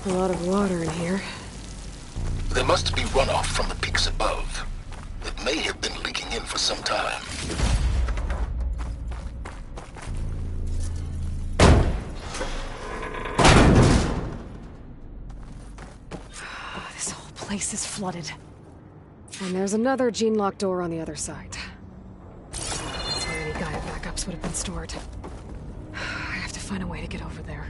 A lot of water in here. There must be runoff from the peaks above. It may have been leaking in for some time. This whole place is flooded. And there's another gene-locked door on the other side. That's where any Gaia backups would have been stored. I have to find a way to get over there.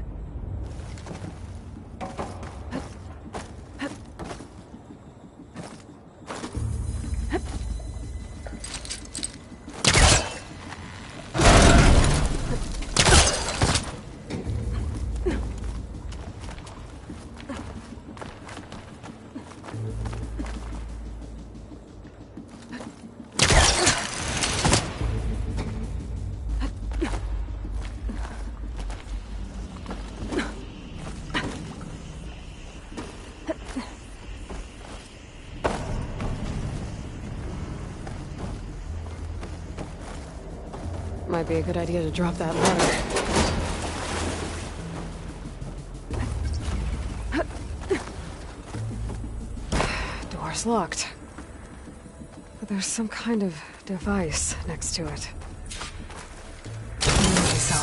Might be a good idea to drop that ladder. Door's locked. But there's some kind of device next to it. Maybe so.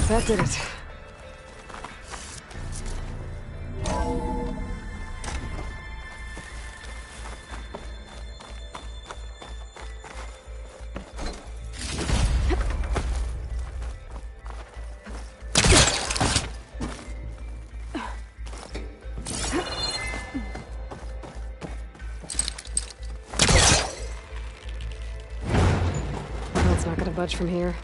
That did it. It's not gonna budge from here.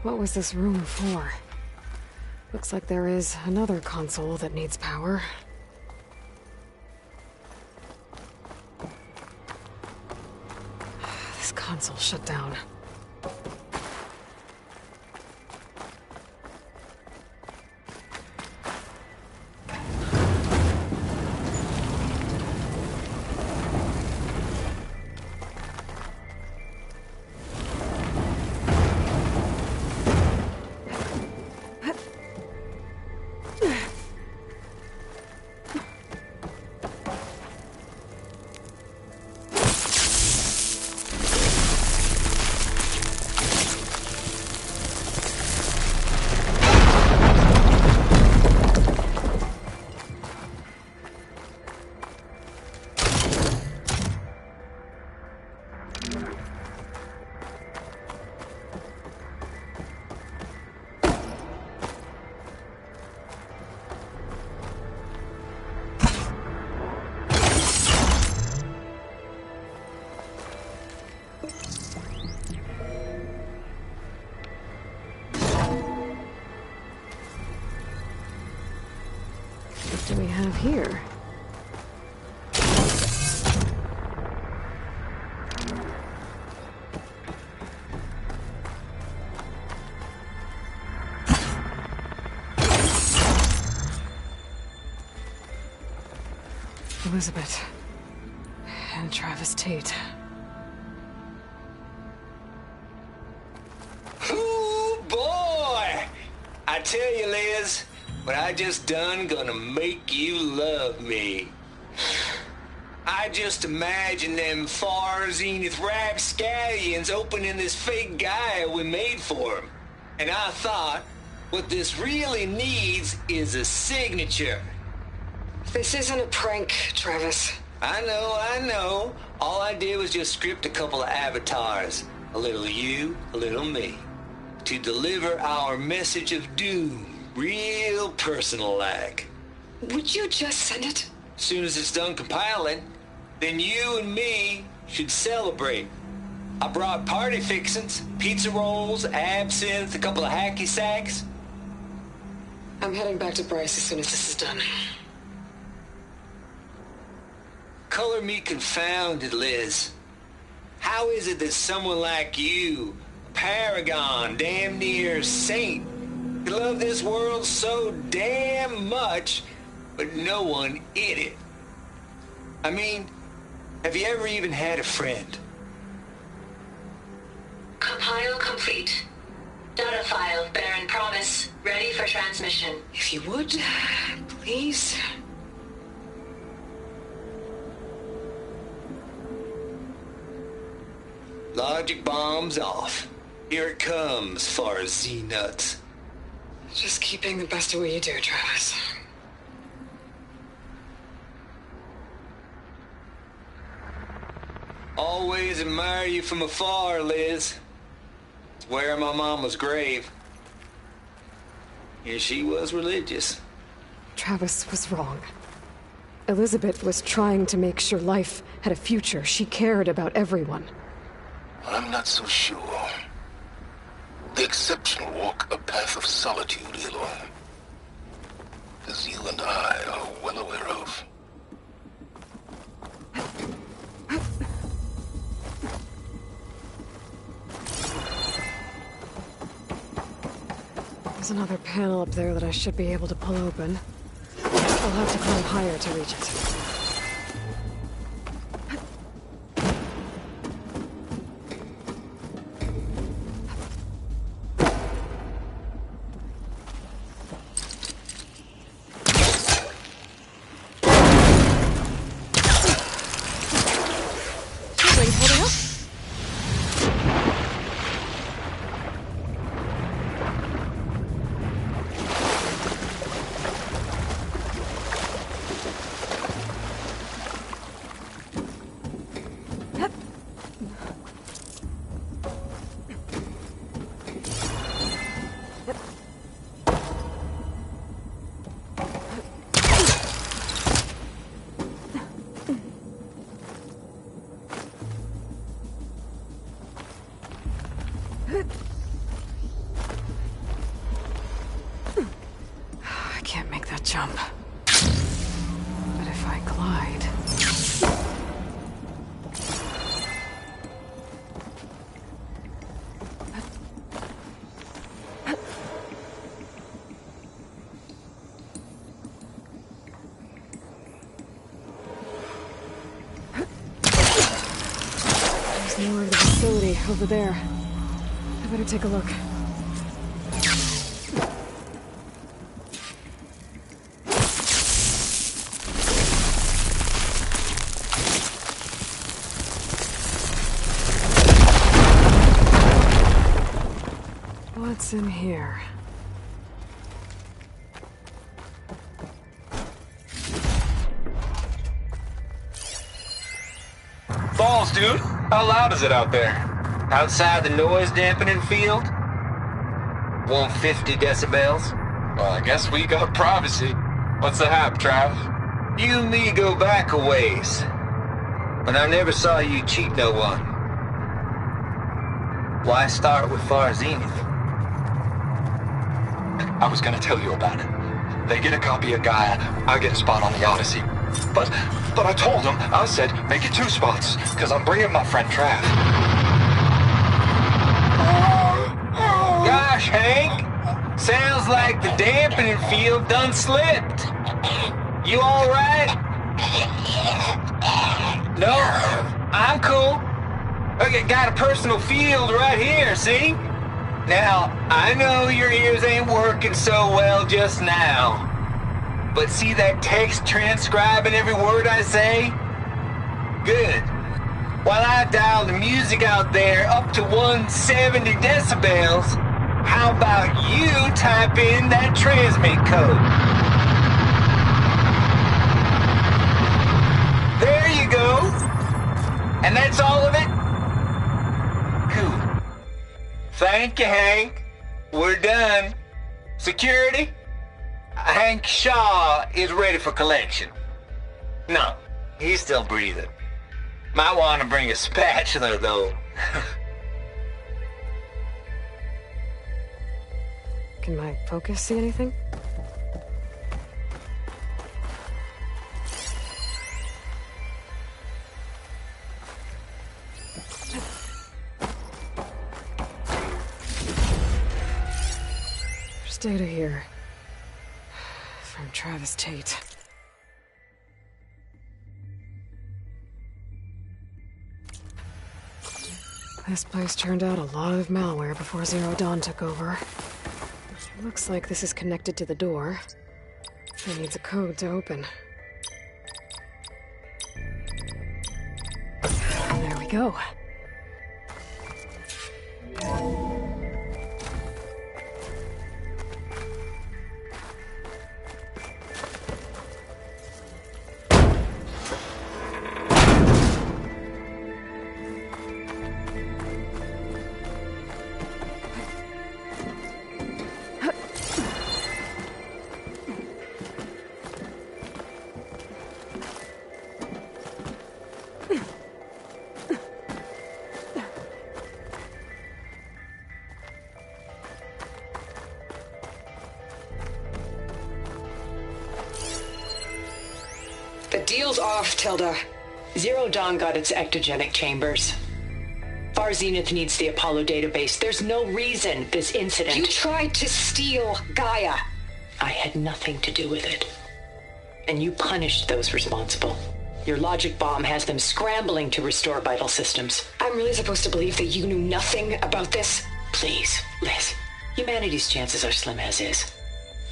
What was this room for? Looks like there is another console that needs power. This console shut down. What do we have here? Elizabeth and Travis Tate. Ooh, boy! I tell you, Liz, what I just done gonna make you love me. I just imagine them far zenith rapscallions opening this fake Gaia we made for them. And I thought, what this really needs is a signature. This isn't a prank, Travis. I know. All I did was just script a couple of avatars. A little you, a little me. To deliver our message of doom, real personal-like. Would you just send it? As soon as it's done compiling, then you and me should celebrate. I brought party fixins, pizza rolls, absinthe, a couple of hacky sacks. I'm heading back to Bryce as soon as this is done. Color me confounded, Liz. How is it that someone like you, a paragon, damn near saint. You love this world so damn much, but no one in it. I mean, have you ever even had a friend? Compile complete. Data file, Baron Promise, ready for transmission. If you would, please. Logic bomb's off. Here it comes, far as Z-nuts. Just keep being the best at what you do, Travis. Always admire you from afar, Liz. It's where my mama's grave. And she was religious. Travis was wrong. Elizabeth was trying to make sure life had a future. She cared about everyone. I'm not so sure. The exceptional walk a path of solitude, Aloy. As you and I are well aware of. There's another panel up there that I should be able to pull open. I'll have to climb higher to reach it. Holding up? I can't make that jump. But if I glide... There's more of the facility over there. I better take a look. What's in here? Balls, dude. How loud is it out there? Outside the noise dampening field? 150 decibels? Well, I guess we got privacy. What's the hap, Trav? You and me go back a ways. But I never saw you cheat no one. Why start with Far Zenith? I was gonna tell you about it. They get a copy of Gaia, I get a spot on the Odyssey. But I told them, I said, make it 2 spots, because I'm bringing my friend Trav. Gosh, Hank! Sounds like the dampening field done slipped. You alright? No, I'm cool. I got a personal field right here, see? Now, I know your ears ain't working so well just now. But see that text transcribing every word I say? Good. While I dial the music out there up to 170 decibels, how about you type in that transmit code? There you go. And that's all of it? Cool. Thank you, Hank. We're done. Security? Hank Shaw is ready for collection. No, he's still breathing. Might want to bring a spatula, though. Can my focus see anything? There's data here. From Travis Tate. This place turned out a lot of malware before Zero Dawn took over. Looks like this is connected to the door. It needs a code to open. There we go. The deal's off, Tilda. Zero Dawn got its ectogenic chambers. Far Zenith needs the Apollo database. There's no reason this incident... You tried to steal Gaia. I had nothing to do with it. And you punished those responsible. Your logic bomb has them scrambling to restore vital systems. I'm really supposed to believe that you knew nothing about this? Please, Liz. Humanity's chances are slim as is.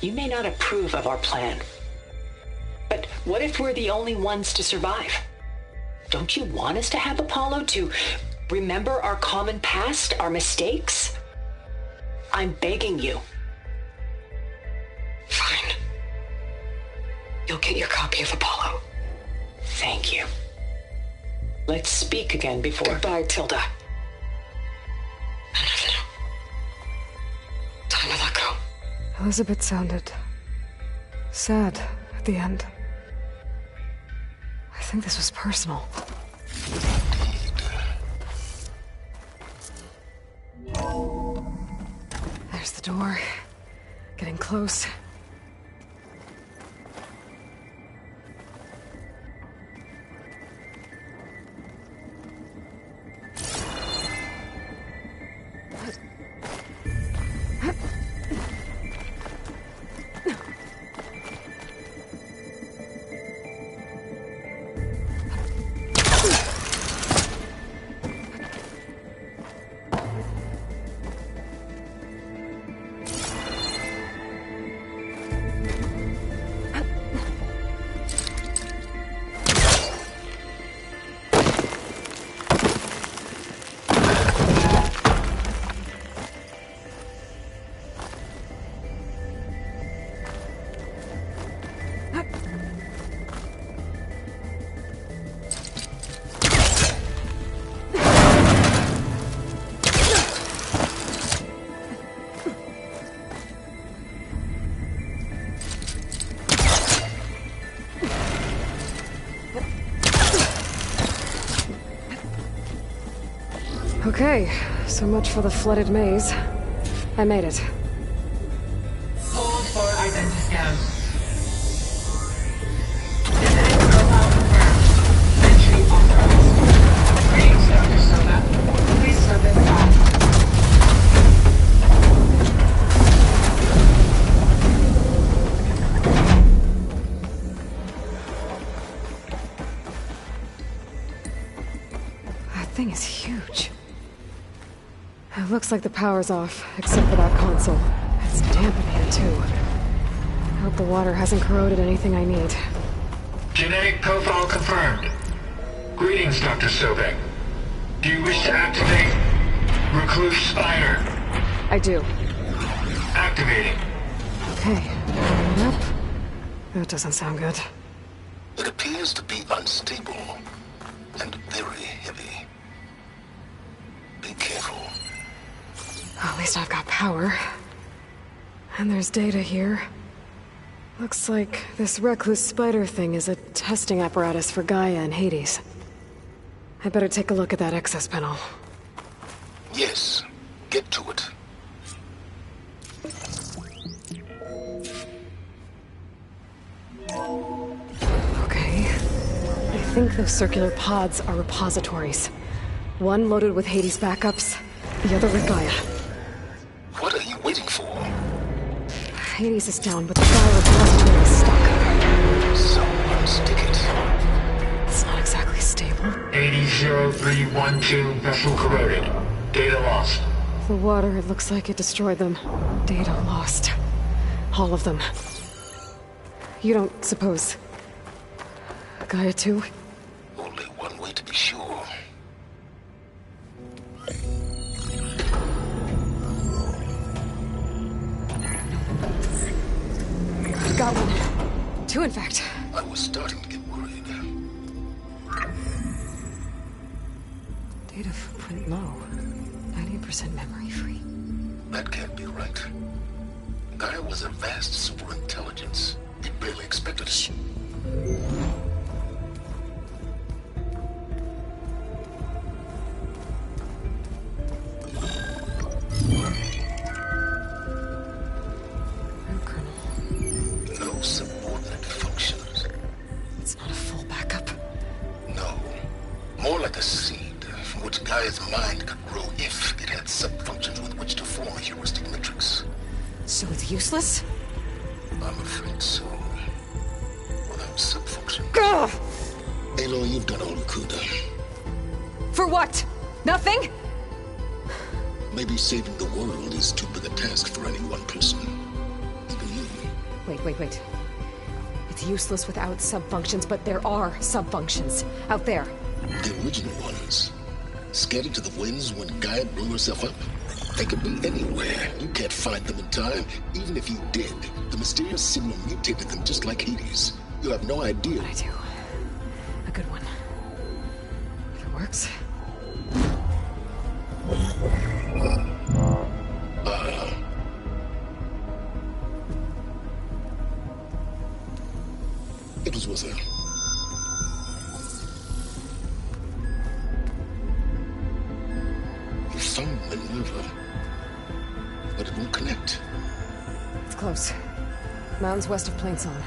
You may not approve of our plan. But what if we're the only ones to survive? Don't you want us to have Apollo to remember our common past, our mistakes? I'm begging you. Fine. You'll get your copy of Apollo. Thank you. Let's speak again before... Goodbye, Tilda. Time to let go. Elizabeth sounded sad at the end. I think this was personal. There's the door. Getting close. Okay, so much for the flooded maze. I made it. Hold for identiscan. Genetic profile confirmed. Entry authorized. Greetings, Dr. Soda. Please step inside. That thing is huge. It looks like the power's off, except for that console. It's damp in here, too. I hope the water hasn't corroded anything I need. Genetic profile confirmed. Greetings, Dr. Sobek. Do you wish to activate Recluse Spider? I do. Activating. Okay, powering it up. That doesn't sound good. It appears to be unstable and very heavy. Be careful. At least I've got power. And there's data here. Looks like this Recluse Spider thing is a testing apparatus for Gaia and Hades. I better take a look at that access panel. Yes, get to it. Okay. I think those circular pods are repositories. One loaded with Hades backups, the other with Gaia. What are you waiting for? Hades is down, but the fire bloodstream is stuck. So unstick it. It's not exactly stable. 80-0312 vessel corroded. Data lost. The water, it looks like it destroyed them. Data lost. All of them. You don't suppose... Gaia too? Only one way to be sure. Got one. Two, in fact. I was starting to get worried. Data footprint low. 90% memory free. That can't be right. Gaia was a vast superintelligence. It barely expected us. No subordinate functions. It's not a full backup. No. More like a seed from which Gaia's mind could grow if it had sub-functions with which to form a heuristic matrix. So it's useless? I'm afraid so. Without sub-functions. Ugh! Aloy, you've done all you could. For what? Nothing? Maybe saving the world is too big a task for any one person. Even you. Wait. It's useless without sub-functions, but there are sub-functions out there. The original ones. Scattered to the winds when Gaia blew herself up. They could be anywhere. You can't find them in time. Even if you did, the mysterious signal mutated them just like Hades. You have no idea. But I do. A good one. If it works. It was with her. You found Minerva, but it won't connect. It's close. Mountains west of Plainsong.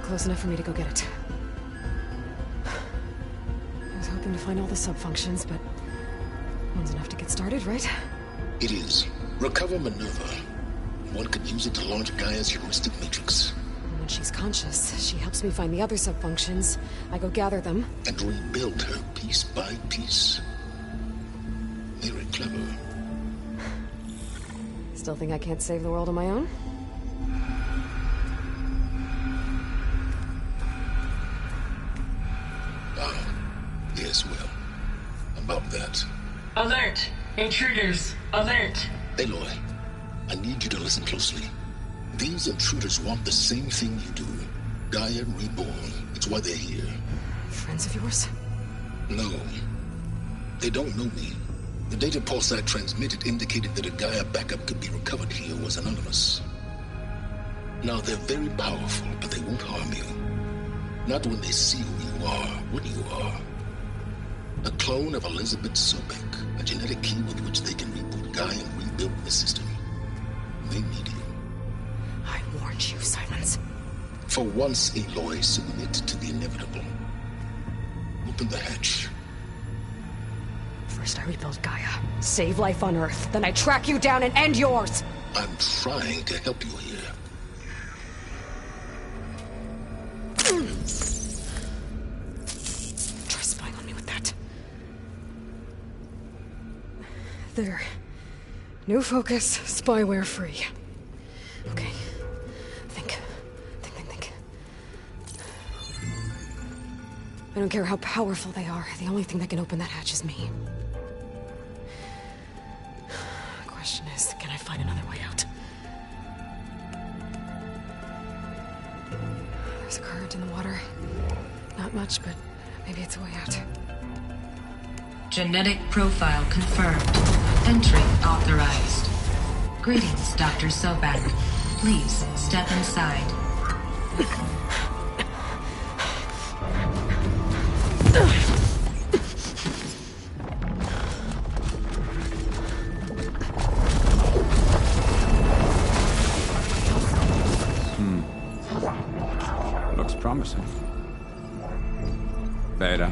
Close enough for me to go get it. I was hoping to find all the sub-functions, but one's enough to get started, right? It is. Recover Minerva. One could use it to launch Gaia's heuristic matrix. And when she's conscious, she helps me find the other sub-functions. I go gather them. And rebuild her piece by piece. Very clever. Still think I can't save the world on my own? Yes, well, about that. Alert! Intruders! Alert! Aloy, I need you to listen closely. These intruders want the same thing you do. Gaia reborn. It's why they're here. Friends of yours? No. They don't know me. The data pulse I transmitted indicated that a Gaia backup could be recovered here was anonymous. Now, they're very powerful, but they won't harm you. Not when they see who you are, what you are. A clone of Elizabeth Sobek, a genetic key with which they can reboot Gaia and rebuild the system. They need you. I warned you, Silence. For once, Aloy, submit to the inevitable. Open the hatch. First I rebuild Gaia, save life on Earth, then I track you down and end yours! I'm trying to help you here. Try spying on me with that. There. New focus, spyware free. Okay. Think. I don't care how powerful they are. The only thing that can open that hatch is me. The question is, can I find another way out? There's a current in the water. Not much, but maybe it's a way out. Genetic profile confirmed. Entry authorized. Greetings, Dr. Sobek. Please step inside. Looks promising. Beta.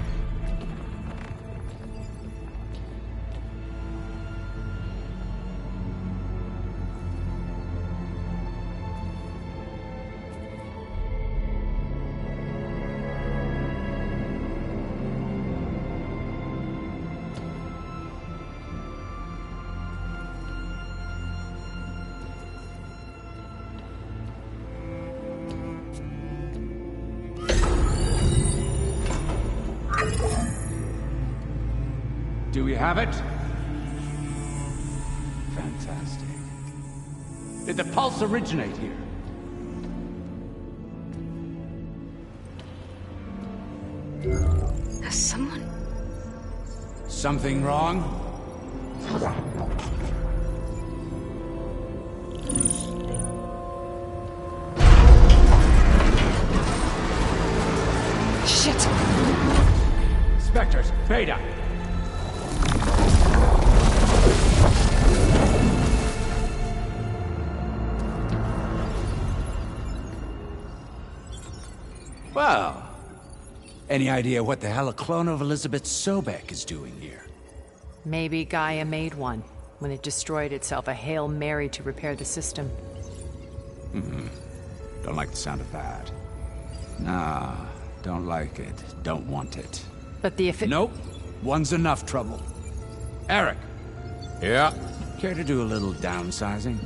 Do we have it? Fantastic. Did the pulse originate here? Has someone... Something wrong? Shit! Spectres, Beta! Well, any idea what the hell a clone of Elizabeth Sobek is doing here? Maybe Gaia made one. When it destroyed itself, a Hail Mary to repair the system. Don't like the sound of that. Nah, don't like it. Don't want it. But the Nope. One's enough trouble. Eric. Yeah? Care to do a little downsizing?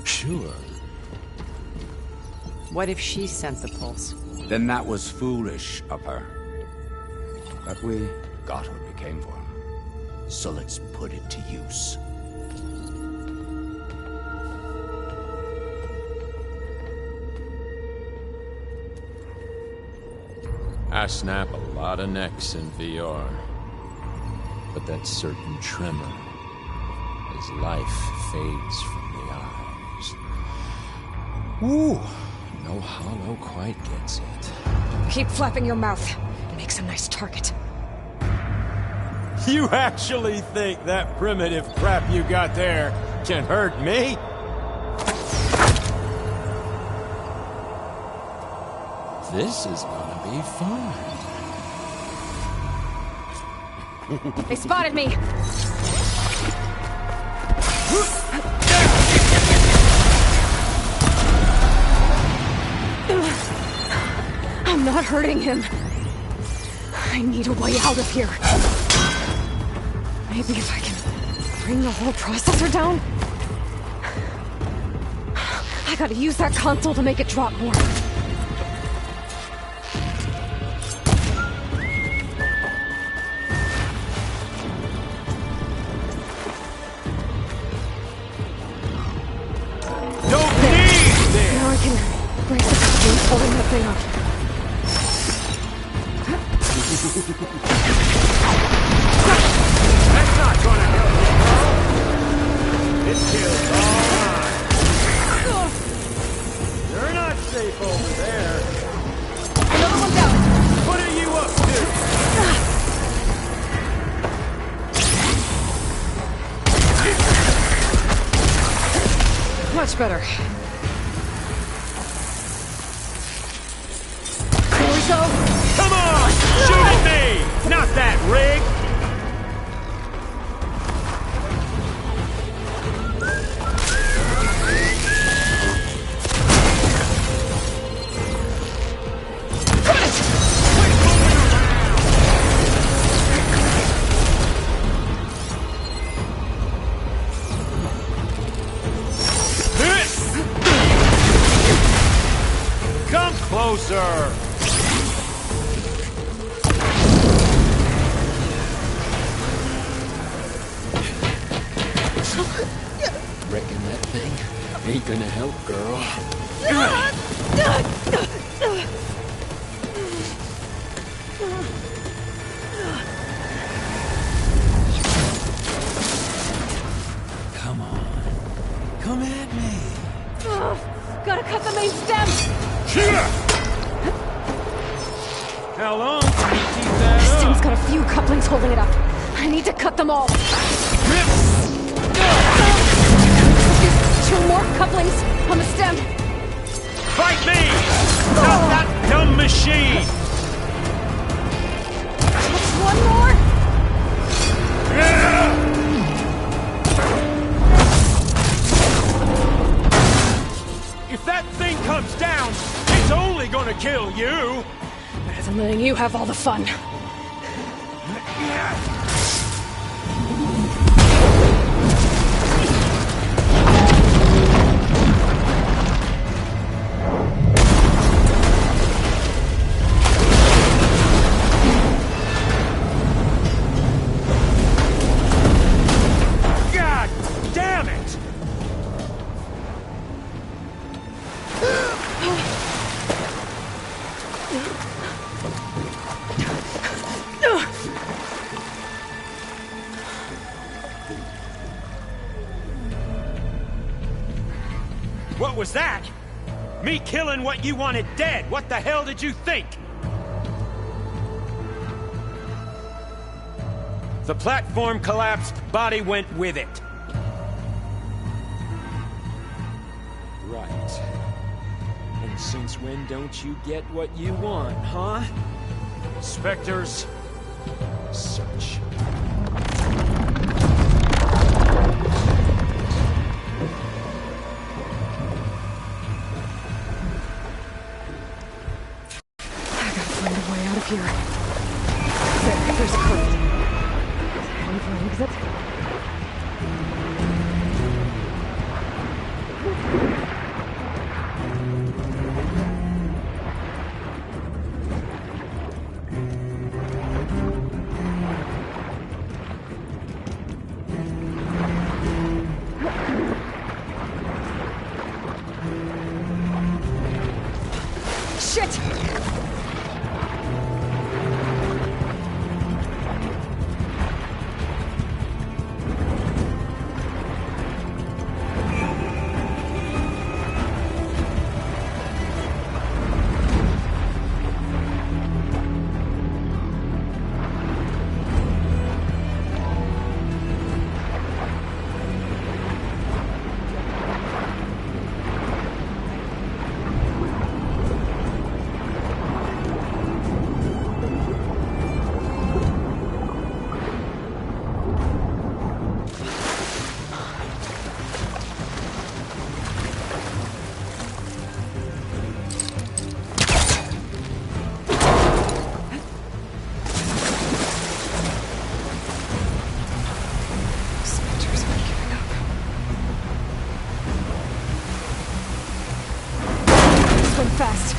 Sure. What if she sent the pulse? Then that was foolish of her. But we got what we came for. So let's put it to use. I snap a lot of necks in VR. But that certain tremor as life fades from the eyes. Ooh, no hollow quite gets it. Keep flapping your mouth. It makes a nice target. You actually think that primitive crap you got there can hurt me? This is gonna be fun. They spotted me! I'm not hurting him. I need a way out of here. Maybe if I can bring the whole processor down? I gotta use that console to make it drop more. Now I can break the screen holding that thing up. That's not gonna help you, bro. This kill's all mine. You're not safe over there. Another one's out. What are you up to? Much better. Go. Come on! Shoot at me! Not that rig! Come closer! Reckon that thing ain't gonna help, girl. Come on. Come at me. Gotta cut the main stem! How long can you keep that This up? thing's got a few couplings holding it up. I need to cut them all. Two more couplings on the stem. Fight me! Not that dumb machine! Just one more. If that thing comes down, it's only gonna kill you! Better than letting you have all the fun. What was that? Me killing what you wanted dead. What the hell did you think? The platform collapsed, body went with it. Right. And since when don't you get what you want, huh? Spectres, search. I gotta find a way out of here. There's a current. One for an exit. Shit! Fast.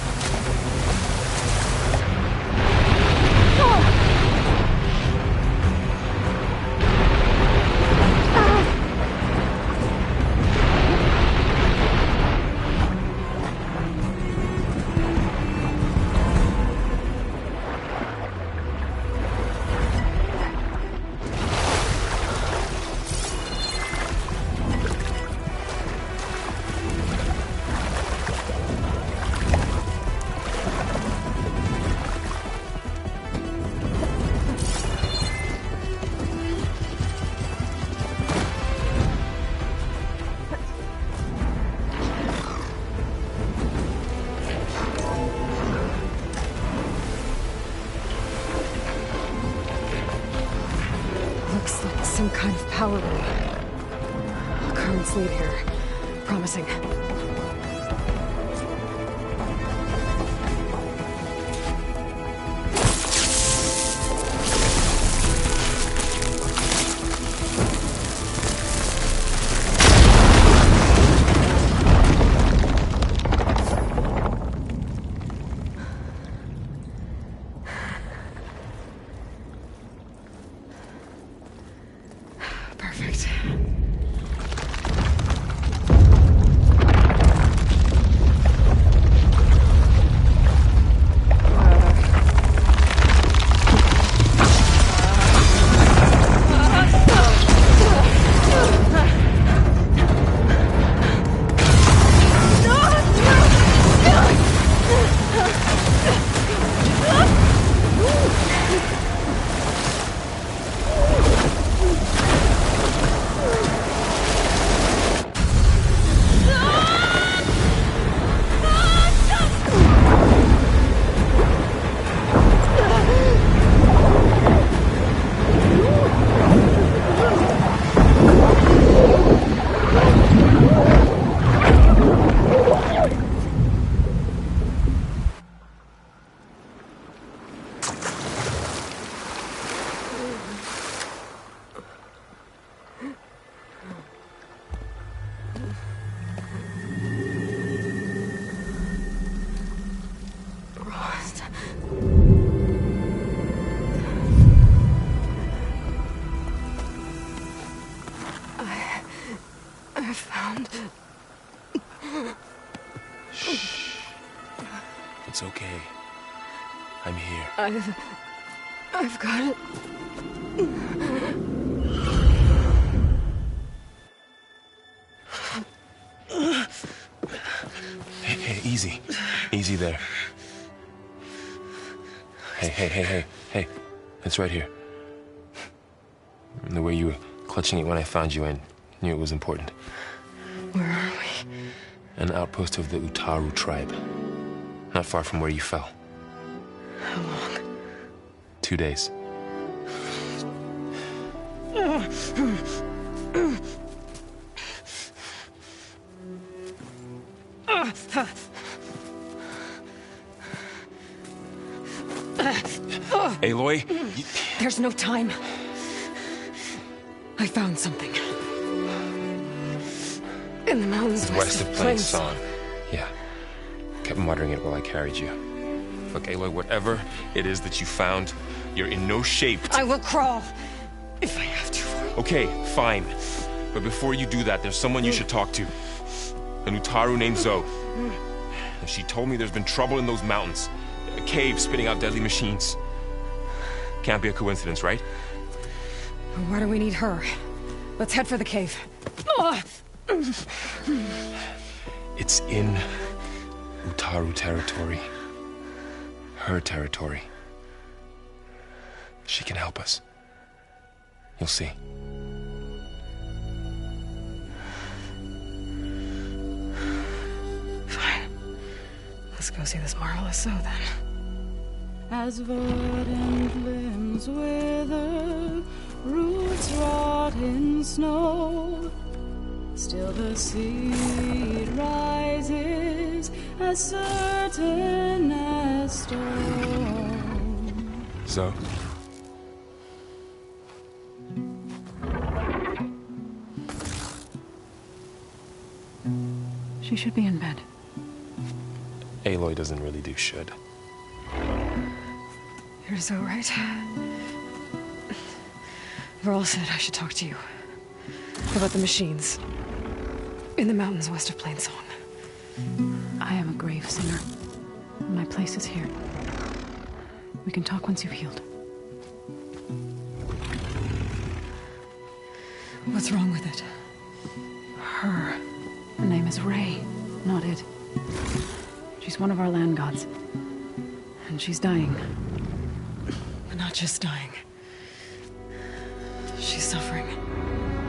Some kind of power room. Currents lead here. Promising. Perfect. I found... Shh. It's okay. I'm here. I've got it. easy. Easy there. Hey. It's right here. The way you were clutching it when I found you, I knew it was important. Where are we? An outpost of the Utaru tribe. Not far from where you fell. How long? 2 days. Aloy? There's no time. I found something. In the mountains West of Plainsong. Yeah. Kept muttering it while I carried you. Look, Aloy, whatever it is that you found, you're in no shape to... I will crawl. If I have to. Okay, fine. But before you do that, there's someone you should talk to. An Utaru named Zoe. And she told me there's been trouble in those mountains. A cave spitting out deadly machines. Can't be a coincidence, right? Why do we need her? Let's head for the cave. It's in Utaru territory. Her territory. She can help us. You'll see. Fine. Let's go see this marvelous Zoe then. As verdant limbs wither, roots rot in snow, still the seed rises as certain as stone. Zoe? She should be in bed. Aloy doesn't really do should. You're so right. Varl said I should talk to you. About the machines. In the mountains west of Plainsong. I am a grave singer. My place is here. We can talk once you've healed. What's wrong with it? Her name is Ray, not it. She's one of our land gods. And she's dying. But not just dying. She's suffering.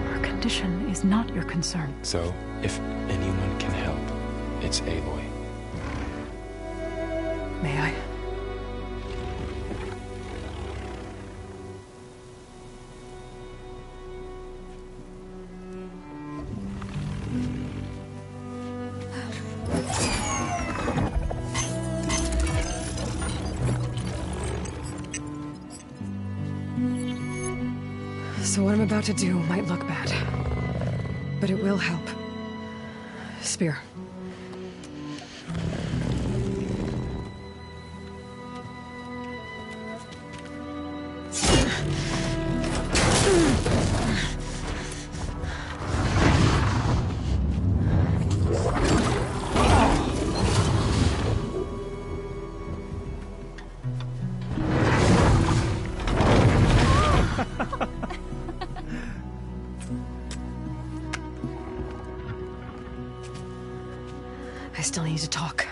Her condition is not your concern. So, if anyone can help, it's Aloy. May I? So what I'm about to do might look bad, but it will help. Spear. I still need to talk.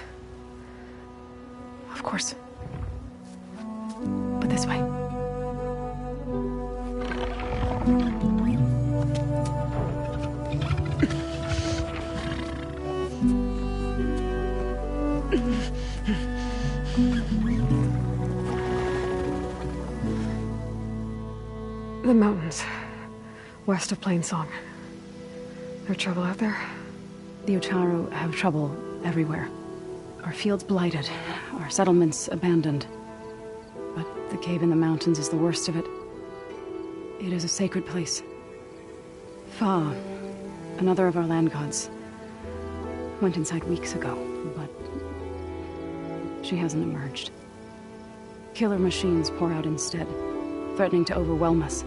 Of course. But this way. The mountains, west of Plainsong. There trouble out there? The Utaru have trouble everywhere. Our fields blighted, our settlements abandoned. But the cave in the mountains is the worst of it. It is a sacred place. Fa, another of our land gods, went inside weeks ago, but she hasn't emerged. Killer machines pour out instead, threatening to overwhelm us.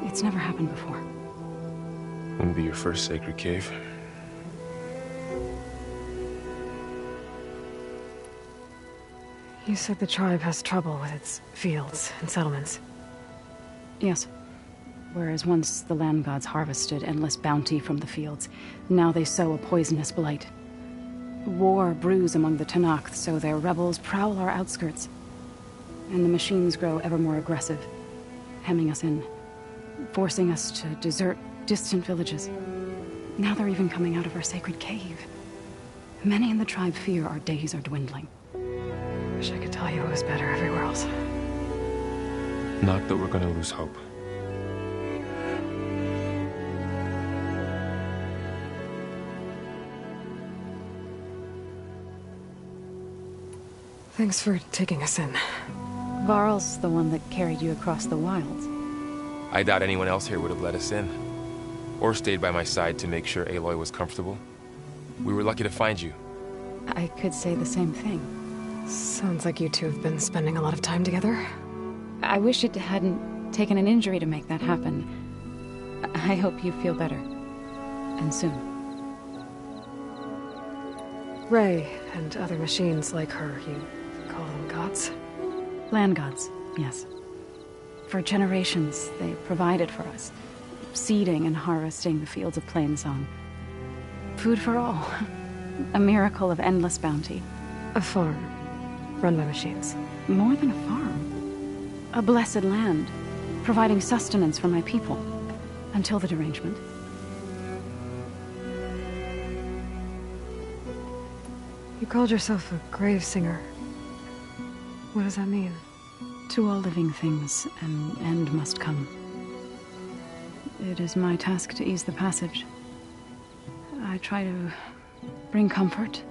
It's never happened before. Wouldn't be your first sacred cave. You said the tribe has trouble with its fields and settlements. Yes. Whereas once the land gods harvested endless bounty from the fields, now they sow a poisonous blight. War brews among the Tenakth, so their rebels prowl our outskirts. And the machines grow ever more aggressive, hemming us in, forcing us to desert distant villages. Now they're even coming out of our sacred cave. Many in the tribe fear our days are dwindling. Wish I could tell you it was better everywhere else. Not that we're gonna lose hope. Thanks for taking us in. Varl's the one that carried you across the wilds. I doubt anyone else here would have let us in. Or stayed by my side to make sure Aloy was comfortable. We were lucky to find you. I could say the same thing. Sounds like you two have been spending a lot of time together. I wish it hadn't taken an injury to make that happen. I hope you feel better. And soon. Ray and other machines like her, you call them gods? Land gods, yes. For generations, they provided for us, seeding and harvesting the fields of Plainsong. Food for all. A miracle of endless bounty. A farm, run by machines. More than a farm. A blessed land, providing sustenance for my people. Until the derangement. You called yourself a grave singer. What does that mean? To all living things, an end must come. It is my task to ease the passage. I try to bring comfort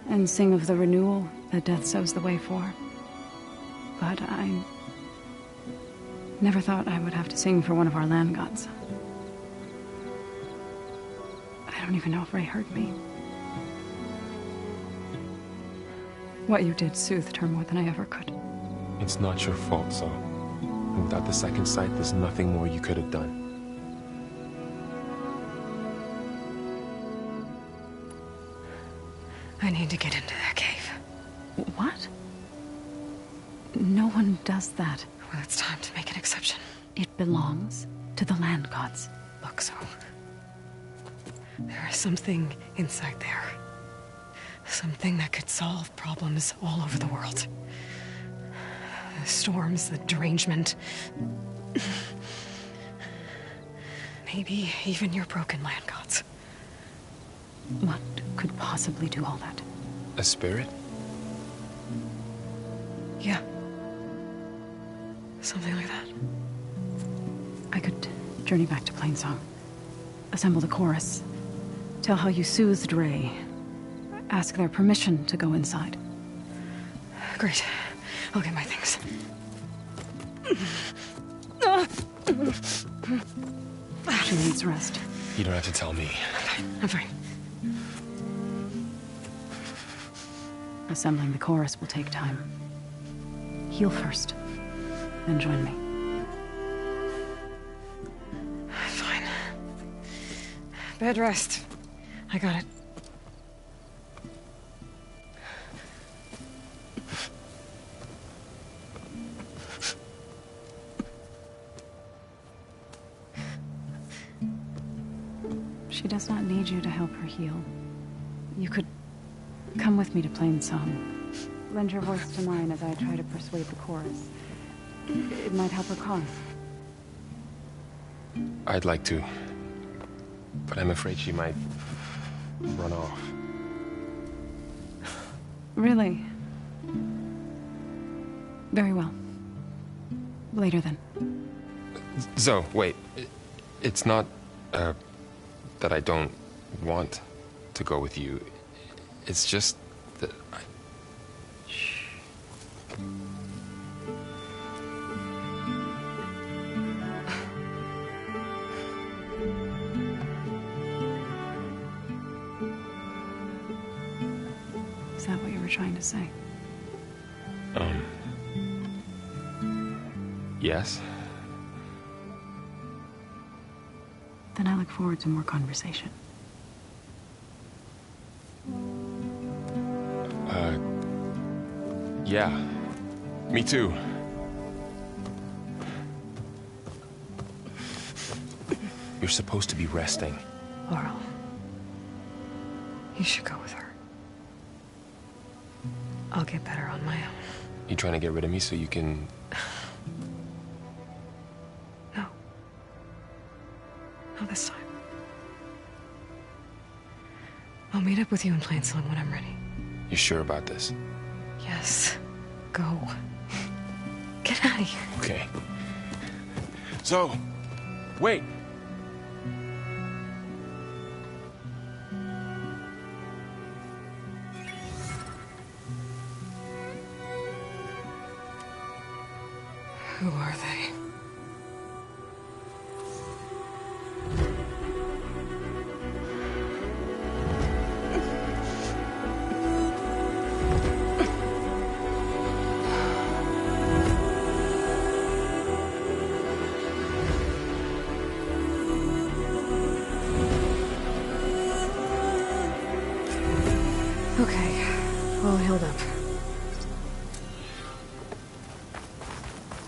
and sing of the renewal that death sows the way for. But I never thought I would have to sing for one of our land gods. I don't even know if Ray heard me. What you did soothed her more than I ever could. It's not your fault, Zoe. And without the second sight, there's nothing more you could have done. I need to get into that cave. What? No one does that. Well, it's time to make an exception. It belongs to the land gods. Look, Zoe. There is something inside there. Something that could solve problems all over the world. The storms, the derangement. Maybe even your broken land gods. What could possibly do all that? A spirit? Yeah. Something like that. I could journey back to Plainsong. Assemble the chorus. Tell how you soothed Ray. Ask their permission to go inside. Great. I'll get my things. She needs rest. You don't have to tell me. I'm fine. Assembling the chorus will take time. Heal first, then join me. Fine. Bed rest. I got it. She does not need you to help her heal. You could come with me to Plainsong. Lend your voice to mine as I try to persuade the chorus. It might help her cause. I'd like to. But I'm afraid she might run off. Really? Very well. Later then. Zoe, wait. It's not, that I don't want to go with you. It's just that I... Shh. Is that what you were trying to say? Yes? Then I look forward to more conversation. Yeah. Me too. You're supposed to be resting. Laurel. You should go with her. I'll get better on my own. You trying to get rid of me so you can... No. Not this time. I'll meet up with you in Plainsong when I'm ready. You sure about this? Yes. Go. Get out of here. Okay. So, wait. Who are they? Okay, all healed up.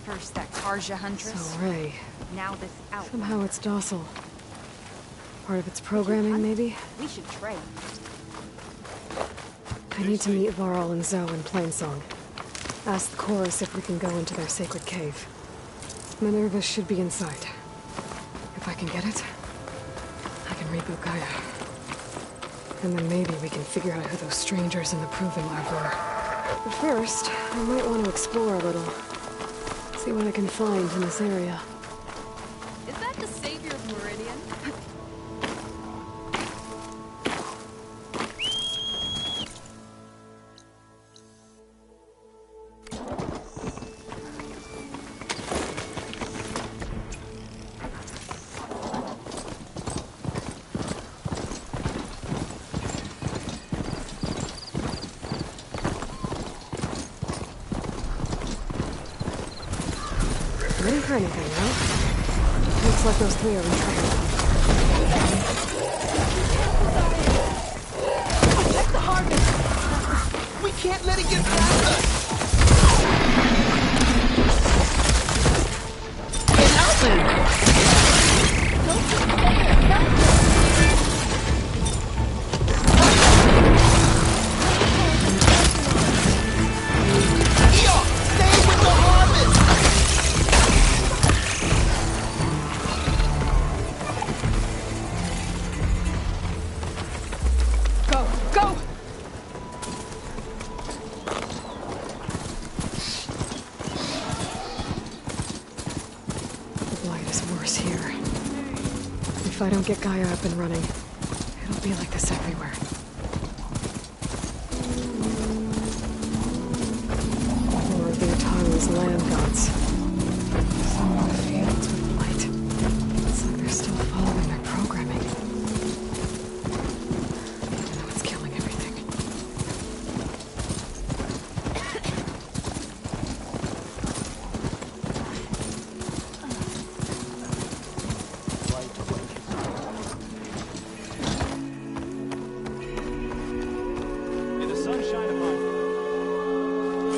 First that Karja Huntress. So Ray. Now this out. Somehow it's docile. Part of its programming, maybe? We should trade. I need to meet Varl and Zoe in Plainsong. Ask the chorus if we can go into their sacred cave. Minerva should be inside. If I can get it, I can reboot Gaia. And then maybe we can figure out who those strangers in the Proving Lab were. But first, I might want to explore a little. See what I can find in this area. Is that the savior of Meridian? Ready for anything, no? Looks like those three are in trouble. Protect the harvest! We can't let it get past us! Hey, Nelson! Don't just stay with the harvest! Go! Go! The blight is worse here. If I don't get Gaia up and running, it'll be like this everywhere. Or the Utaru's land gods. Some of the fields with blight. It's like they're still following their programming. It's killing everything. May the sun shine upon you.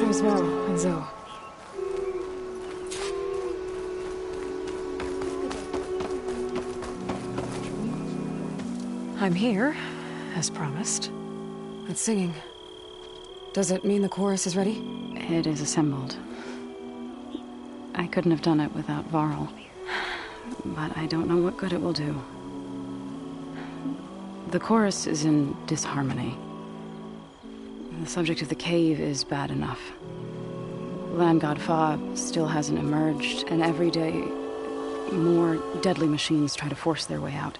There's Varl and Zoe. I'm here, as promised. It's singing. Does it mean the chorus is ready? It is assembled. I couldn't have done it without Varl. But I don't know what good it will do. The chorus is in disharmony. The subject of the cave is bad enough. Land God Fa still hasn't emerged, and every day more deadly machines try to force their way out,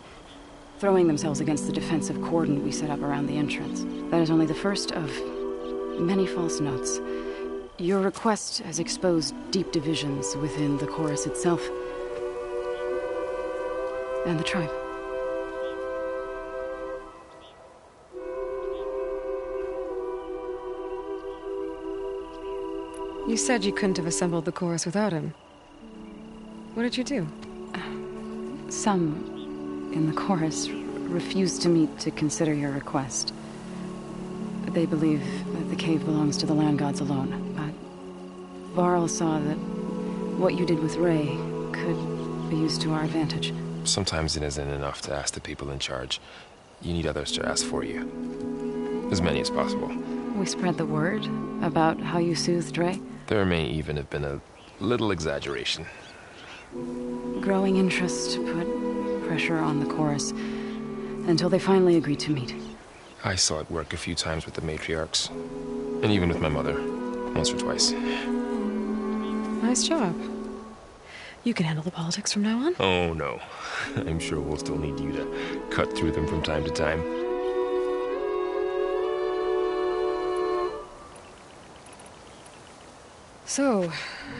throwing themselves against the defensive cordon we set up around the entrance. That is only the first of many false notes. Your request has exposed deep divisions within the chorus itself and the tribe. You said you couldn't have assembled the chorus without him. What did you do? Some in the chorus refused to meet to consider your request. They believe that the cave belongs to the land gods alone, but Varl saw that what you did with Ray could be used to our advantage. Sometimes it isn't enough to ask the people in charge. You need others to ask for you. As many as possible. We spread the word about how you soothed Dre. There may even have been a little exaggeration. Growing interest put pressure on the chorus until they finally agreed to meet. I saw it work a few times with the matriarchs. And even with my mother. Once or twice. Nice job. You can handle the politics from now on? Oh, no. I'm sure we'll still need you to cut through them from time to time. So,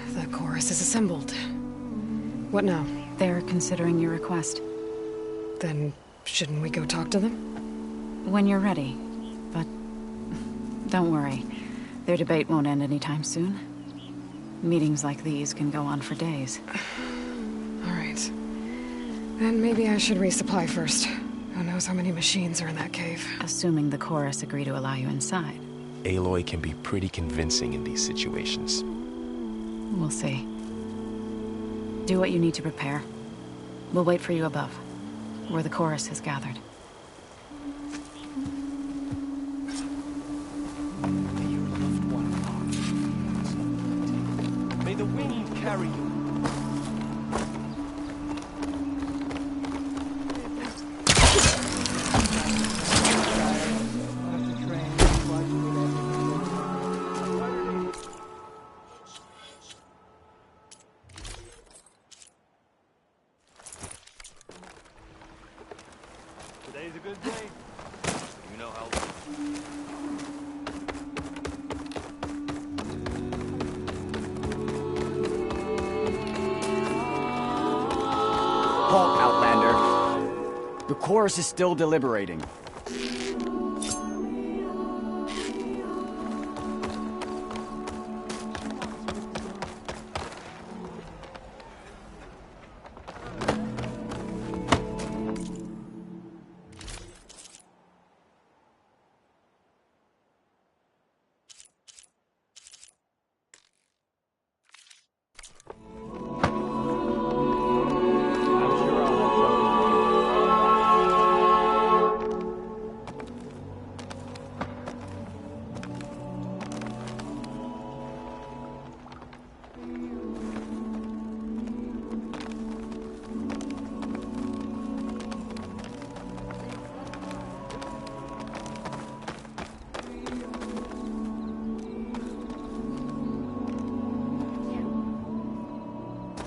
the chorus is assembled. What now? They're considering your request. Then, shouldn't we go talk to them? When you're ready. But don't worry. Their debate won't end anytime soon. Meetings like these can go on for days. All right. Then maybe I should resupply first. Who knows how many machines are in that cave? Assuming the chorus agree to allow you inside. Aloy can be pretty convincing in these situations. We'll see. Do what you need to prepare. We'll wait for you above, where the chorus has gathered. May the wind carry you. Today's a good day. You know how. Halt, Outlander. The chorus is still deliberating.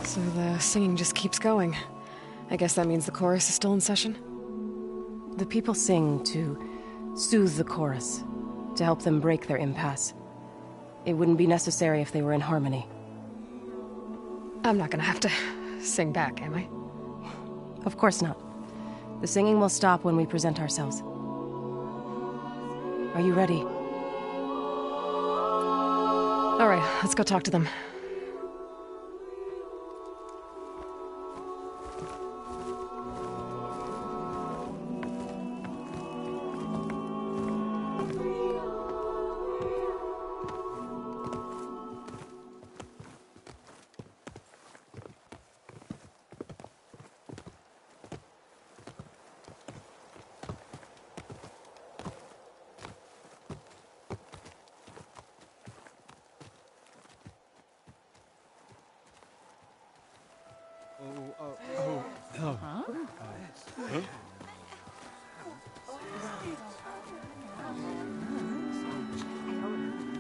So the singing just keeps going. I guess that means the chorus is still in session? The people sing to soothe the chorus, to help them break their impasse. It wouldn't be necessary if they were in harmony. I'm not gonna have to sing back, am I? Of course not. The singing will stop when we present ourselves. Are you ready? All right, let's go talk to them.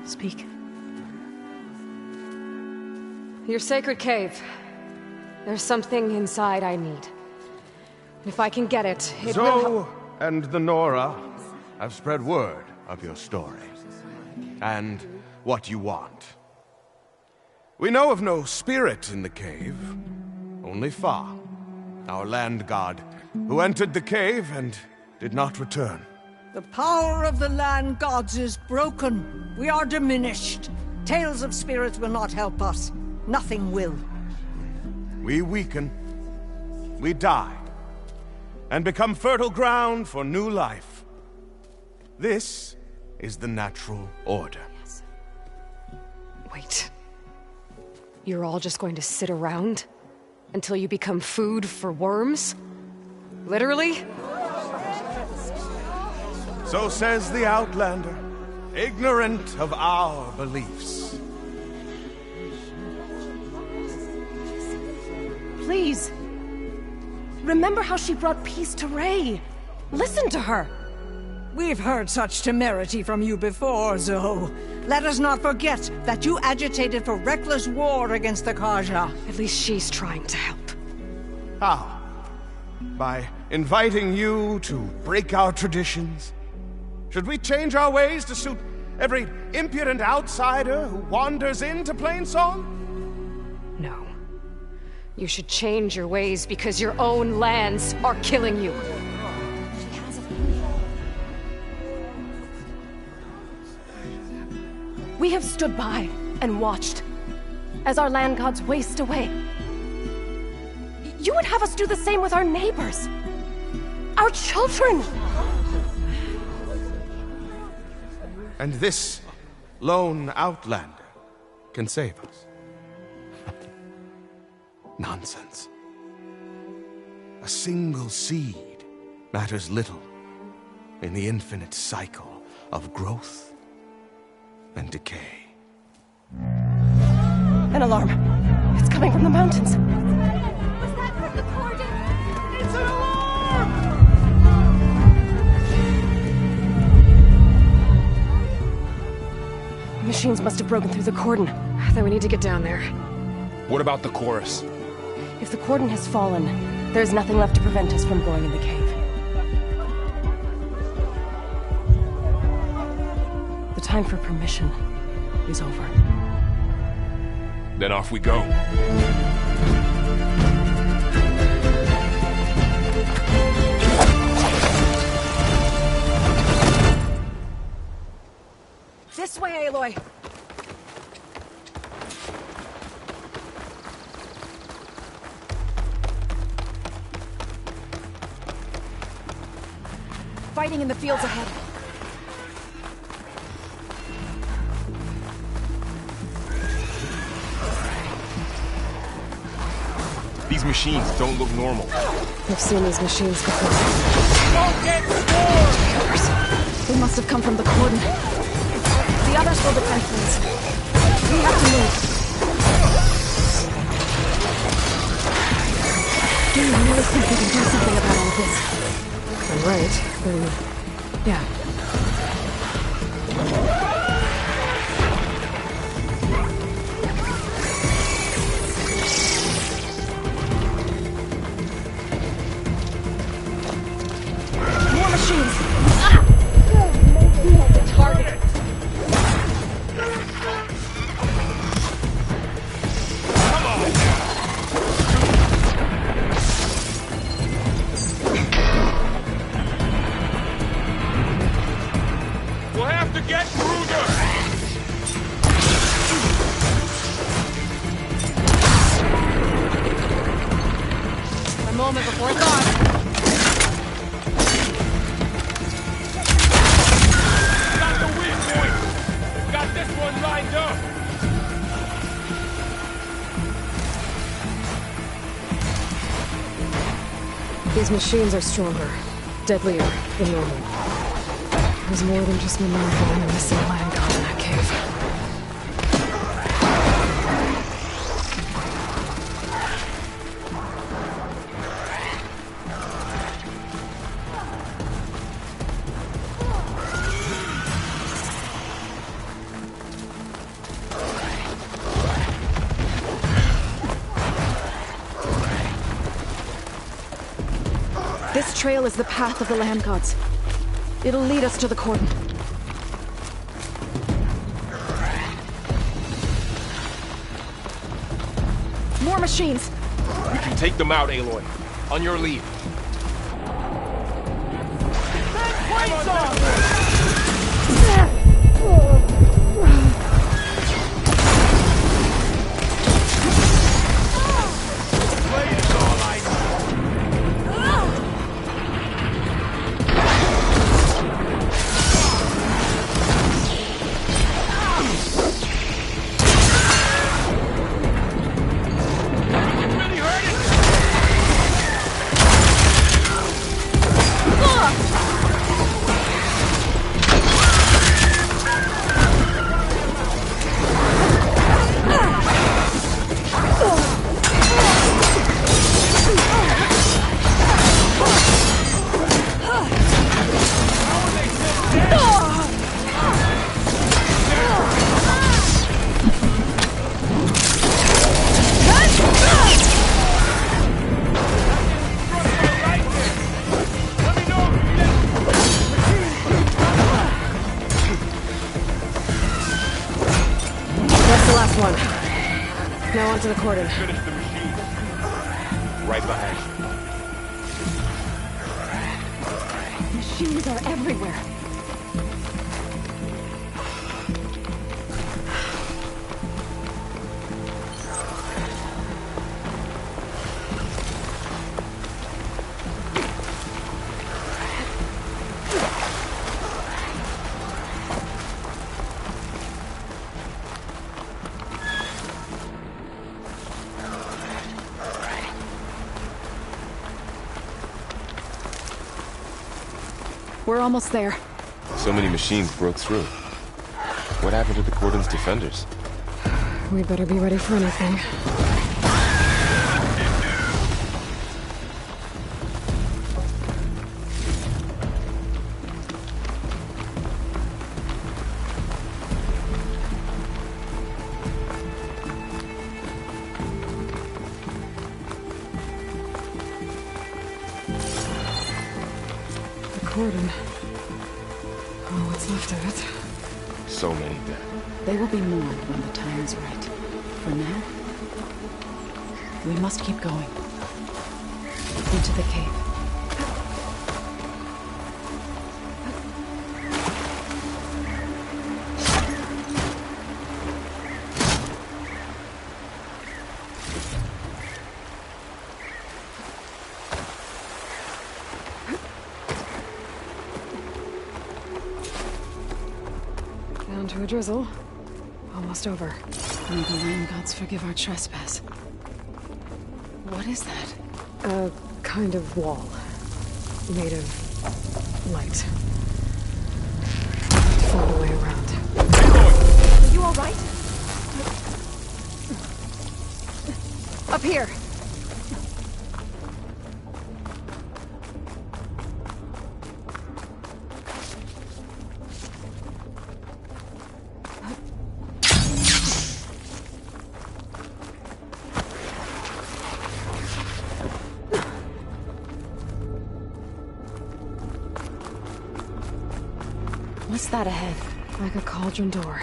Speak. Your sacred cave. There's something inside I need. If I can get it, it will... Zoe and the Nora have spread word of your story. And what you want. We know of no spirit in the cave. Only Fa, our land god, who entered the cave and did not return. The power of the land gods is broken. We are diminished. Tales of spirits will not help us. Nothing will. We weaken. We die. And become fertile ground for new life. This is the natural order. Yes. Wait. You're all just going to sit around until you become food for worms? Literally? So says the Outlander, ignorant of our beliefs. Please. Remember how she brought peace to Ray. Listen to her. We've heard such temerity from you before, Zoe. Let us not forget that you agitated for reckless war against the Carja. At least she's trying to help. How? By inviting you to break our traditions? Should we change our ways to suit every impudent outsider who wanders into Plainsong? No. You should change your ways because your own lands are killing you. We have stood by and watched as our land gods waste away. You would have us do the same with our neighbors, our children. And this lone outlander can save us. Nonsense. A single seed matters little in the infinite cycle of growth and decay. An alarm. It's coming from the mountains. Was that from the Cordon? It's an alarm! Machines must have broken through the cordon. Then we need to get down there. What about the chorus? If the cordon has fallen, there's nothing left to prevent us from going in the cave. The time for permission is over. Then off we go. This way, Aloy! Fighting in the fields ahead. These machines don't look normal. We've seen these machines before. Don't get swarmed! They must have come from the cordon. The others will defend things. We have to move. Do you really think we can do something about all of this? If I'm right, then... yeah. More machines! Ah! The target! We'll have to get Kruger! A moment before dawn. Got the weak point! Got this one lined up! These machines are stronger, deadlier than normal. There's more than just Minerva and the missing land god in that cave. This trail is the path of the land gods. It'll lead us to the cordon. More machines! We can take them out, Aloy. On your lead. one. Now onto the cordon. Finish the machine. Right behind you. Machines are everywhere. We're almost there. So many machines broke through. What happened to the cordon's defenders? We better be ready for anything. Cordon. Oh, what's left of it? So many dead. They will be mourned when the time is right. For now, we must keep going. Into the cave. To a drizzle. Almost over. May the land gods forgive our trespass. What is that? A kind of wall. Made of light. Find a way around. Are you alright? Up here! What's that ahead? Like a cauldron door.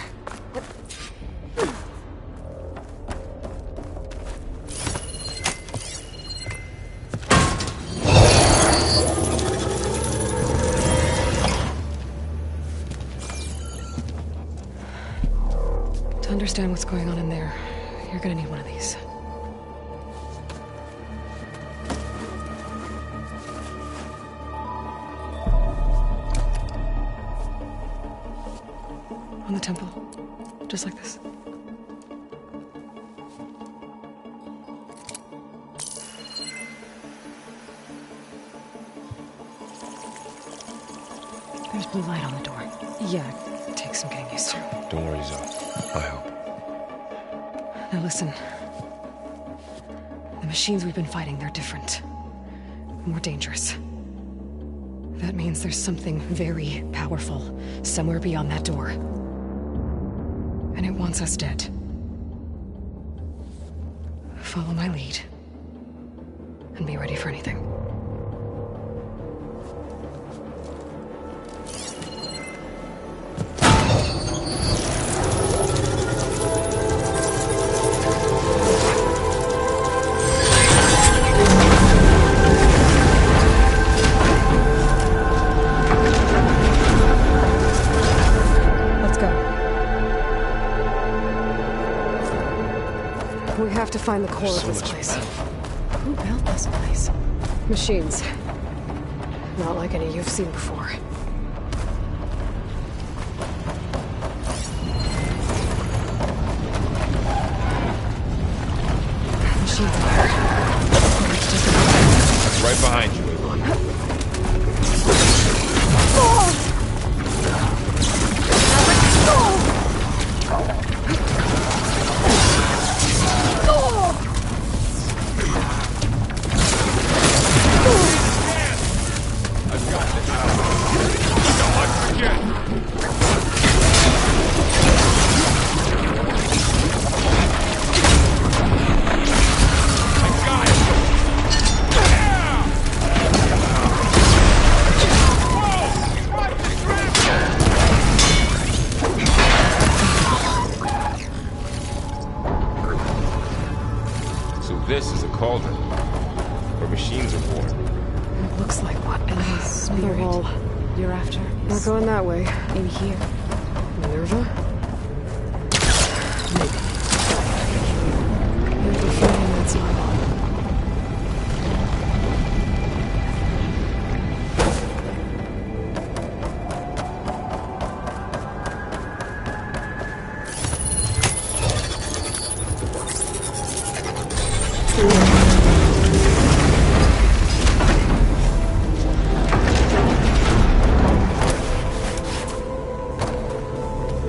To understand what's going on in there, you're gonna need one of these. On the temple. Just like this. There's blue light on the door. Yeah, it takes some getting used to. Don't worry, Zoe. I help. Now listen. The machines we've been fighting, they're different. More dangerous. That means there's something very powerful somewhere beyond that door. And it wants us dead. Follow my lead. And be ready for anything. We have to find the core of this place. Who built this place? Machines. Not like any you've seen before. Machines there. That's right behind you, Aloy. cauldron, where machines are born. It looks like what? And the spirit wall. you're after? Not going that way. In here. Minerva? Maybe. There's a feeling that's not.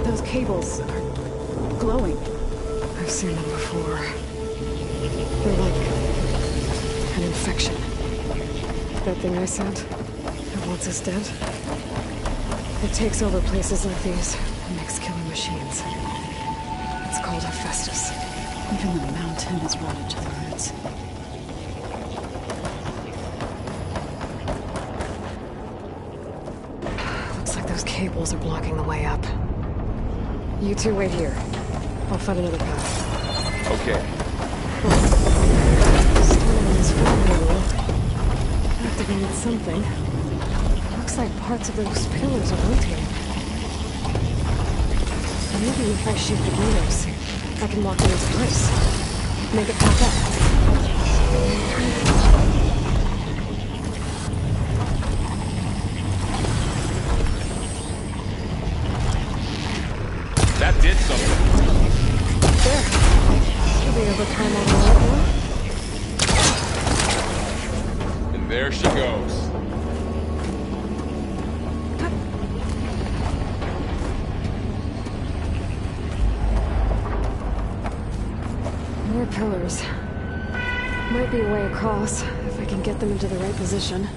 Those cables are glowing. I've seen them before. They're like an infection. That thing I sent, that once is dead. It takes over places like these and makes killing machines. It's called Hephaestus. Even the mountain is rotted to the roots. Looks like those cables are blocking the way up. You two wait here. I'll find another path. Okay. Activated something. Looks like parts of those pillars are rotating. Maybe if I shoot the gears, I can lock them into place. Make it pop up. That did something. There. Should be able to climb on the wall now. And there she goes. More pillars. Might be a way across, if I can get them into the right position.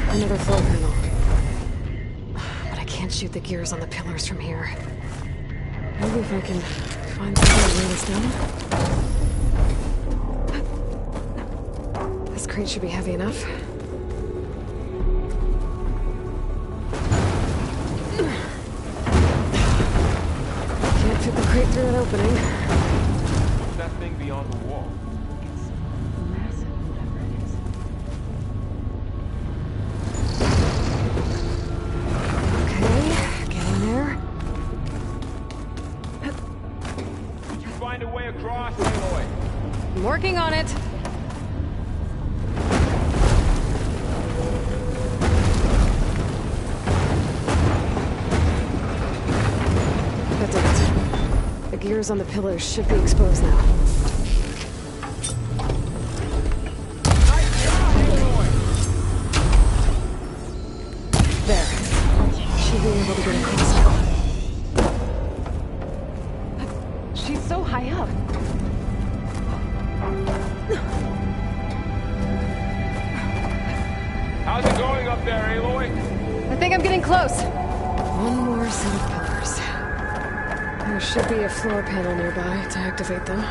Another floor panel. But I can't shoot the gears on the pillars from here. Maybe if I can find something to weigh this down. This crate should be heavy enough. Can't fit the crate through an opening. What's that thing beyond the wall? Okay, get in there. Did you find a way across, Aloy? I'm working on it. That did it. The gears on the pillars should be exposed now. There. Should be able to get across now. She's so high up. How's it going up there, Aloy? I think I'm getting close. One more set of pillars. There should be a floor panel nearby to activate them.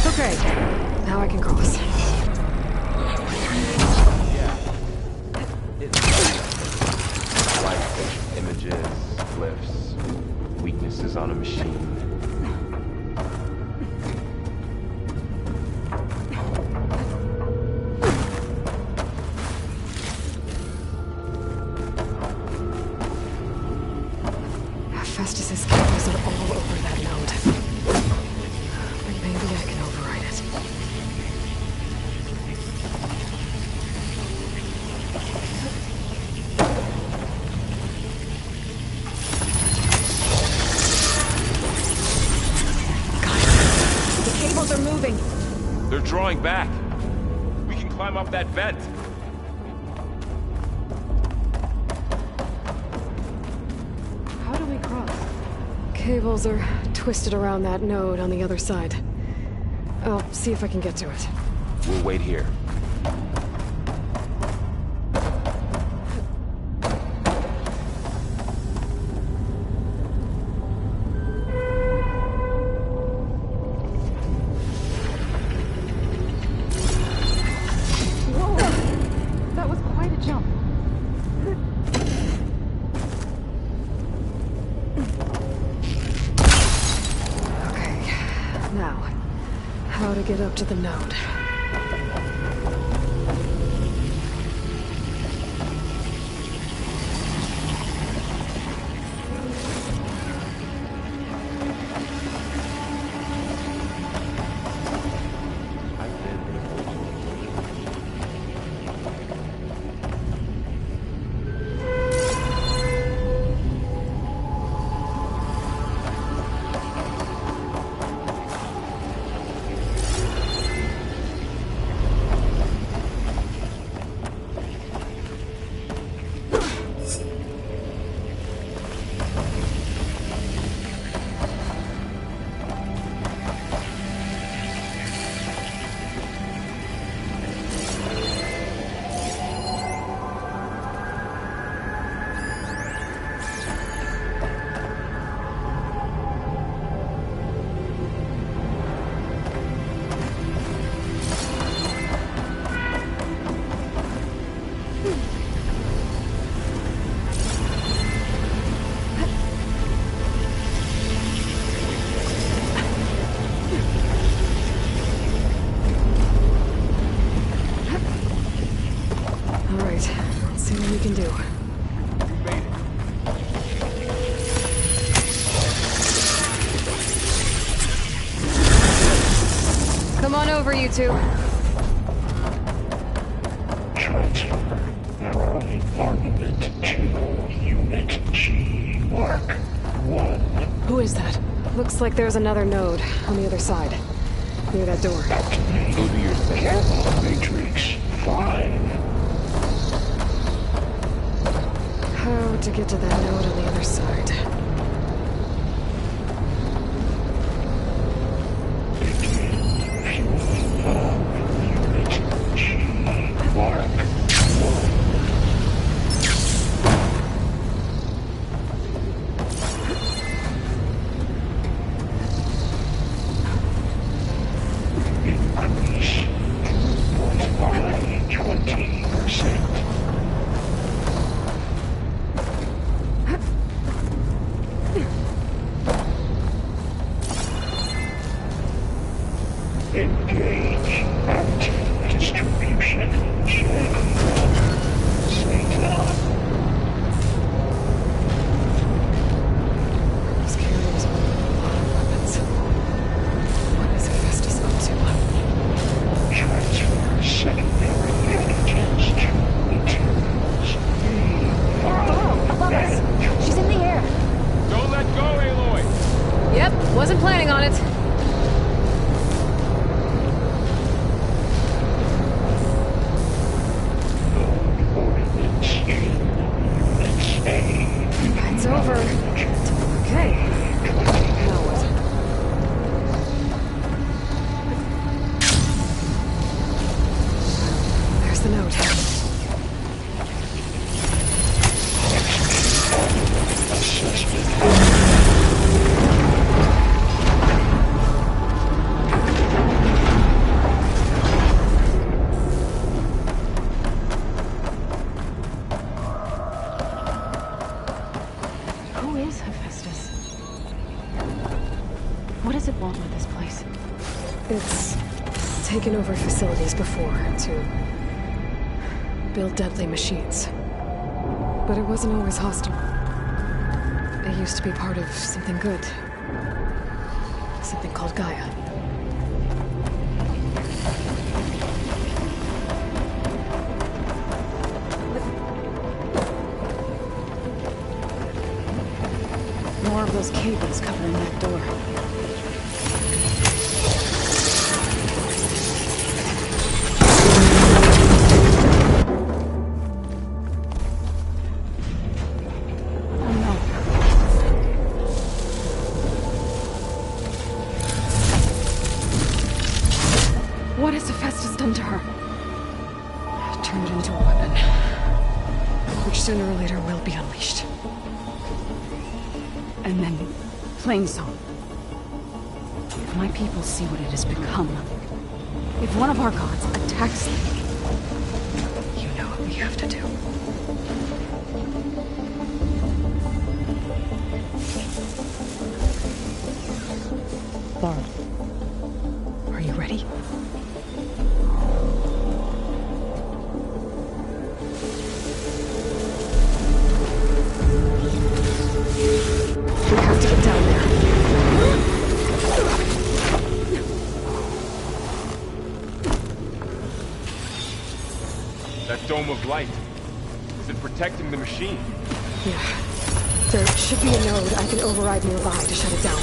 Okay, now I can cross. Yeah. Like images, glyphs, weaknesses on a machine. Hephaestus's cables are all over that node. But maybe I can override it. The cables are moving. They're drawing back. We can climb up that vent. Cables are twisted around that node on the other side. I'll see if I can get to it. We'll wait here. Get up to the node. You two. Transfer Marine Armament to Unit G, Mark 1. Who is that? Looks like there's another node on the other side, near that door. Go to your Matrix 5. How to get to that node on the other side? Wasn't planning on it. It's over. Okay. Now what? There's the note. Taken over facilities before to build deadly machines. But it wasn't always hostile. It used to be part of something good. Something called Gaia. More of those cables covering that door. Bast has done to her. Turn it into a weapon, which sooner or later will be unleashed. And then, Plainsong. If my people see what it has become, if one of our gods attacks them, you know what we have to do. Laurel, are you ready? We have to get down there. That dome of light. Is it protecting the machine? Yeah. There should be a node I can override nearby to shut it down.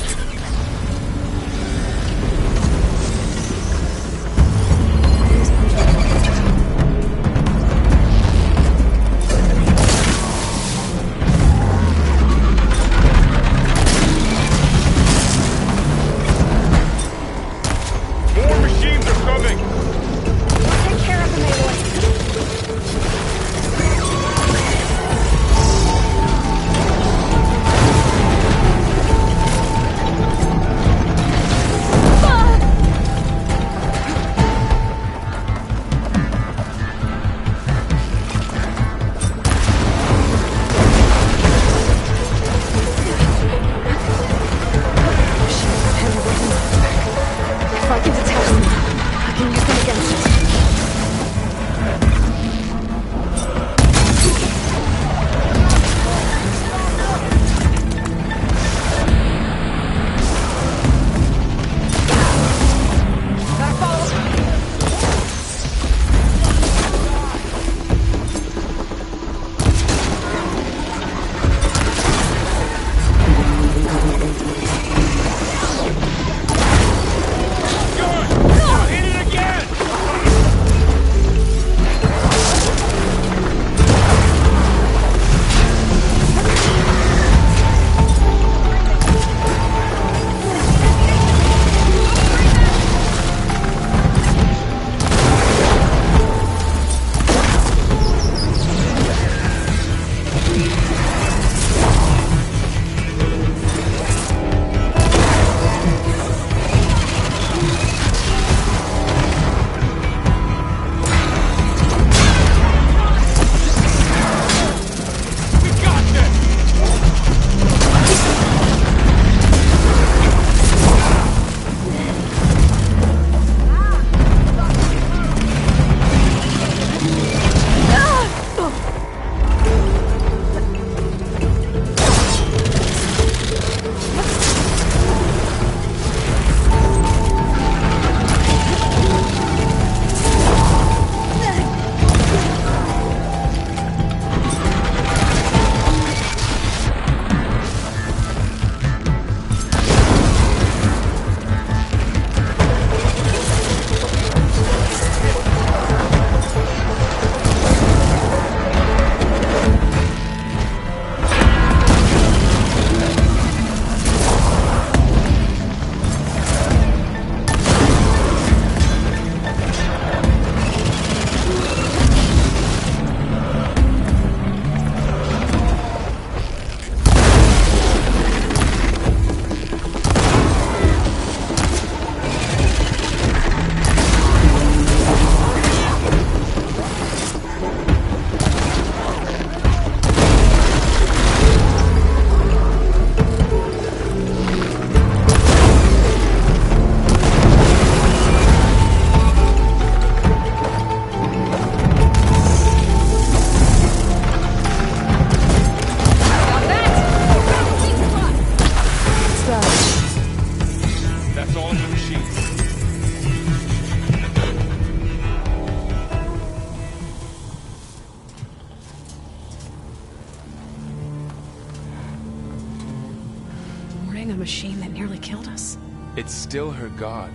A machine that nearly killed us. It's still her god.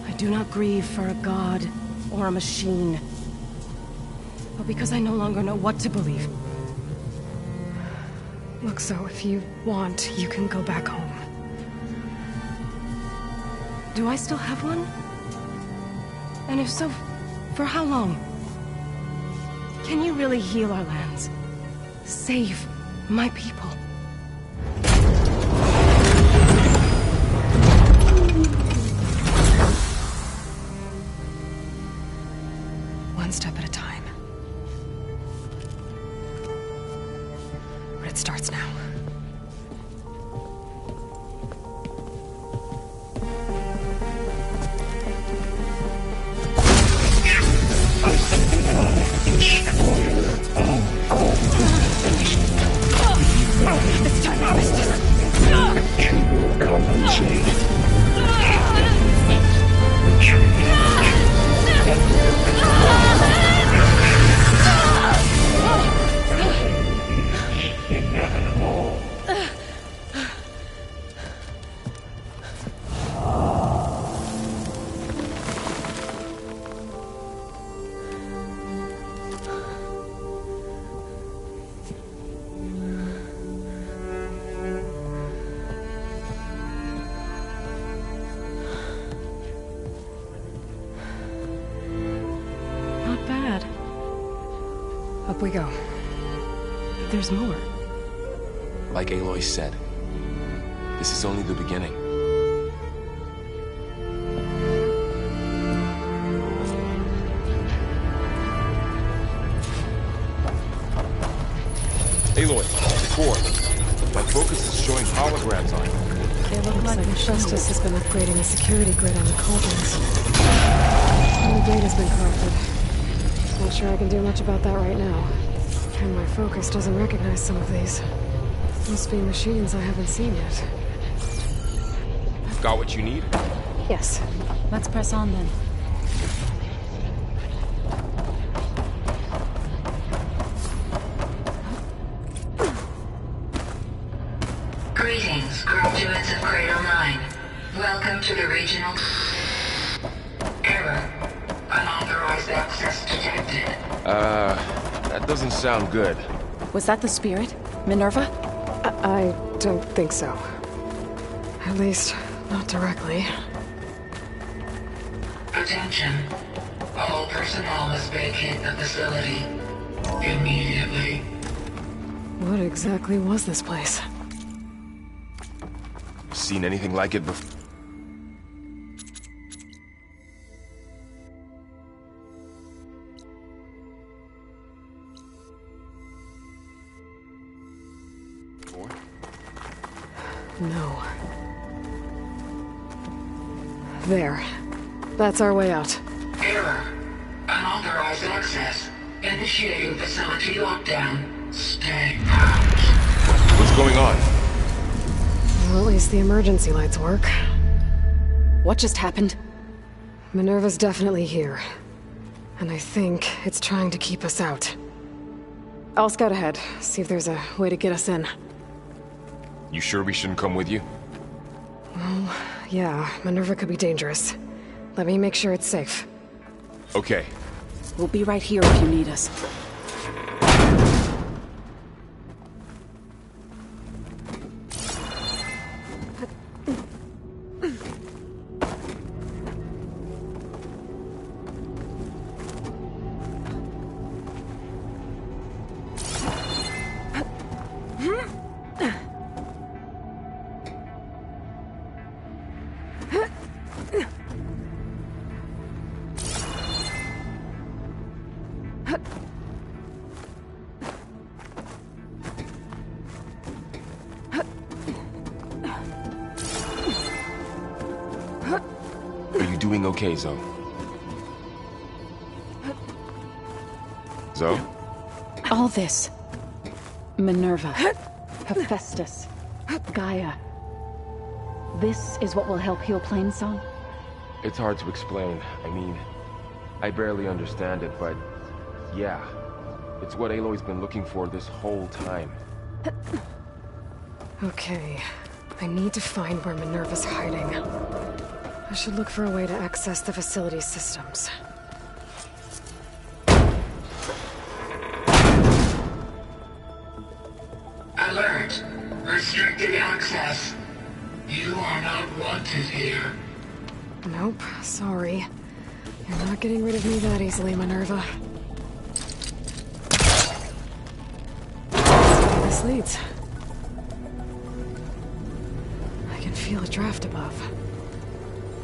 I do not grieve for a god or a machine, but because I no longer know what to believe. Look, so if you want, you can go back home. Do I still have one? And if so, for how long? Can you really heal our lands? Save my people? One step at a time. But it starts now. This time I missed it. Up we go. There's more. Like Aloy said, this is only the beginning. Aloy, core. My focus is showing holograms on it. They look like Justice has been upgrading the security grid on the cauldrons. And the data's been corrupted. Not sure I can do much about that right now. And my focus doesn't recognize some of these. Must be machines I haven't seen yet. Got what you need? Yes. Let's press on then. Greetings, graduates of Cradle 9. Welcome to the regional... Error. Unauthorized access detected. That doesn't sound good. Was that the spirit? Minerva? I don't think so. At least, not directly. Attention. All personnel must vacate the facility. Immediately. What exactly was this place? Seen anything like it before? No. There. That's our way out. Error. Unauthorized access. Initiating facility lockdown. Stay out. What's going on? Well, at least the emergency lights work. What just happened? Minerva's definitely here. And I think it's trying to keep us out. I'll scout ahead, see if there's a way to get us in. You sure we shouldn't come with you? Well, yeah, Minerva could be dangerous. Let me make sure it's safe. Okay. We'll be right here if you need us. Are you doing okay, Zoe? Zoe? All this. Minerva. Hephaestus. Gaia. This is what will help heal Plainsong? It's hard to explain. I mean, I barely understand it, but yeah. It's what Aloy's been looking for this whole time. Okay. I need to find where Minerva's hiding. I should look for a way to access the facility's systems. Alert. Restricted access. You are not wanted here. Nope, sorry. You're not getting rid of me that easily, Minerva. Where this leads. I can feel a draft above.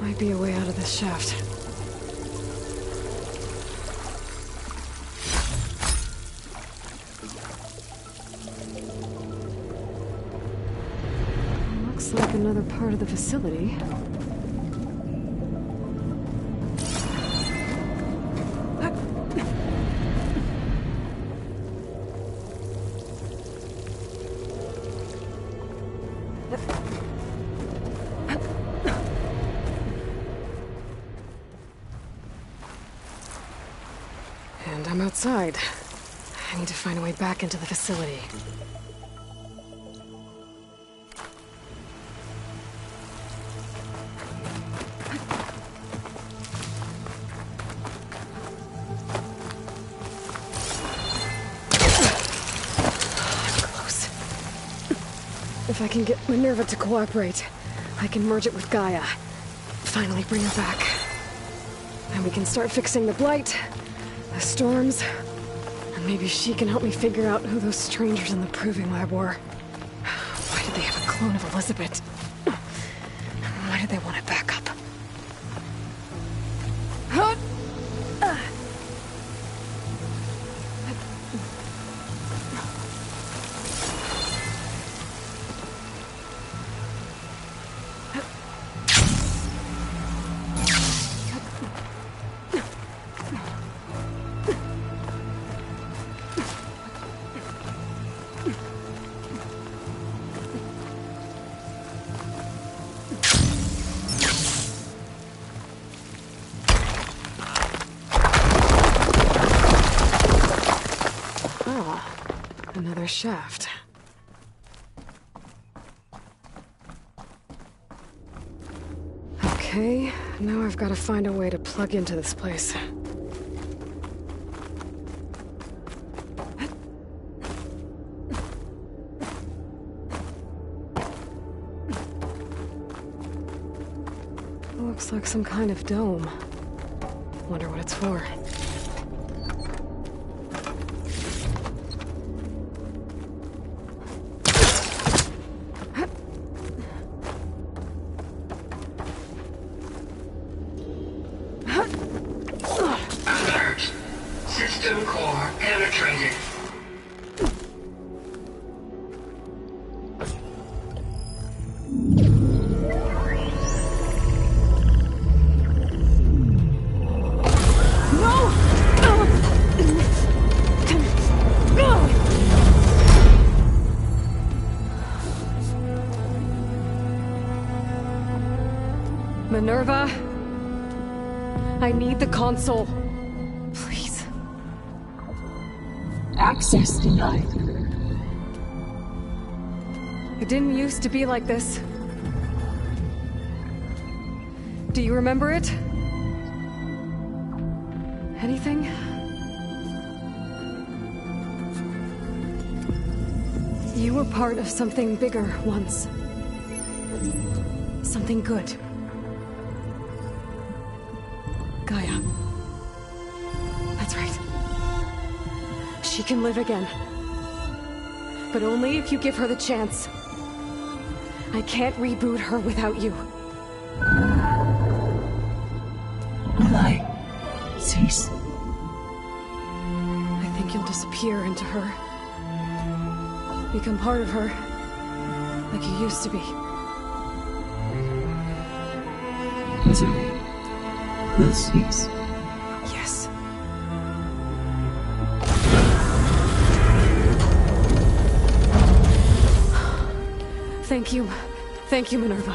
Might be a way out of this shaft. Looks like another part of the facility. And I'm outside. I need to find a way back into the facility. Close. If I can get Minerva to cooperate, I can merge it with Gaia. Finally bring her back. And we can start fixing the Blight, the storms, and maybe she can help me figure out who those strangers in the Proving Lab were. Why did they have a clone of Elizabeth? Why did they want it back up? Another shaft. Okay, now I've got to find a way to plug into this place. Looks like some kind of dome. Wonder what it's for. System core penetrated. Minerva, I need the console. Please. Access denied. It didn't used to be like this. Do you remember it? Anything? You were part of something bigger once. Something good. Gaia. That's right. She can live again. But only if you give her the chance. I can't reboot her without you. Lie. Cease. I think you'll disappear into her. Become part of her. Like you used to be. Misery will cease. Yes. Thank you. Thank you, Minerva.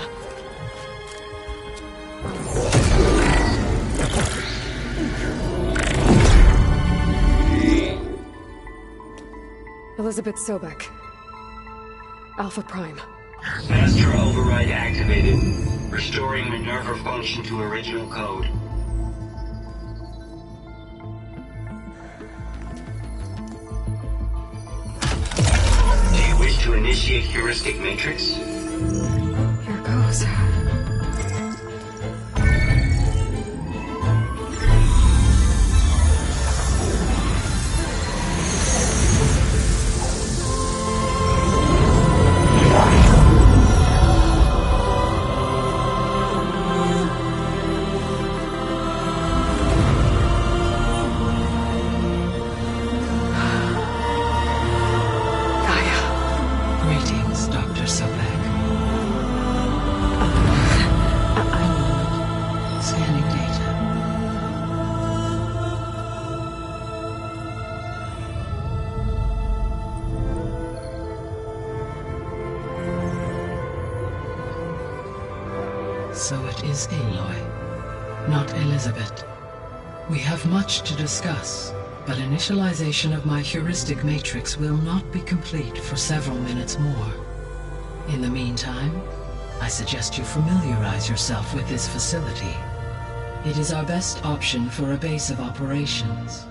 Elizabeth Sobek. Alpha Prime. Master override activated. Restoring Minerva function to original code. Do you wish to initiate heuristic matrix? Here goes. So it is Aloy, not Elizabeth. We have much to discuss, but initialization of my heuristic matrix will not be complete for several minutes more. In the meantime, I suggest you familiarize yourself with this facility. It is our best option for a base of operations,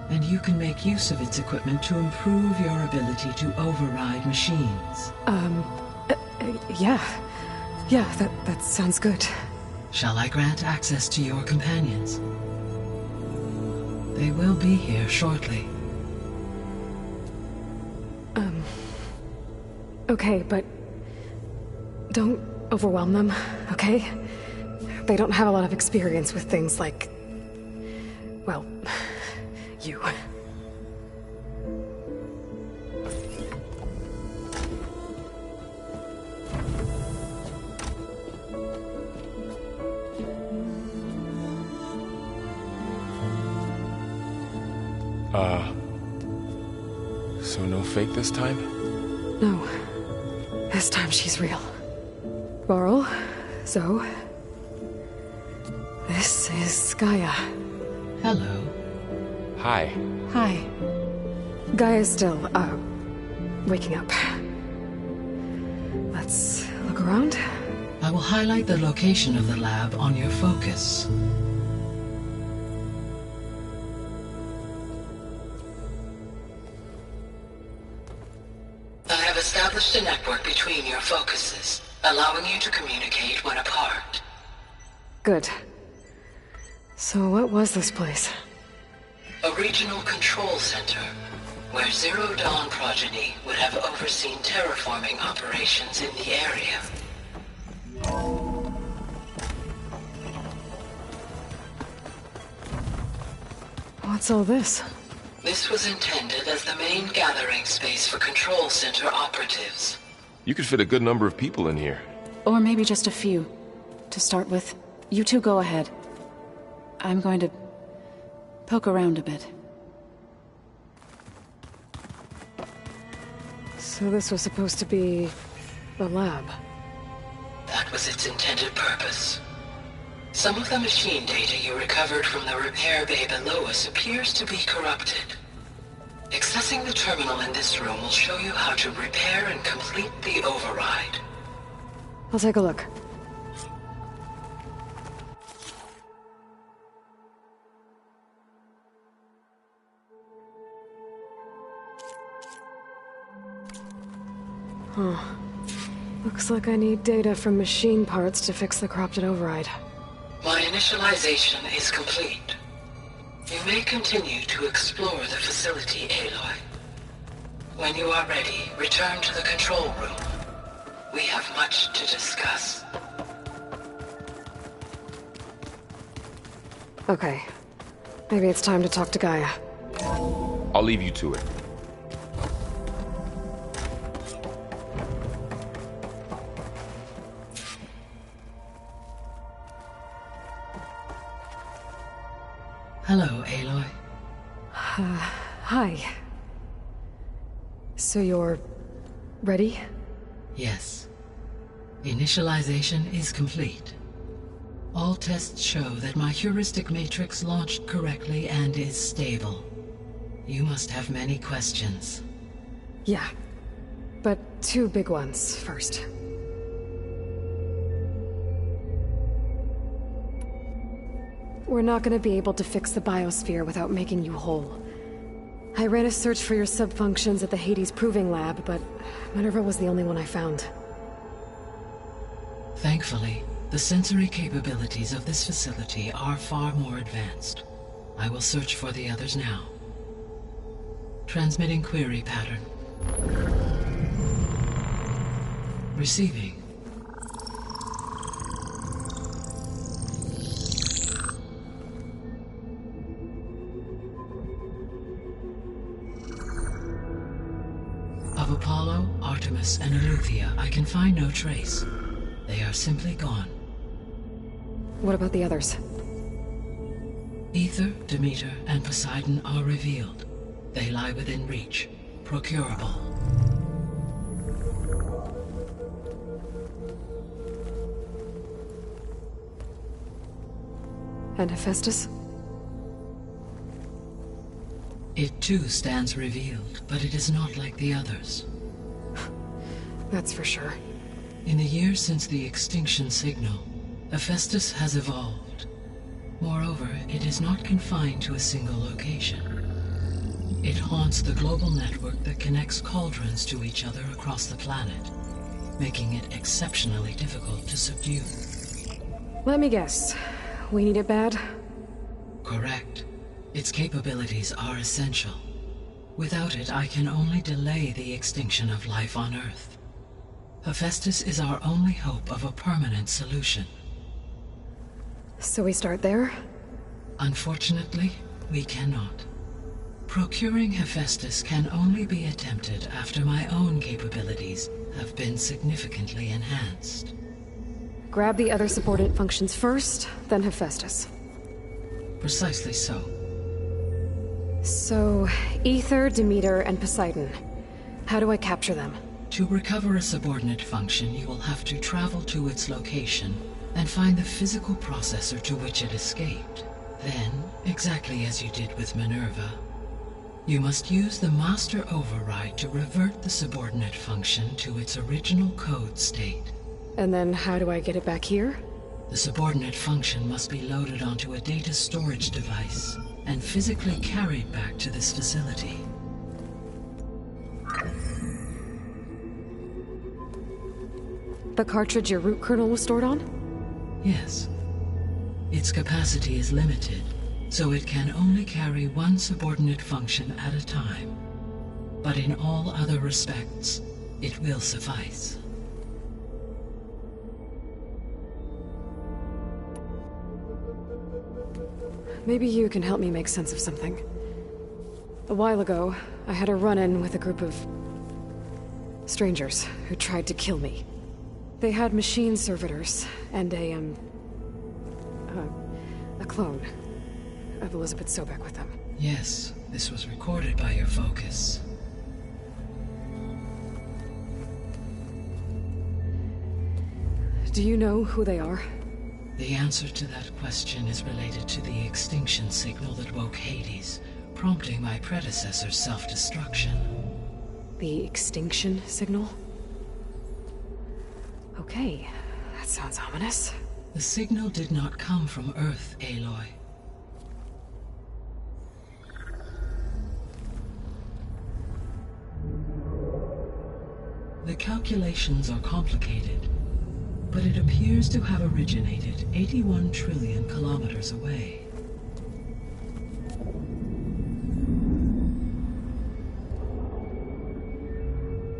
and you can make use of its equipment to improve your ability to override machines. Yeah, that sounds good. Shall I grant access to your companions? They will be here shortly. Okay, but don't overwhelm them, okay? They don't have a lot of experience with things like, well, you. So no fake this time? No. This time she's real. Varl, Zoe. This is Gaia. Hello. Hi. Hi. Gaia's still, waking up. Let's look around. I will highlight the location of the lab on your focus. I have established a network between your focuses, allowing you to communicate when apart. Good. So what was this place? A regional control center, where Zero Dawn progeny would have overseen terraforming operations in the area. What's all this? This was intended as the main gathering space for control center operatives. You could fit a good number of people in here. Or maybe just a few. To start with, you two go ahead. I'm going to poke around a bit. So this was supposed to be the lab. That was its intended purpose. Some of the machine data you recovered from the repair bay below us appears to be corrupted. Accessing the terminal in this room will show you how to repair and complete the override. I'll take a look. Huh. Looks like I need data from machine parts to fix the corrupted override. My initialization is complete. You may continue to explore the facility, Aloy. When you are ready, return to the control room. We have much to discuss. Okay. Maybe it's time to talk to Gaia. I'll leave you to it. Hello, Aloy. Hi. So you're ready? Yes. Initialization is complete. All tests show that my heuristic matrix launched correctly and is stable. You must have many questions. Yeah. But two big ones first. We're not gonna be able to fix the biosphere without making you whole. I ran a search for your subfunctions at the Hades Proving Lab, but Minerva was the only one I found. Thankfully, the sensory capabilities of this facility are far more advanced. I will search for the others now. Transmitting query pattern. Receiving. Of Apollo, Artemis, and Eleuthia, I can find no trace. They are simply gone. What about the others? Aether, Demeter, and Poseidon are revealed. They lie within reach. Procurable. And Hephaestus? It too stands revealed, but it is not like the others. That's for sure. In the years since the extinction signal, Hephaestus has evolved. Moreover, it is not confined to a single location. It haunts the global network that connects cauldrons to each other across the planet, making it exceptionally difficult to subdue. Let me guess. We need it bad? Correct. Its capabilities are essential. Without it, I can only delay the extinction of life on Earth. Hephaestus is our only hope of a permanent solution. So we start there? Unfortunately, we cannot. Procuring Hephaestus can only be attempted after my own capabilities have been significantly enhanced. Grab the other subordinate functions first, then Hephaestus. Precisely so. So, Aether, Demeter, and Poseidon. How do I capture them? To recover a subordinate function, you will have to travel to its location and find the physical processor to which it escaped. Then, exactly as you did with Minerva, you must use the master override to revert the subordinate function to its original code state. And then how do I get it back here? The subordinate function must be loaded onto a data storage device and physically carried back to this facility. The cartridge your root kernel was stored on? Yes. Its capacity is limited, so it can only carry one subordinate function at a time. But in all other respects, it will suffice. Maybe you can help me make sense of something. A while ago, I had a run-in with a group of strangers who tried to kill me. They had machine servitors and a clone of Elizabeth Sobek with them. Yes, this was recorded by your focus. Do you know who they are? The answer to that question is related to the extinction signal that woke Hades, prompting my predecessor's self-destruction. The extinction signal? Okay, that sounds ominous. The signal did not come from Earth, Aloy. The calculations are complicated, but it appears to have originated 81 trillion kilometers away.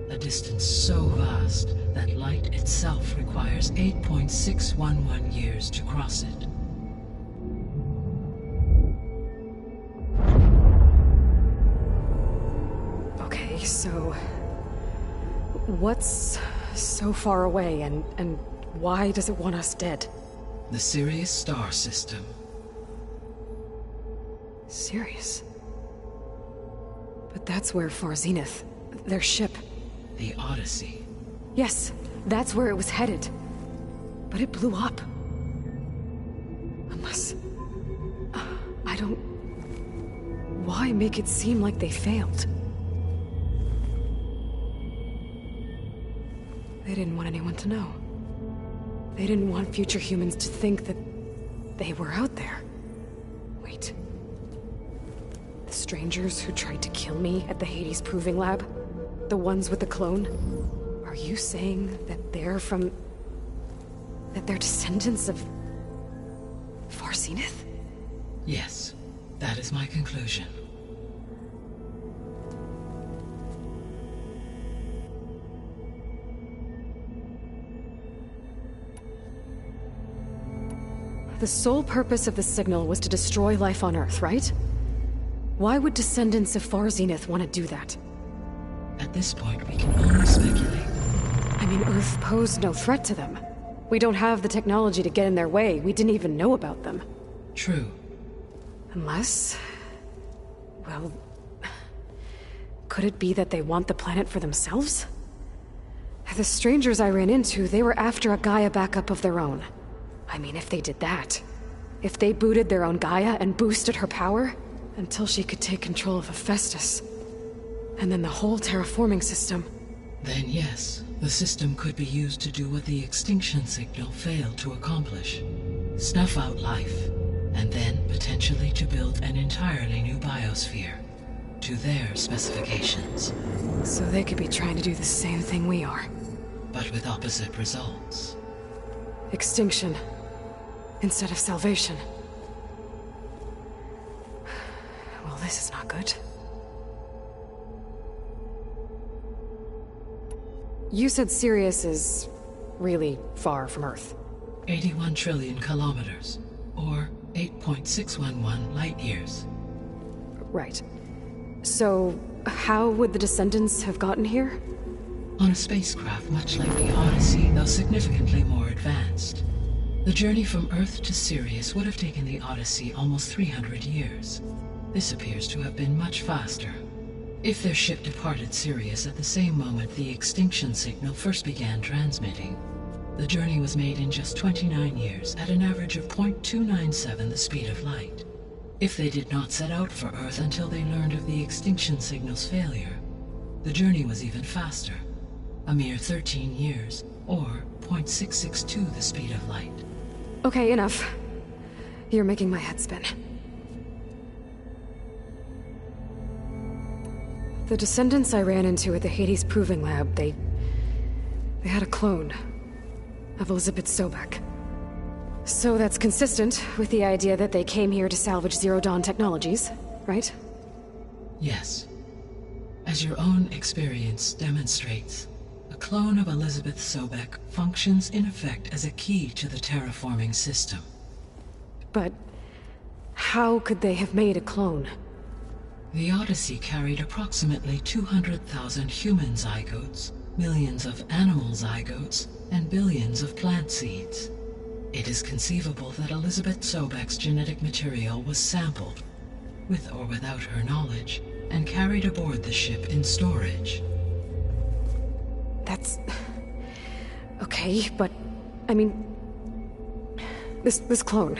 A distance so vast that light itself requires 8.611 years to cross it. Okay, so what's so far away and why does it want us dead? The Sirius star system. Sirius? But that's where Far Zenith, their ship. The Odyssey. Yes, that's where it was headed. But it blew up. Unless... I don't... Why make it seem like they failed? They didn't want anyone to know. They didn't want future humans to think that they were out there. Wait. The strangers who tried to kill me at the Hades Proving Lab? The ones with the clone? Are you saying that they're from... that they're descendants of... Far Zenith? Yes, that is my conclusion. The sole purpose of the signal was to destroy life on Earth, right? Why would descendants of Far Zenith want to do that? At this point, we can only speculate. I mean, Earth posed no threat to them. We don't have the technology to get in their way. We didn't even know about them. True. Unless... well... could it be that they want the planet for themselves? The strangers I ran into, they were after a Gaia backup of their own. I mean, if they did that, If they booted their own Gaia and boosted her power, until she could take control of Hephaestus, and then the whole terraforming system. Then yes, the system could be used to do what the extinction signal failed to accomplish. Snuff out life, and then potentially to build an entirely new biosphere, to their specifications. So they could be trying to do the same thing we are. But with opposite results. Extinction, instead of salvation. Well, this is not good. You said Sirius is really far from Earth. 81 trillion kilometers, or 8.611 light years. Right. So, how would the Descendants have gotten here? On a spacecraft much like the Odyssey, though significantly more advanced. The journey from Earth to Sirius would have taken the Odyssey almost 300 years. This appears to have been much faster. If their ship departed Sirius at the same moment the extinction signal first began transmitting, the journey was made in just 29 years at an average of 0.297 the speed of light. If they did not set out for Earth until they learned of the extinction signal's failure, the journey was even faster, a mere 13 years, or 0.662 the speed of light. Okay, enough. You're making my head spin. The Descendants I ran into at the Hades Proving Lab, they had a clone of Elizabeth Sobek. So that's consistent with the idea that they came here to salvage Zero Dawn technologies, right? Yes. As your own experience demonstrates, a clone of Elizabeth Sobek functions in effect as a key to the terraforming system. But how could they have made a clone? The Odyssey carried approximately 200,000 human zygotes, millions of animal zygotes, and billions of plant seeds. It is conceivable that Elizabeth Sobek's genetic material was sampled, with or without her knowledge, and carried aboard the ship in storage. That's... okay, but... I mean... This clone...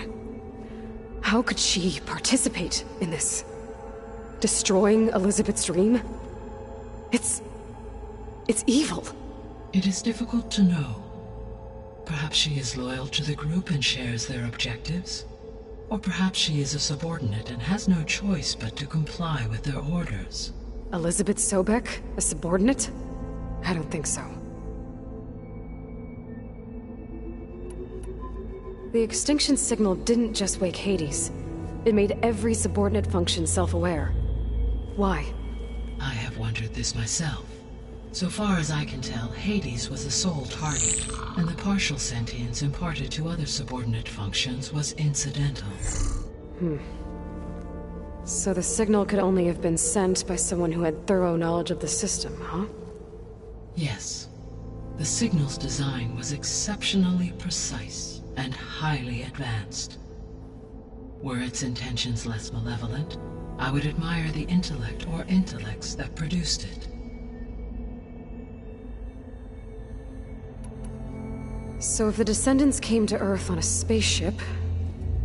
How could she participate in this? Destroying Elizabeth's dream? It's evil. It is difficult to know. Perhaps she is loyal to the group and shares their objectives. Or perhaps she is a subordinate and has no choice but to comply with their orders. Elizabeth Sobek? A subordinate? I don't think so. The extinction signal didn't just wake Hades. It made every subordinate function self-aware. Why? I have wondered this myself. So far as I can tell, Hades was the sole target, and the partial sentience imparted to other subordinate functions was incidental. So the signal could only have been sent by someone who had thorough knowledge of the system, huh? Yes. The signal's design was exceptionally precise and highly advanced. Were its intentions less malevolent, I would admire the intellect or intellects that produced it. So if the Descendants came to Earth on a spaceship,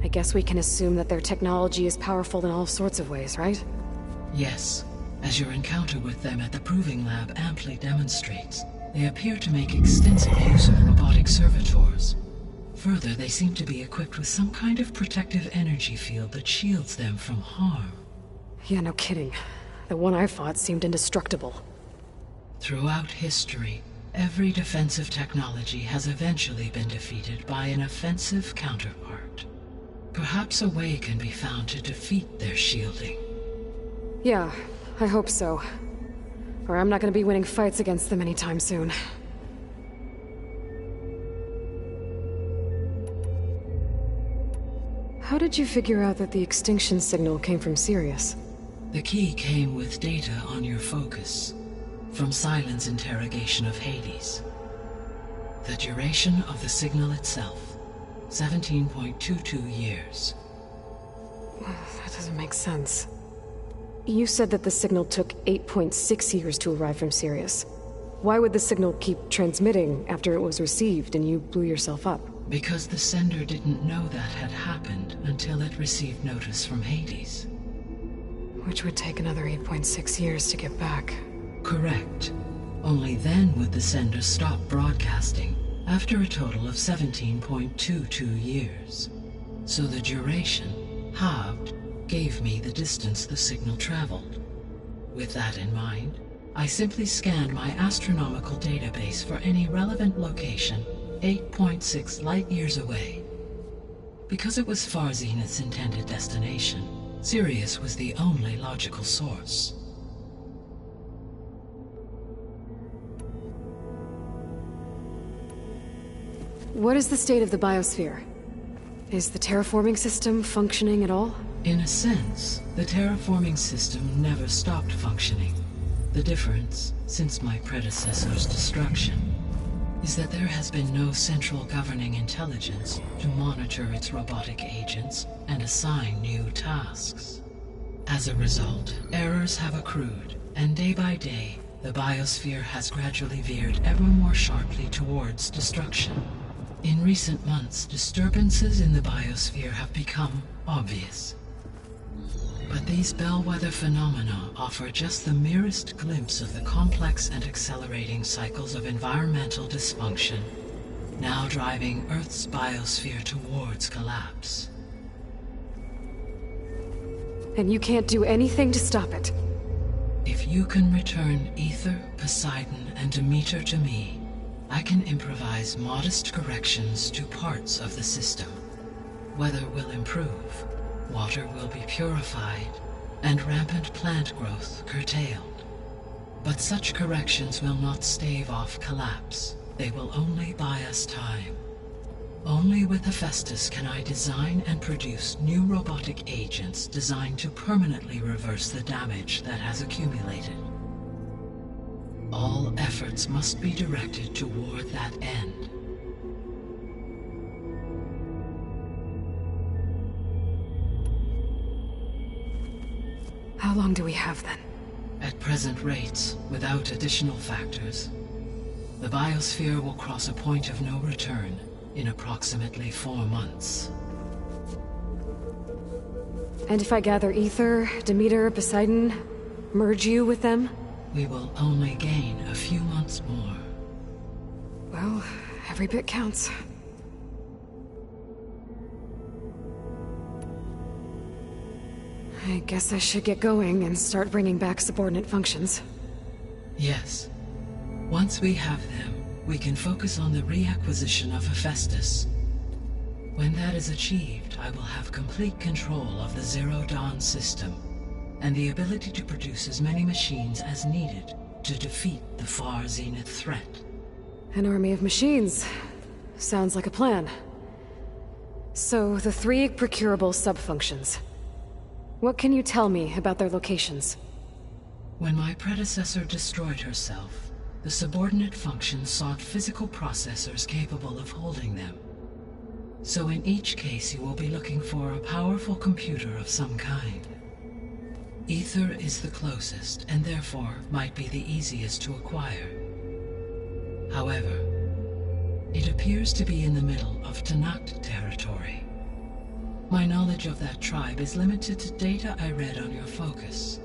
I guess we can assume that their technology is powerful in all sorts of ways, right? Yes. As your encounter with them at the Proving Lab amply demonstrates, they appear to make extensive use of robotic servitors. Further, they seem to be equipped with some kind of protective energy field that shields them from harm. Yeah, no kidding. The one I fought seemed indestructible. Throughout history, every defensive technology has eventually been defeated by an offensive counterpart. Perhaps a way can be found to defeat their shielding. Yeah, I hope so. Or I'm not gonna be winning fights against them anytime soon. How did you figure out that the extinction signal came from Sirius? The key came with data on your focus, from Silen's interrogation of Hades. The duration of the signal itself, 17.22 years. That doesn't make sense. You said that the signal took 8.6 years to arrive from Sirius. Why would the signal keep transmitting after it was received and you blew yourself up? Because the sender didn't know that had happened until it received notice from Hades. Which would take another 8.6 years to get back. Correct. Only then would the sender stop broadcasting, after a total of 17.22 years. So the duration, halved, gave me the distance the signal traveled. With that in mind, I simply scanned my astronomical database for any relevant location 8.6 light-years away. Because it was Far Zenith's intended destination, Sirius was the only logical source. What is the state of the biosphere? Is the terraforming system functioning at all? In a sense, the terraforming system never stopped functioning. The difference, since my predecessor's destruction, is that there has been no central governing intelligence to monitor its robotic agents and assign new tasks. As a result, errors have accrued, and day by day, the biosphere has gradually veered ever more sharply towards destruction. In recent months, disturbances in the biosphere have become obvious. But these bellwether phenomena offer just the merest glimpse of the complex and accelerating cycles of environmental dysfunction, now driving Earth's biosphere towards collapse. And you can't do anything to stop it? If you can return Aether, Poseidon, and Demeter to me, I can improvise modest corrections to parts of the system. Weather will improve, water will be purified, and rampant plant growth curtailed. But such corrections will not stave off collapse. They will only buy us time. Only with Hephaestus can I design and produce new robotic agents designed to permanently reverse the damage that has accumulated. All efforts must be directed toward that end. How long do we have then? At present rates, without additional factors, the biosphere will cross a point of no return in approximately 4 months. And if I gather Aether, Demeter, Poseidon, merge you with them? We will only gain a few months more. Well, every bit counts. I guess I should get going and start bringing back subordinate functions. Yes. Once we have them, we can focus on the reacquisition of Hephaestus. When that is achieved, I will have complete control of the Zero Dawn system, and the ability to produce as many machines as needed to defeat the Far Zenith threat. An army of machines. Sounds like a plan. So, the 3 procurable sub-functions. What can you tell me about their locations? When my predecessor destroyed herself, the subordinate functions sought physical processors capable of holding them. So in each case you will be looking for a powerful computer of some kind. Aether is the closest, and therefore might be the easiest to acquire. However, it appears to be in the middle of Tenakt territory. My knowledge of that tribe is limited to data I read on your focus,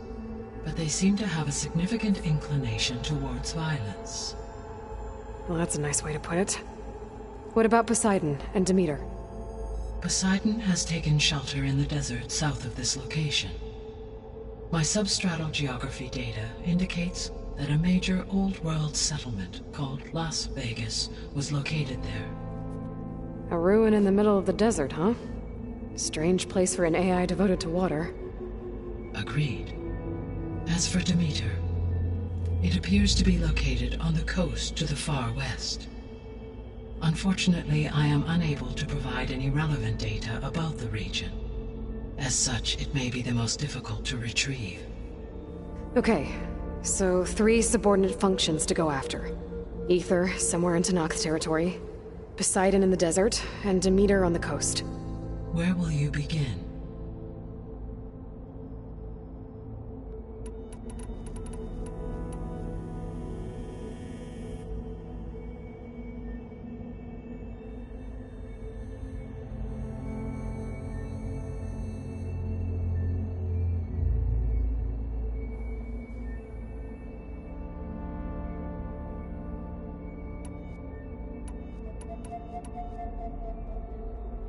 but they seem to have a significant inclination towards violence. Well, that's a nice way to put it. What about Poseidon and Demeter? Poseidon has taken shelter in the desert south of this location. My substratal geography data indicates that a major old-world settlement called Las Vegas was located there. A ruin in the middle of the desert, huh? Strange place for an AI devoted to water. Agreed. As for Demeter, it appears to be located on the coast to the far west. Unfortunately, I am unable to provide any relevant data about the region. As such, it may be the most difficult to retrieve. Okay, so 3 subordinate functions to go after. Aether, somewhere in Tenakt territory, Poseidon in the desert, and Demeter on the coast. Where will you begin?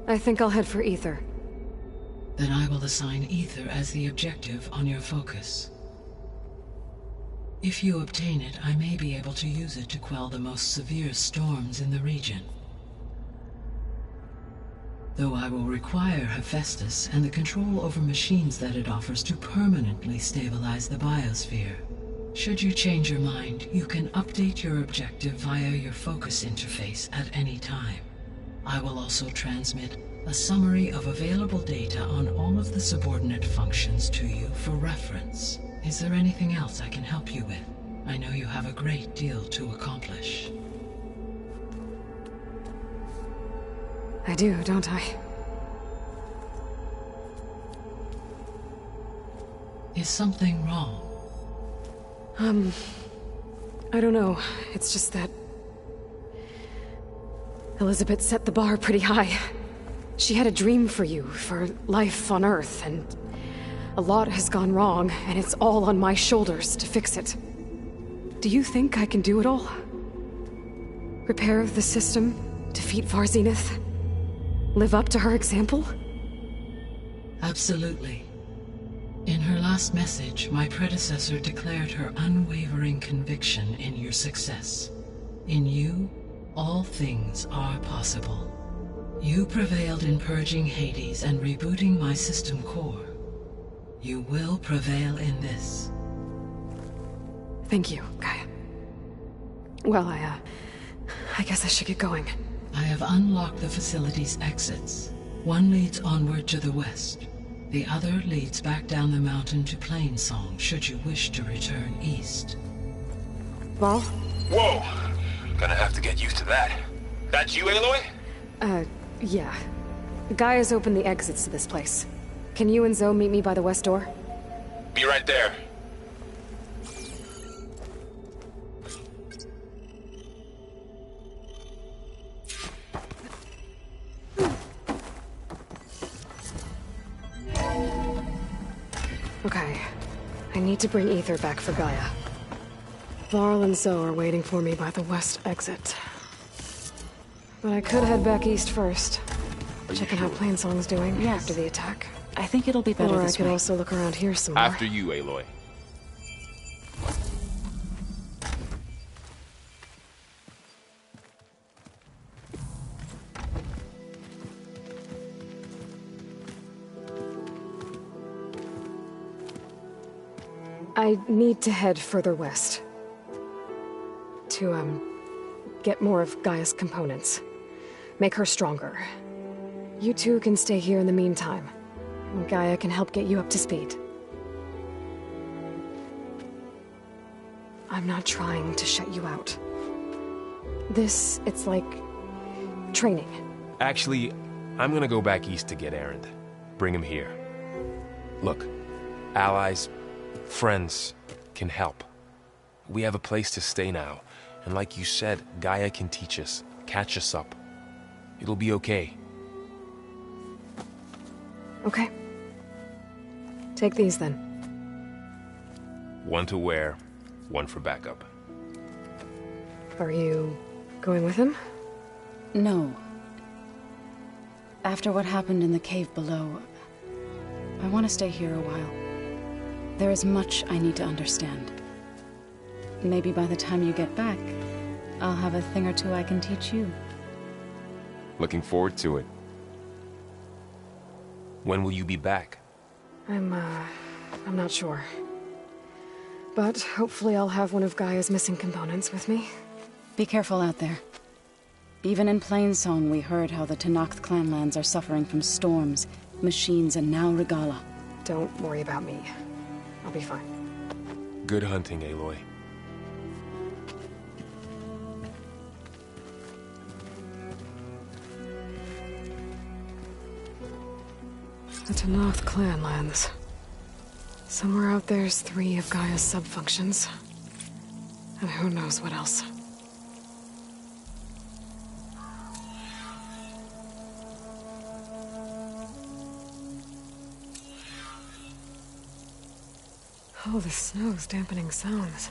I think I'll head for Ether. Then I will assign Ether as the objective on your focus. If you obtain it, I may be able to use it to quell the most severe storms in the region. Though I will require Hephaestus and the control over machines that it offers to permanently stabilize the biosphere. Should you change your mind, you can update your objective via your focus interface at any time. I will also transmit a summary of available data on all of the subordinate functions to you for reference. Is there anything else I can help you with? I know you have a great deal to accomplish. I do, don't I? Is something wrong? I don't know. It's just that Elizabeth set the bar pretty high. She had a dream for you, for life on Earth, and a lot has gone wrong, and it's all on my shoulders to fix it. Do you think I can do it all? Repair the system, defeat Varzenith, live up to her example? Absolutely. In her last message, my predecessor declared her unwavering conviction in your success. In you, all things are possible. You prevailed in purging Hades and rebooting my system core. You will prevail in this. Thank you, Gaia. Well, I guess I should get going. I have unlocked the facility's exits. One leads onward to the west. The other leads back down the mountain to Plainsong, should you wish to return east. Ball? Whoa! Gonna have to get used to that. That's you, Aloy? Yeah. Gaia's opened the exits to this place. Can you and Zoe meet me by the west door? Be right there. Okay. I need to bring Ether back for Gaia. Varl and Zoe are waiting for me by the west exit. But I could head back east first. Checking how Plainsong's doing after the attack. I think it'll be better or this I could way. also look around here some more. After you, Aloy. I need to head further west. To, get more of Gaia's components. Make her stronger. You two can stay here in the meantime. Gaia can help get you up to speed. I'm not trying to shut you out. It's like training. Actually, I'm gonna go back east to get Erend. Bring him here. Look, allies, friends can help. We have a place to stay now. And like you said, Gaia can teach us, catch us up. It'll be okay. Okay. Take these then. One to wear, one for backup. Are you going with him? No. After what happened in the cave below, I want to stay here a while. There is much I need to understand. Maybe by the time you get back, I'll have a thing or two I can teach you. Looking forward to it. When will you be back? I'm not sure. But hopefully I'll have one of Gaia's missing components with me. Be careful out there. Even in Plainsong, we heard how the Tenakth clanlands are suffering from storms, machines, and now Regalla. Don't worry about me. I'll be fine. Good hunting, Aloy. The Tenakth clanlands. Somewhere out there's 3 of Gaia's sub-functions. And who knows what else. Oh, the snow's dampening sounds.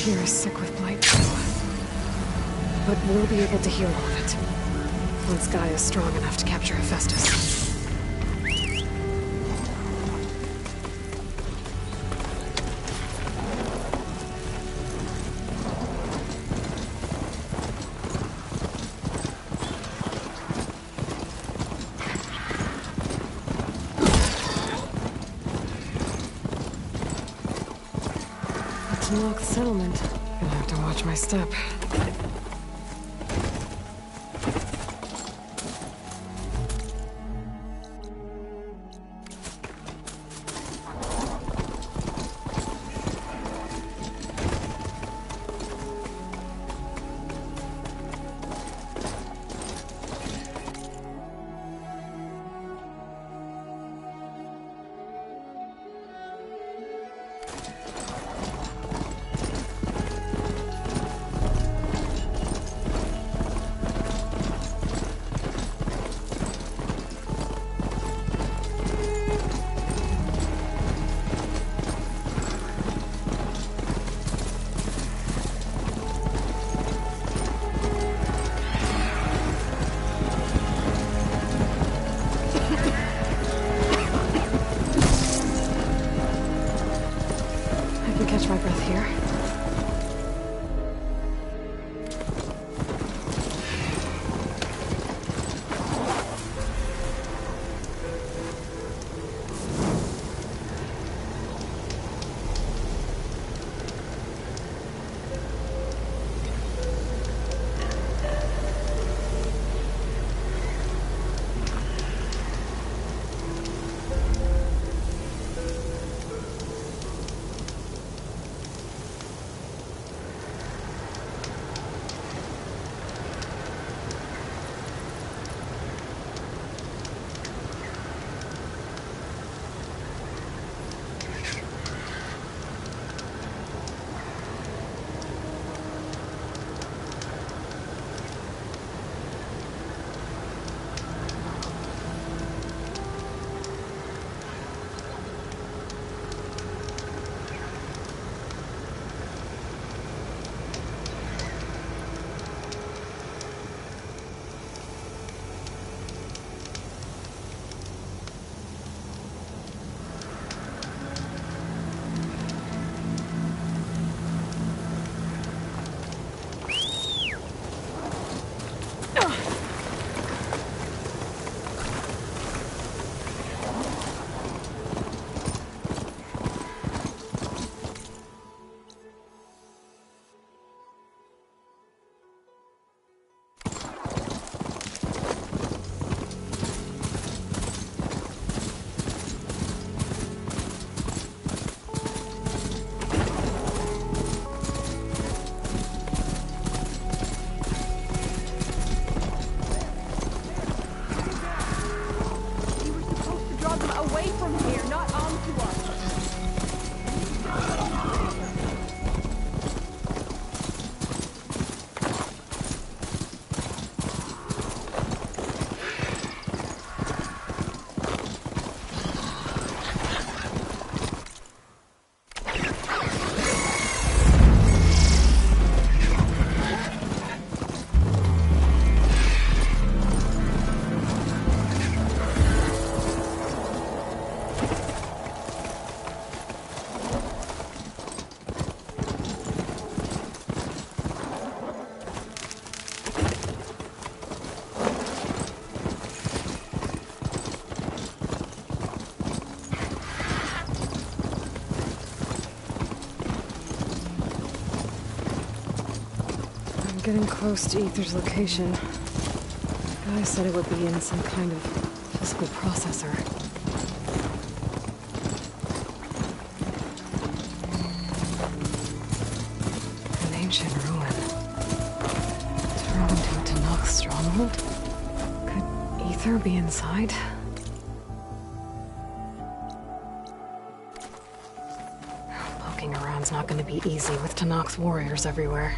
Here is sick with blight too. But we'll be able to heal all of it. Once Gaia is strong enough to capture Hephaestus. To unlock the settlement, gonna have to watch my step. I'm getting close to Aether's location. The guy said it would be in some kind of physical processor. An ancient ruin. Turned into a Tenakth stronghold? Could Aether be inside? Poking around's not going to be easy with Tenakth's warriors everywhere.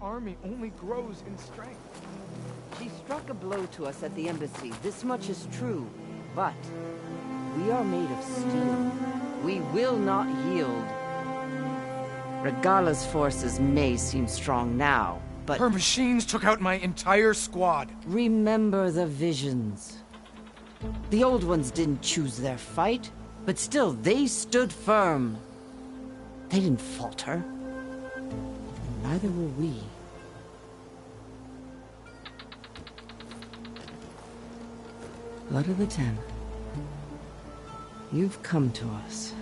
Army only grows in strength. She struck a blow to us at the embassy. This much is true. But we are made of steel. We will not yield. Regalla's forces may seem strong now, but... Her machines took out my entire squad. Remember the visions. The old ones didn't choose their fight, but still, they stood firm. They didn't falter. Neither will we. Blood of the Ten. You've come to us.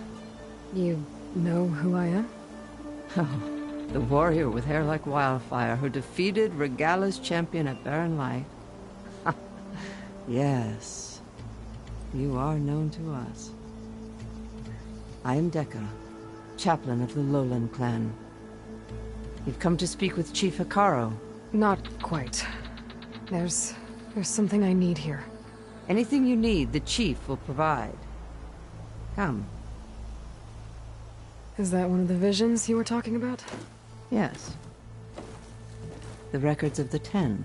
You know who I am? Oh, the warrior with hair like wildfire who defeated Regalla's champion at Barren Light. Yes. You are known to us. I am Dekka, chaplain of the Lowland clan. You've come to speak with Chief Hekarro. Not quite. There's something I need here. Anything you need, the Chief will provide. Come. Is that one of the visions you were talking about? Yes. The records of the Ten.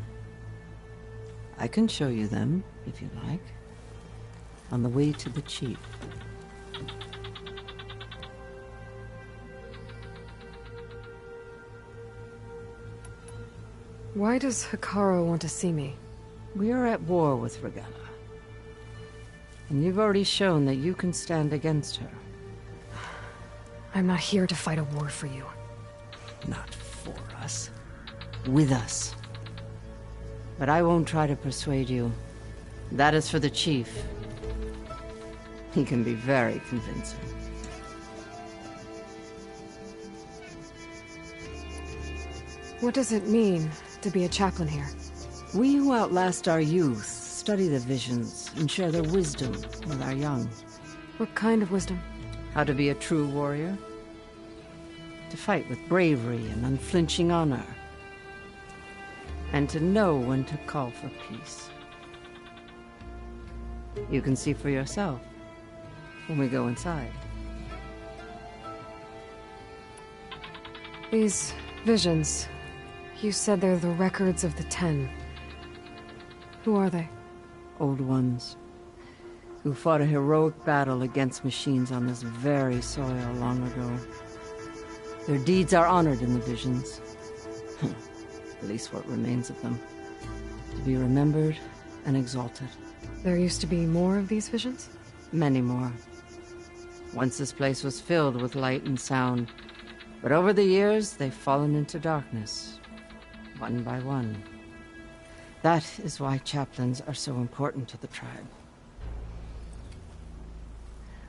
I can show you them, if you like. On the way to the Chief. Why does Hekarro want to see me? We are at war with Regalla. And you've already shown that you can stand against her. I'm not here to fight a war for you. Not for us. With us. But I won't try to persuade you. That is for the Chief. He can be very convincing. What does it mean to be a chaplain here? We who outlast our youth study the visions and share their wisdom with our young. What kind of wisdom? How to be a true warrior. To fight with bravery and unflinching honor. And to know when to call for peace. You can see for yourself when we go inside. These visions, you said they're the records of the Ten. Who are they? Old ones, who fought a heroic battle against machines on this very soil long ago. Their deeds are honored in the visions. At least what remains of them. To be remembered and exalted. There used to be more of these visions? Many more. Once this place was filled with light and sound. But over the years, they've fallen into darkness. One by one. That is why chaplains are so important to the tribe.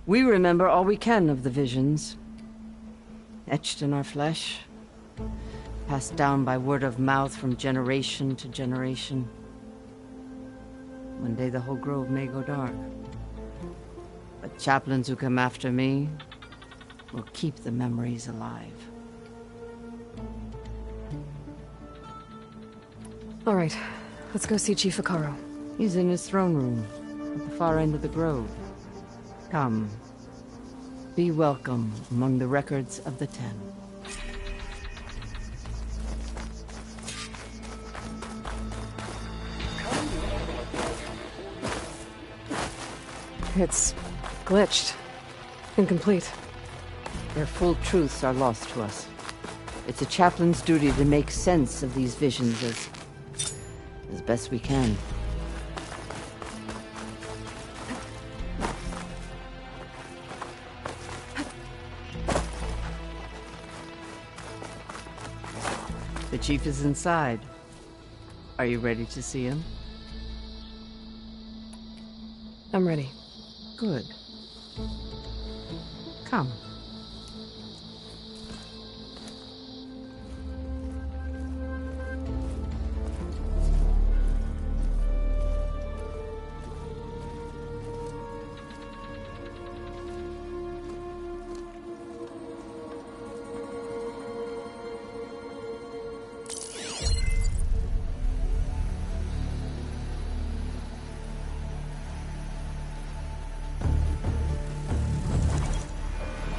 We remember all we can of the visions. Etched in our flesh. Passed down by word of mouth from generation to generation. One day the whole grove may go dark. But chaplains who come after me will keep the memories alive. All right, let's go see Chief Hekarro. He's in his throne room, at the far end of the grove. Come. Be welcome among the records of the Ten. It's glitched. Incomplete. Their full truths are lost to us. It's a chaplain's duty to make sense of these visions as best we can. The chief is inside. Are you ready to see him? I'm ready. Good. Come.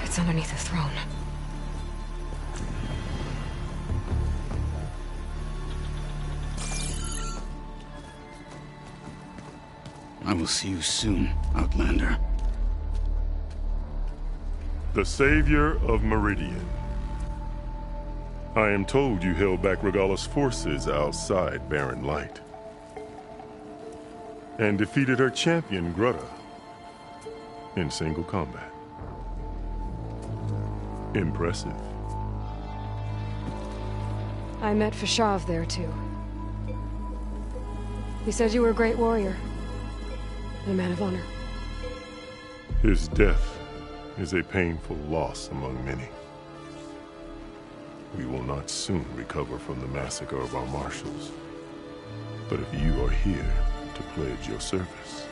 It's underneath the throne. I will see you soon, Outlander. The Savior of Meridian. I am told you held back Regalla's forces outside Barren Light. And defeated her champion, Grutta, in single combat. Impressive. I met Fashav there, too. He said you were a great warrior. And a man of honor. His death is a painful loss among many. We will not soon recover from the massacre of our marshals. But if you are here to pledge your service,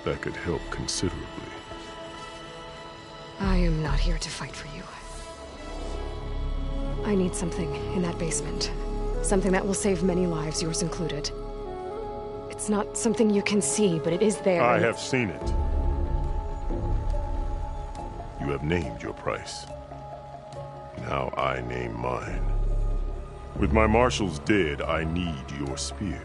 that could help considerably. I am not here to fight for you. I need something in that basement. Something that will save many lives, yours included. It's not something you can see, but it is there. I have seen it. You have named your price. Now I name mine. With my marshals dead, I need your spear.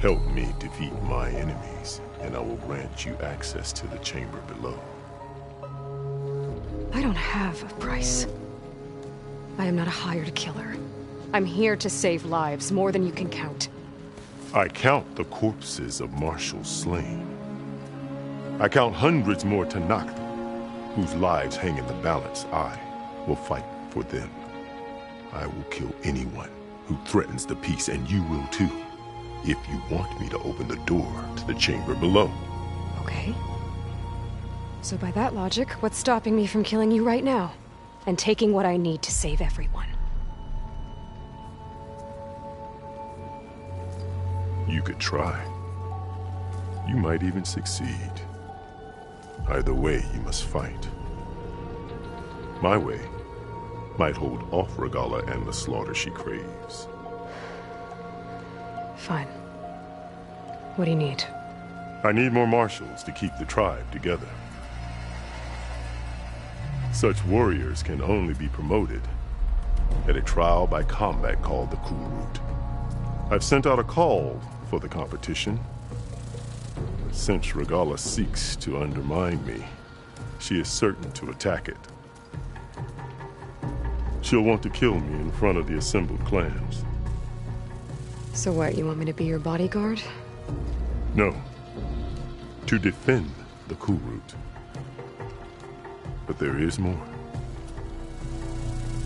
Help me defeat my enemies, and I will grant you access to the chamber below. I don't have a price. I am not a hired killer. I'm here to save lives, more than you can count. I count the corpses of marshals slain. I count hundreds more Tenakth, whose lives hang in the balance. I will fight for them. I will kill anyone who threatens the peace, and you will too, if you want me to open the door to the chamber below. Okay. So by that logic, what's stopping me from killing you right now? And taking what I need to save everyone? You could try. You might even succeed. Either way, you must fight. My way might hold off Regalla and the slaughter she craves. Fine. What do you need? I need more marshals to keep the tribe together. Such warriors can only be promoted at a trial by combat called the Kulrut. I've sent out a call for the competition. But since Regalla seeks to undermine me, she is certain to attack it. She'll want to kill me in front of the assembled clans. So what, you want me to be your bodyguard? No. To defend the Kulrut. But there is more.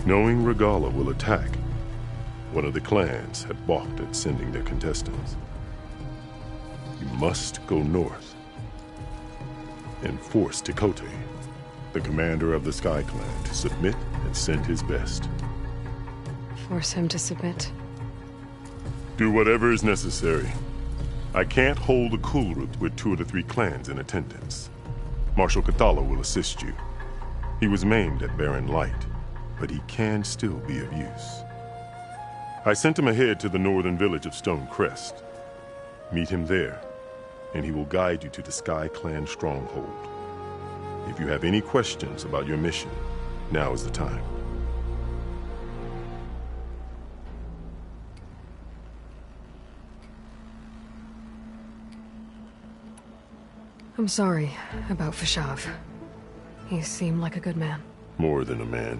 Knowing Regalla will attack, one of the clans had balked at sending their contestants. You must go north and force Tekotteh, the commander of the Sky Clan, to submit and send his best. Force him to submit? Do whatever is necessary. I can't hold the Kulrut with 2 of the 3 clans in attendance. Marshal Kotallo will assist you. He was maimed at Barren Light, but he can still be of use. I sent him ahead to the northern village of Stone Crest. Meet him there, and he will guide you to the Sky Clan stronghold. If you have any questions about your mission, now is the time. I'm sorry about Fashav. He seemed like a good man. More than a man.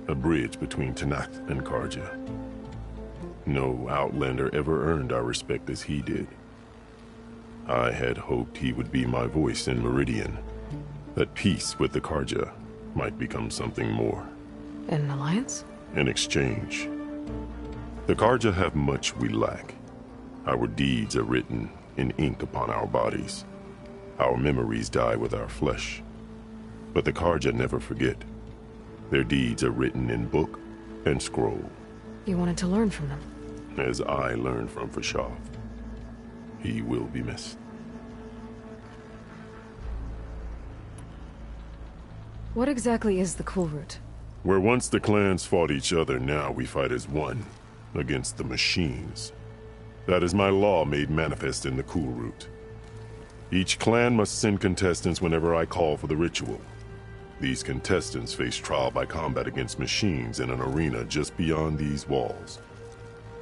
A bridge between Tenakth and Carja. No Outlander ever earned our respect as he did. I had hoped he would be my voice in Meridian, that peace with the Carja might become something more. An alliance? In exchange. The Carja have much we lack. Our deeds are written in ink upon our bodies. Our memories die with our flesh. But the Carja never forget. Their deeds are written in book and scroll. You wanted to learn from them? As I learned from Fashav. He will be missed. What exactly is the Kulrut? Where once the clans fought each other, now we fight as one, against the machines. That is my law made manifest in the Kulrut. Each clan must send contestants whenever I call for the ritual. These contestants face trial by combat against machines in an arena just beyond these walls.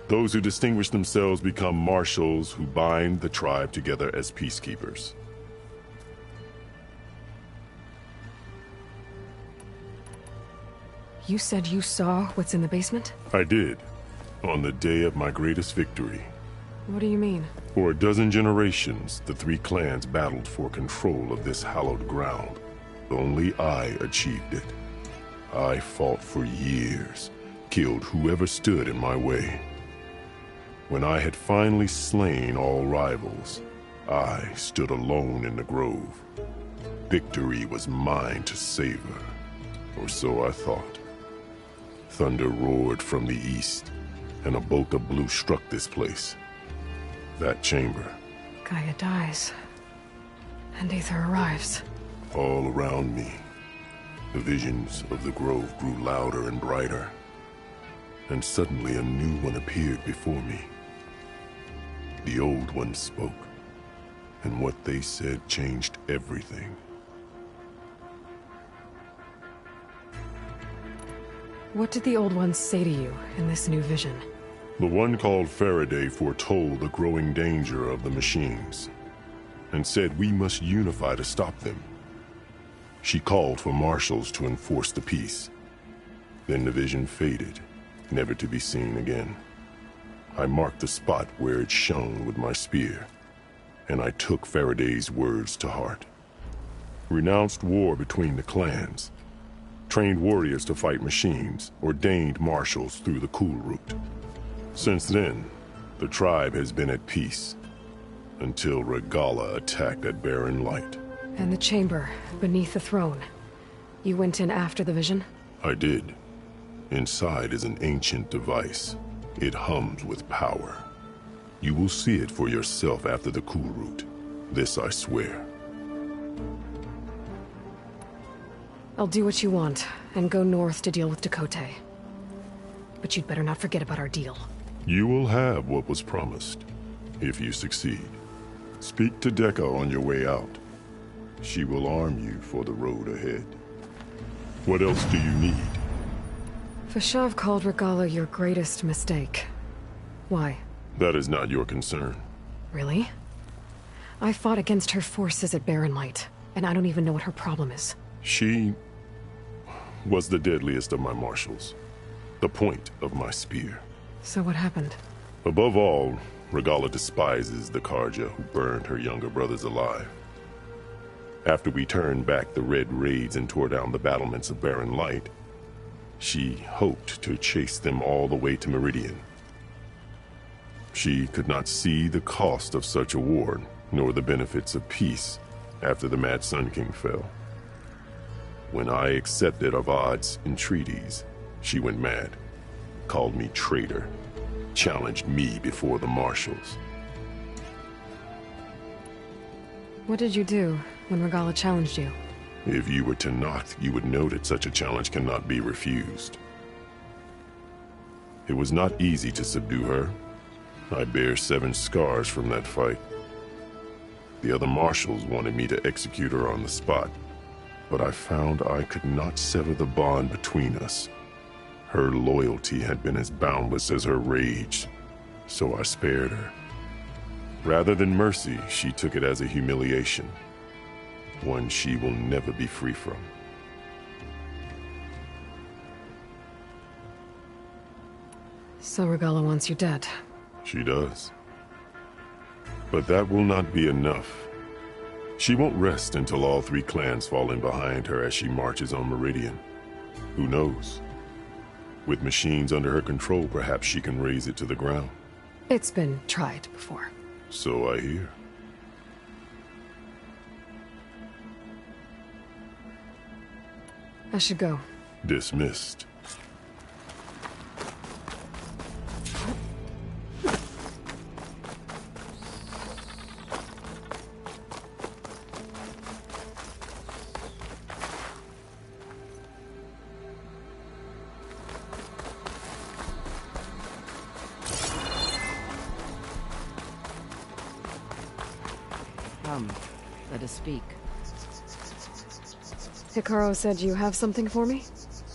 Those who distinguish themselves become marshals who bind the tribe together as peacekeepers. You said you saw what's in the basement? I did, on the day of my greatest victory. What do you mean? For a dozen generations, the three clans battled for control of this hallowed ground. Only I achieved it. I fought for years, killed whoever stood in my way. When I had finally slain all rivals, I stood alone in the grove. Victory was mine to savor, or so I thought. Thunder roared from the east, and a bolt of blue struck this place. That chamber. Gaia dies, and Aether arrives. All around me, the visions of the grove grew louder and brighter, and suddenly a new one appeared before me. The old ones spoke, and what they said changed everything. What did the old ones say to you in this new vision? The one called Faraday foretold the growing danger of the machines, and said we must unify to stop them. She called for marshals to enforce the peace. Then the vision faded, never to be seen again. I marked the spot where it shone with my spear, and I took Faraday's words to heart. Renounced war between the clans, trained warriors to fight machines, ordained marshals through the Kulrut. Since then, the tribe has been at peace, until Regalla attacked at Barren Light. And the chamber, beneath the throne. You went in after the vision? I did. Inside is an ancient device. It hums with power. You will see it for yourself after the Kulrut. This I swear. I'll do what you want, and go north to deal with Dakotay. But you'd better not forget about our deal. You will have what was promised, if you succeed. Speak to Dekka on your way out. She will arm you for the road ahead. What else do you need? Fashav called Regalla your greatest mistake. Why? That is not your concern. Really? I fought against her forces at Barren Light, and I don't even know what her problem is. She was the deadliest of my marshals. The point of my spear. So what happened? Above all, Regalla despises the Carja who burned her younger brothers alive. After we turned back the red raids and tore down the battlements of Barren Light, she hoped to chase them all the way to Meridian. She could not see the cost of such a war, nor the benefits of peace after the Mad Sun King fell. When I accepted Avad's entreaties, she went mad, called me traitor, challenged me before the marshals. What did you do when Regalla challenged you? If you were to Noct, you would know that such a challenge cannot be refused. It was not easy to subdue her. I bear 7 scars from that fight. The other marshals wanted me to execute her on the spot, but I found I could not sever the bond between us. Her loyalty had been as boundless as her rage, so I spared her. Rather than mercy, she took it as a humiliation, one she will never be free from. So Regalla wants you dead. She does. But that will not be enough. She won't rest until all 3 clans fall in behind her as she marches on Meridian. Who knows? With machines under her control, perhaps she can raise it to the ground. It's been tried before. So I hear. I should go. Dismissed. Come, let us speak. Hikaru said you have something for me?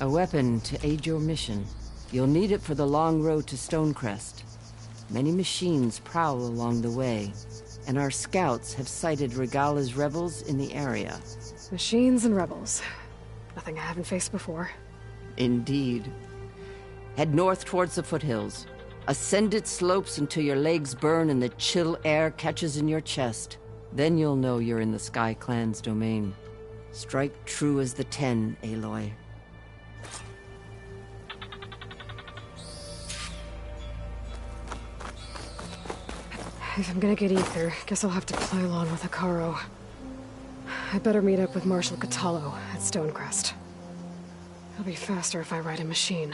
A weapon to aid your mission. You'll need it for the long road to Stonecrest. Many machines prowl along the way, and our scouts have sighted Regala's rebels in the area. Machines and rebels. Nothing I haven't faced before. Indeed. Head north towards the foothills. Ascend its slopes until your legs burn and the chill air catches in your chest. Then you'll know you're in the Sky Clan's domain. Strike true as the 10, Aloy. If I'm gonna get ether, guess I'll have to pile on with Hikaru. I better meet up with Marshal Kotallo at Stonecrest. It'll be faster if I ride a machine.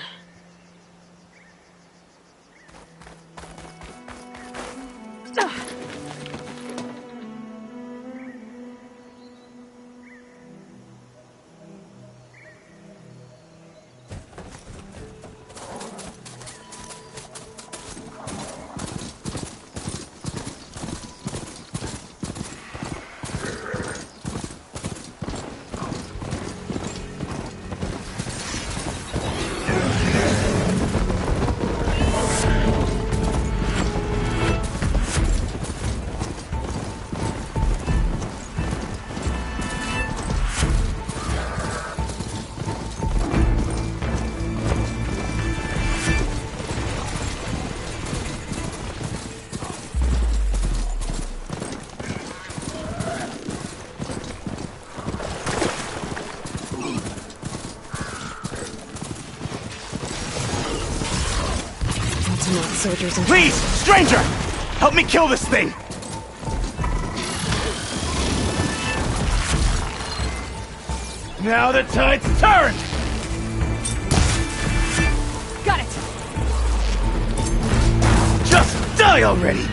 Soldiers and please, stranger! Help me kill this thing! Now the tide's turned! Got it! Just die already!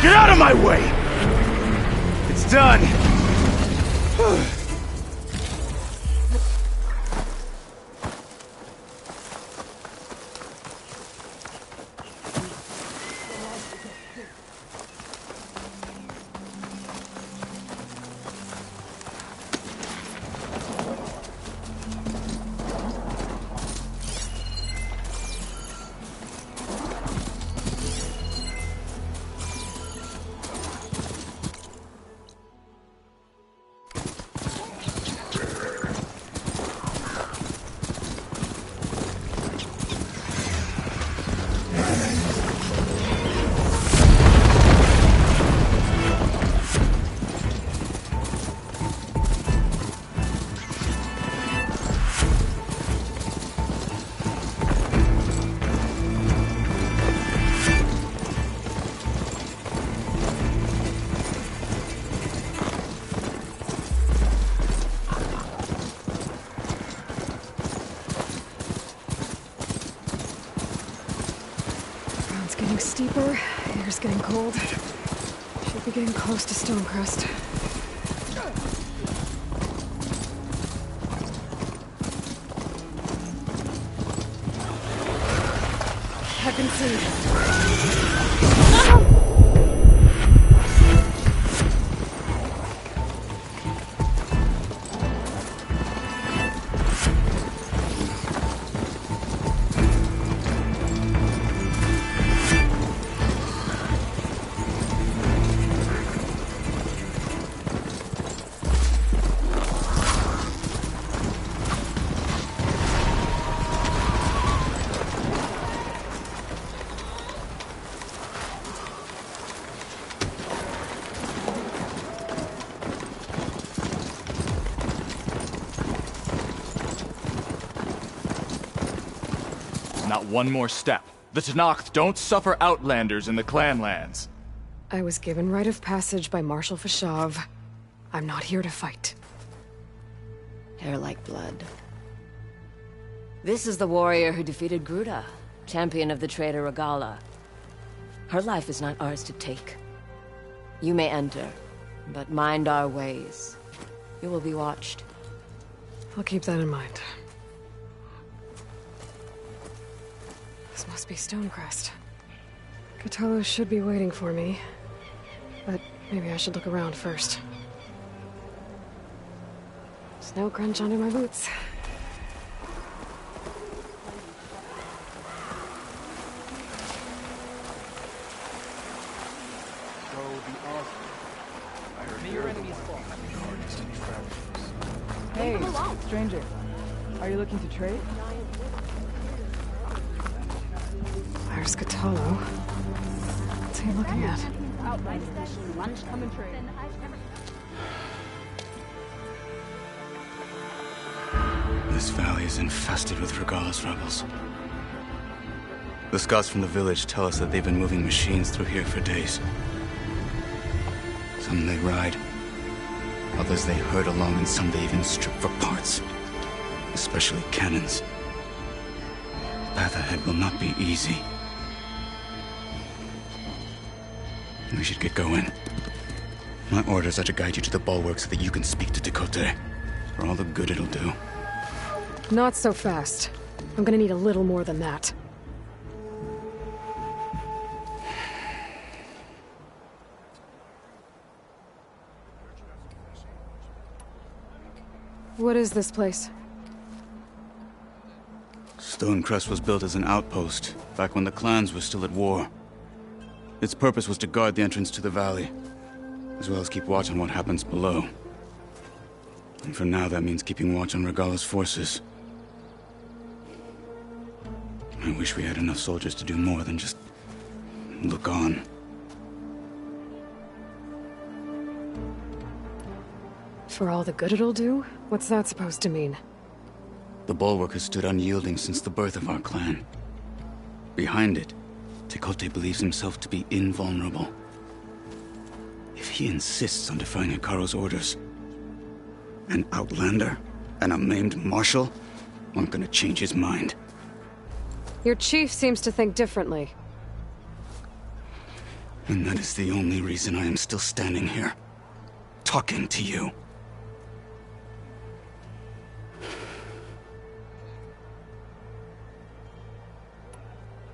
Get out of my way! It's done! Steeper, air's getting cold. Should be getting close to Stonecrest. I've been seen. Not one more step. The Tenakth don't suffer outlanders in the clan lands. I was given rite of passage by Marshal Fashav. I'm not here to fight. Hair like blood. This is the warrior who defeated Gruda, champion of the traitor Regalla. Her life is not ours to take. You may enter, but mind our ways. You will be watched. I'll keep that in mind. This must be Stonecrest. Kotallo should be waiting for me, but maybe I should look around first. Snow crunch under my boots. Hey, stranger. Are you looking to trade? There's Kotallo. What's he looking at? Lunch, come and trade. This valley is infested with Regalla's rebels. The scouts from the village tell us that they've been moving machines through here for days. Some they ride, others they herd along, and some they even strip for parts. Especially cannons. The path ahead will not be easy. We should get going. My orders are to guide you to the bulwark so that you can speak to Tekotteh. For all the good it'll do. Not so fast. I'm gonna need a little more than that. What is this place? Stonecrest was built as an outpost, back when the clans were still at war. Its purpose was to guard the entrance to the valley, as well as keep watch on what happens below. And for now, that means keeping watch on Regalla's forces. I wish we had enough soldiers to do more than just look on. For all the good it'll do? What's that supposed to mean? The bulwark has stood unyielding since the birth of our clan. Behind it, Tekotteh believes himself to be invulnerable. If he insists on defying Hekarro's orders, an outlander and a maimed marshal aren't gonna change his mind. Your chief seems to think differently. And that is the only reason I am still standing here, talking to you.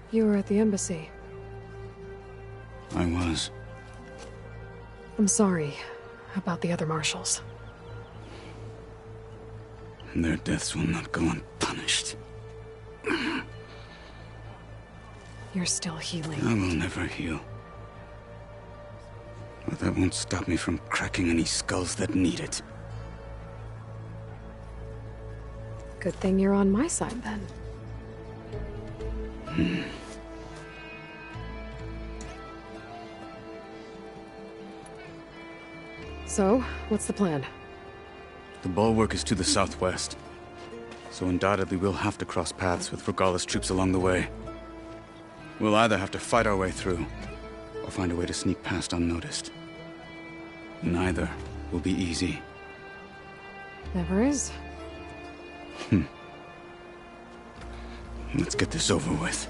You were at the embassy. I was. I'm sorry about the other marshals. Their deaths will not go unpunished. You're still healing. I will never heal. But that won't stop me from cracking any skulls that need it. Good thing you're on my side, then. So, what's the plan? The bulwark is to the southwest, so undoubtedly we'll have to cross paths with Regalla's troops along the way. We'll either have to fight our way through, or find a way to sneak past unnoticed. Neither will be easy. Never is. Let's get this over with.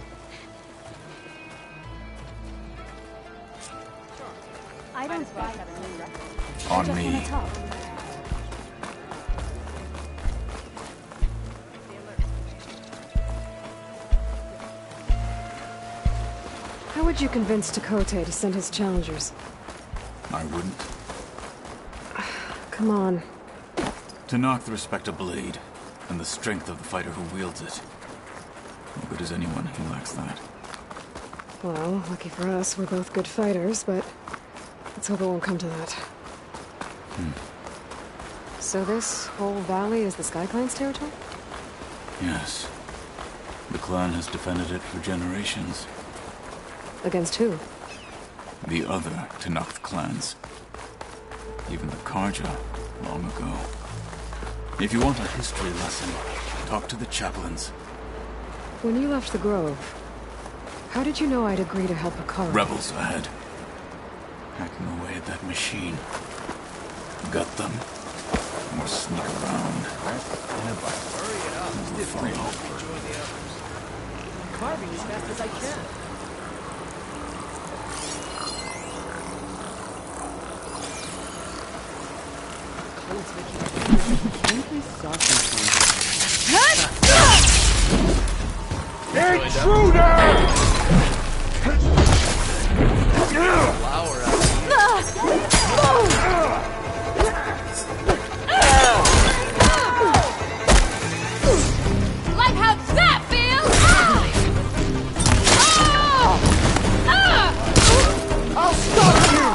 I don't buy On me. How would you convince Tekotteh to send his challengers? I wouldn't. Come on. Tenakth respect a blade, and the strength of the fighter who wields it. No good is anyone who lacks that. Well, lucky for us, we're both good fighters, but let's hope it won't come to that. So this whole valley is the SkyClan's territory? Yes. The clan has defended it for generations. Against who? The other Tenakth clans. Even the Carja, long ago. If you want a history lesson, talk to the chaplains. When you left the Grove, how did you know I'd agree to help Akara? Rebels ahead. Hacking away at that machine. Got them. More sneak around. Hurry it up. We'll follow. Join the others. Carving as fast as I can. Like how that feels! I'll stop you!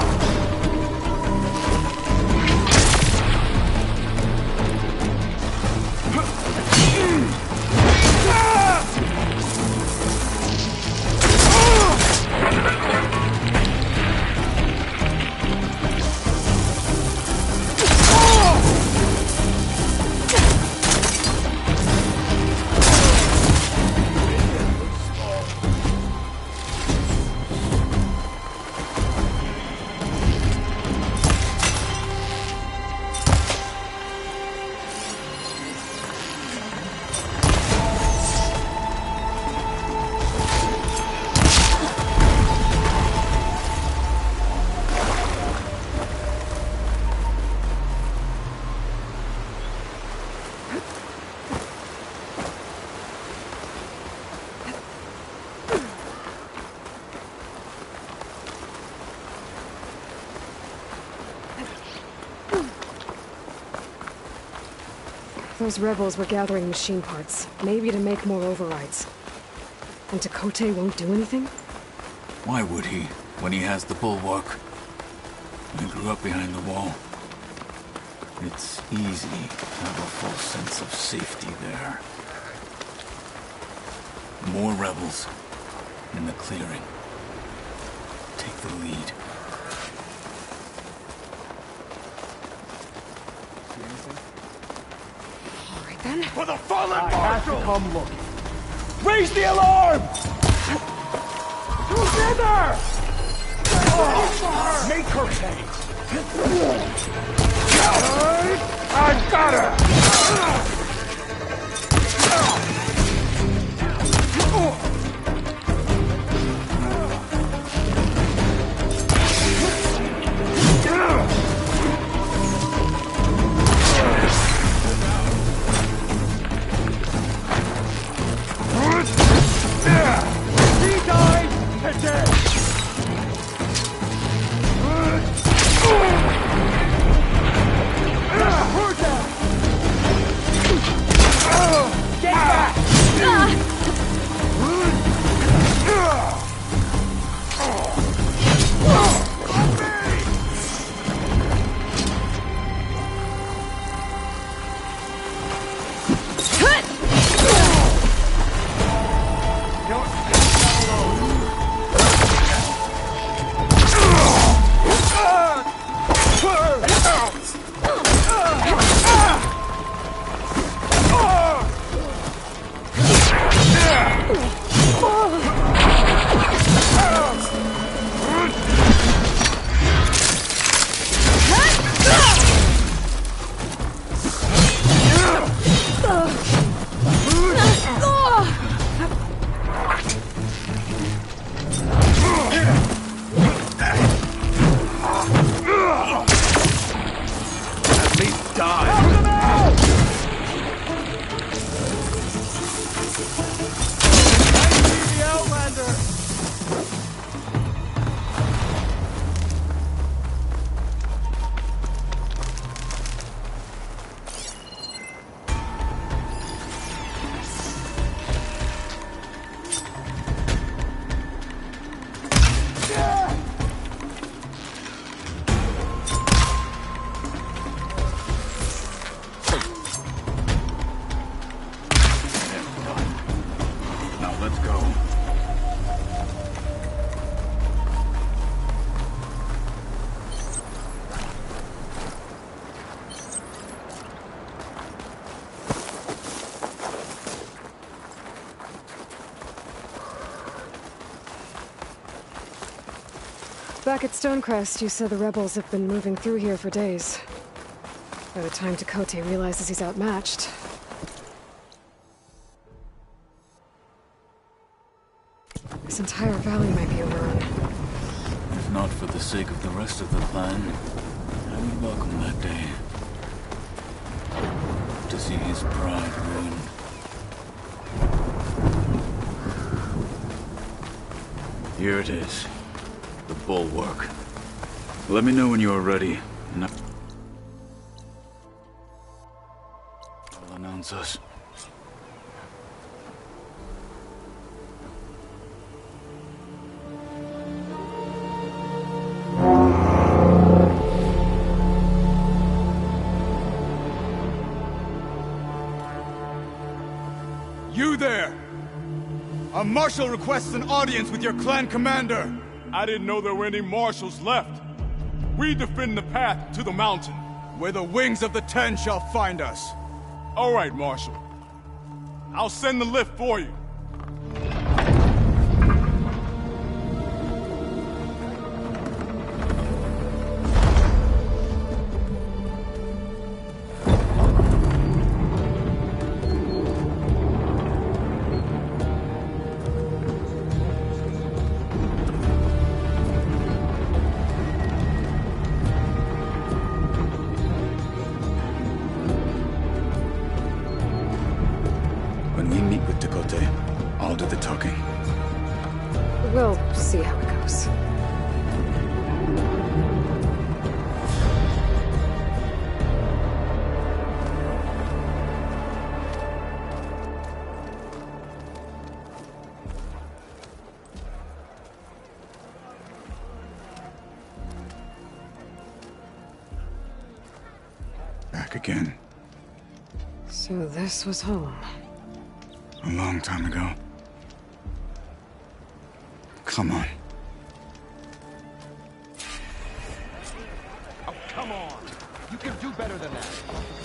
Those rebels were gathering machine parts, maybe to make more overrides. And Tekotteh won't do anything? Why would he, when he has the bulwark? I grew up behind the wall. It's easy to have a false sense of safety there. More rebels in the clearing. Take the lead. Then? For the fallen Marshal! Have to come look. Raise the alarm! Together! Make her pay! I got her! He died today! We're down! Back at Stonecrest, you said the rebels have been moving through here for days. By the time Tekotteh realizes he's outmatched... this entire valley might be overrun. If not for the sake of the rest of the clan, I would welcome that day. To see his pride ruined. Here it is. The bulwark. Let me know when you are ready, and I'll announce us. You there! A marshal requests an audience with your clan commander! I didn't know there were any marshals left. We defend the path to the mountain. Where the wings of the Ten shall find us. All right, Marshal. I'll send the lift for you. When we meet with Tekotteh, I'll do the talking. We'll see how it goes. Back again. So this was home. A long time ago. Come on. Oh, come on! You can do better than that.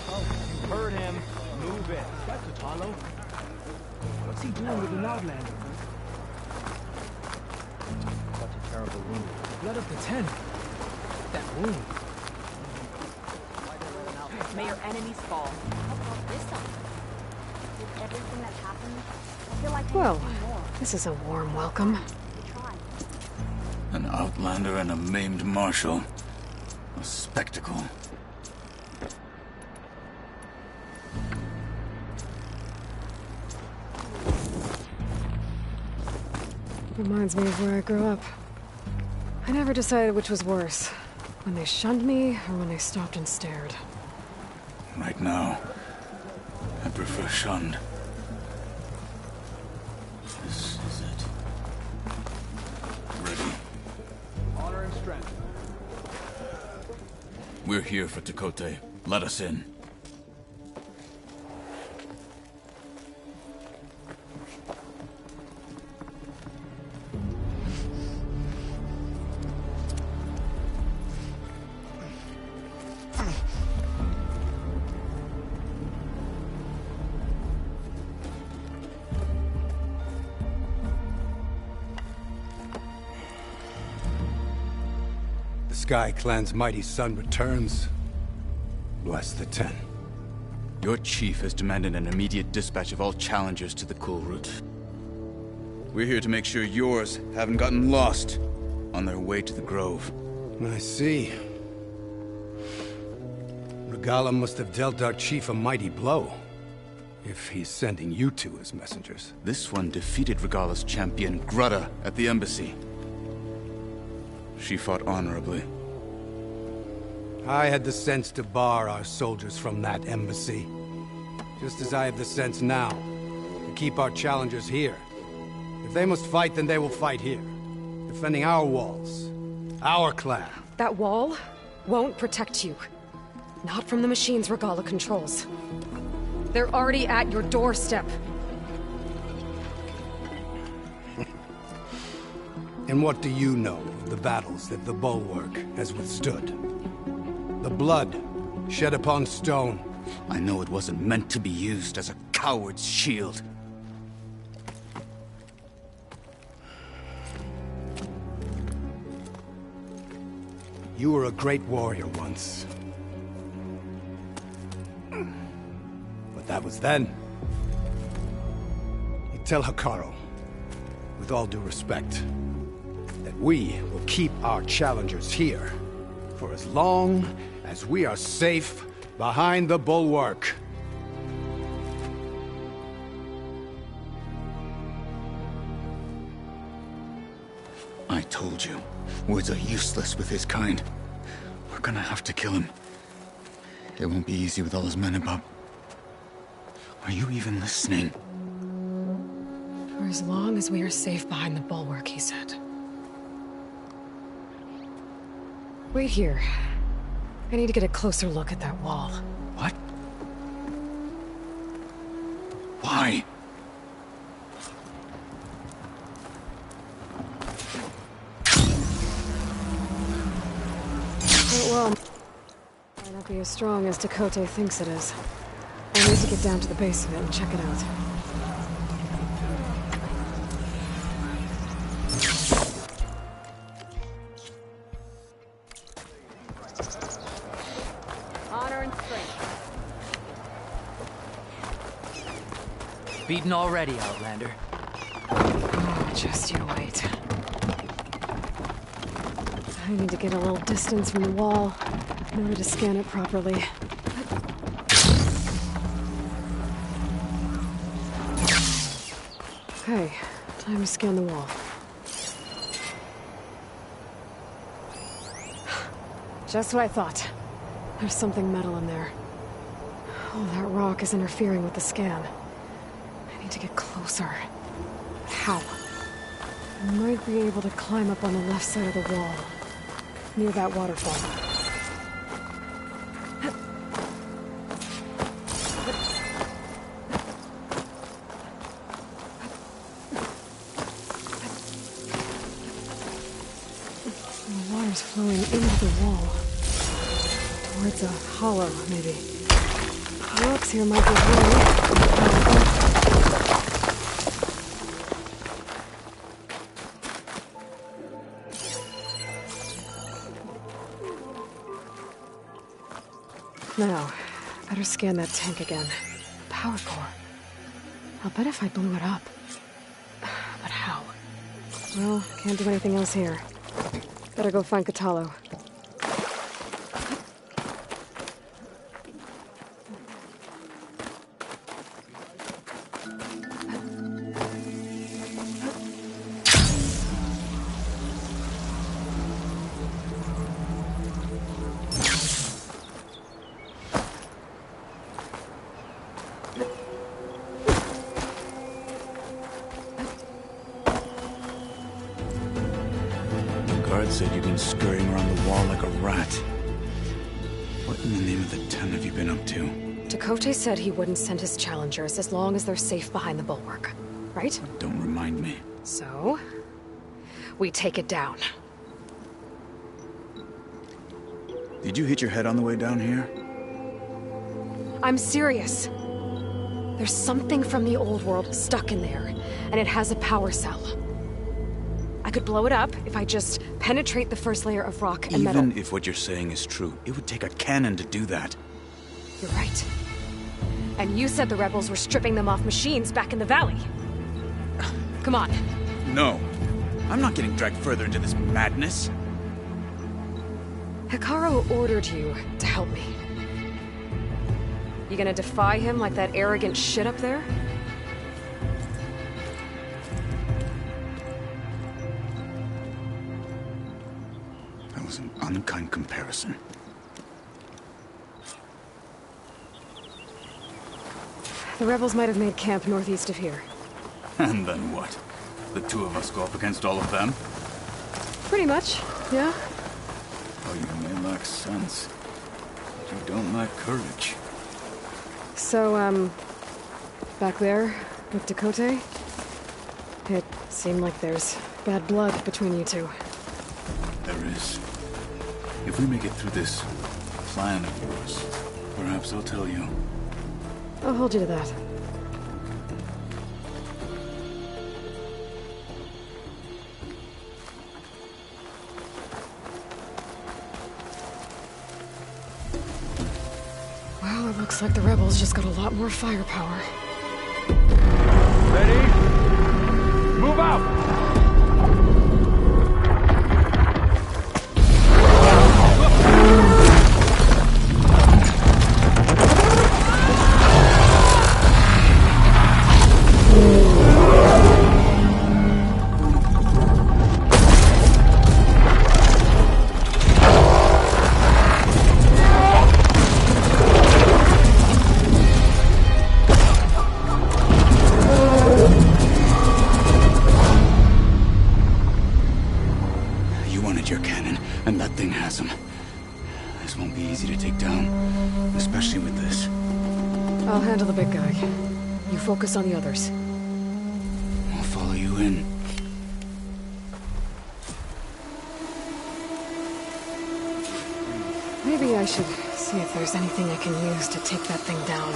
Oh, you heard him. Move it. That's Kotallo. What's he doing with the Nordlander? Such a terrible wound. Blood of the Ten. That wound. May your enemies fall. How about this one? With everything that happened, I feel like Well, this is a warm welcome. An outlander and a maimed marshal. A spectacle. Reminds me of where I grew up. I never decided which was worse. When they shunned me, or when they stopped and stared. Right now, I prefer shunned. This is it. Ready. Honor and strength. We're here for Tekotteh. Let us in. Sky Clan's mighty son returns. Bless the Ten. Your chief has demanded an immediate dispatch of all challengers to the Kulrut. We're here to make sure yours haven't gotten lost on their way to the Grove. I see. Regalla must have dealt our chief a mighty blow, if he's sending you two as messengers. This one defeated Regalla's champion, Grudda, at the embassy. She fought honorably. I had the sense to bar our soldiers from that embassy. Just as I have the sense now to keep our challengers here. If they must fight, then they will fight here. Defending our walls. Our clan. That wall won't protect you. Not from the machines Regalla controls. They're already at your doorstep. And what do you know of the battles that the Bulwark has withstood? The blood shed upon stone. I know it wasn't meant to be used as a coward's shield. You were a great warrior once. But that was then. You tell Hekarro, with all due respect, that we will keep our challengers here for as long as we are safe behind the bulwark. I told you, words are useless with his kind. We're gonna have to kill him. It won't be easy with all his men above. Are you even listening? For as long as we are safe behind the bulwark, he said. Wait here. I need to get a closer look at that wall. What? Why? Well, might not be as strong as Tekotteh thinks it is. I need to get down to the base of it and check it out. Honor and strength. Beaten already, Outlander. Oh, just you wait. I need to get a little distance from the wall in order to scan it properly. Okay, time to scan the wall. Just what I thought. There's something metal in there. Oh, that rock is interfering with the scan. I need to get closer. How? I might be able to climb up on the left side of the wall, near that waterfall. The water's flowing into the wall. Towards a hollow, maybe. The rocks here might be really... Now, better scan that tank again. Power core. I'll bet if I blew it up. But how? Well, can't do anything else here. Better go find Kotallo. Said you've been scurrying around the wall like a rat. What in the name of the Ten have you been up to? Tekotteh said he wouldn't send his challengers as long as they're safe behind the bulwark, right? Don't remind me. So, we take it down. Did you hit your head on the way down here? I'm serious. There's something from the old world stuck in there, and it has a power cell. I could blow it up if I just penetrate the first layer of rock and metal. Even if what you're saying is true, it would take a cannon to do that. You're right. And you said the rebels were stripping them off machines back in the valley. Come on. No. I'm not getting dragged further into this madness. Hekarro ordered you to help me. You gonna defy him like that arrogant shit up there? That was an unkind comparison. The rebels might have made camp northeast of here. And then what? The two of us go up against all of them? Pretty much, yeah. Oh, you may lack sense, but you don't lack courage. So, back there, with Tekotteh, it seemed like there's bad blood between you two. There is. If we make it through this plan of yours, perhaps I'll tell you. I'll hold you to that. Looks like the rebels just got a lot more firepower. Ready? Move out! Focus on the others. I'll follow you in. Maybe I should see if there's anything I can use to take that thing down.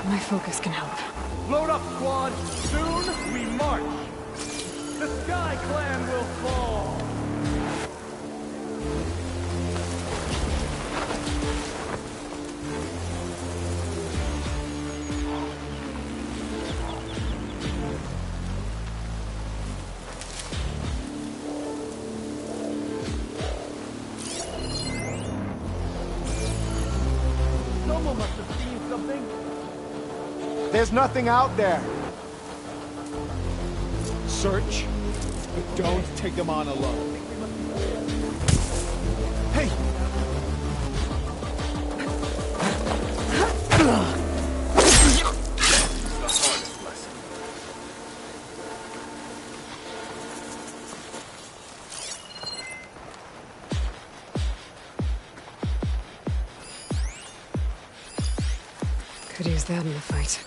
My focus can help. Load up, squad! Soon we march! The Sky Clan will fall! There's nothing out there. Search, but don't take them on alone. Hey! Could use that in the fight.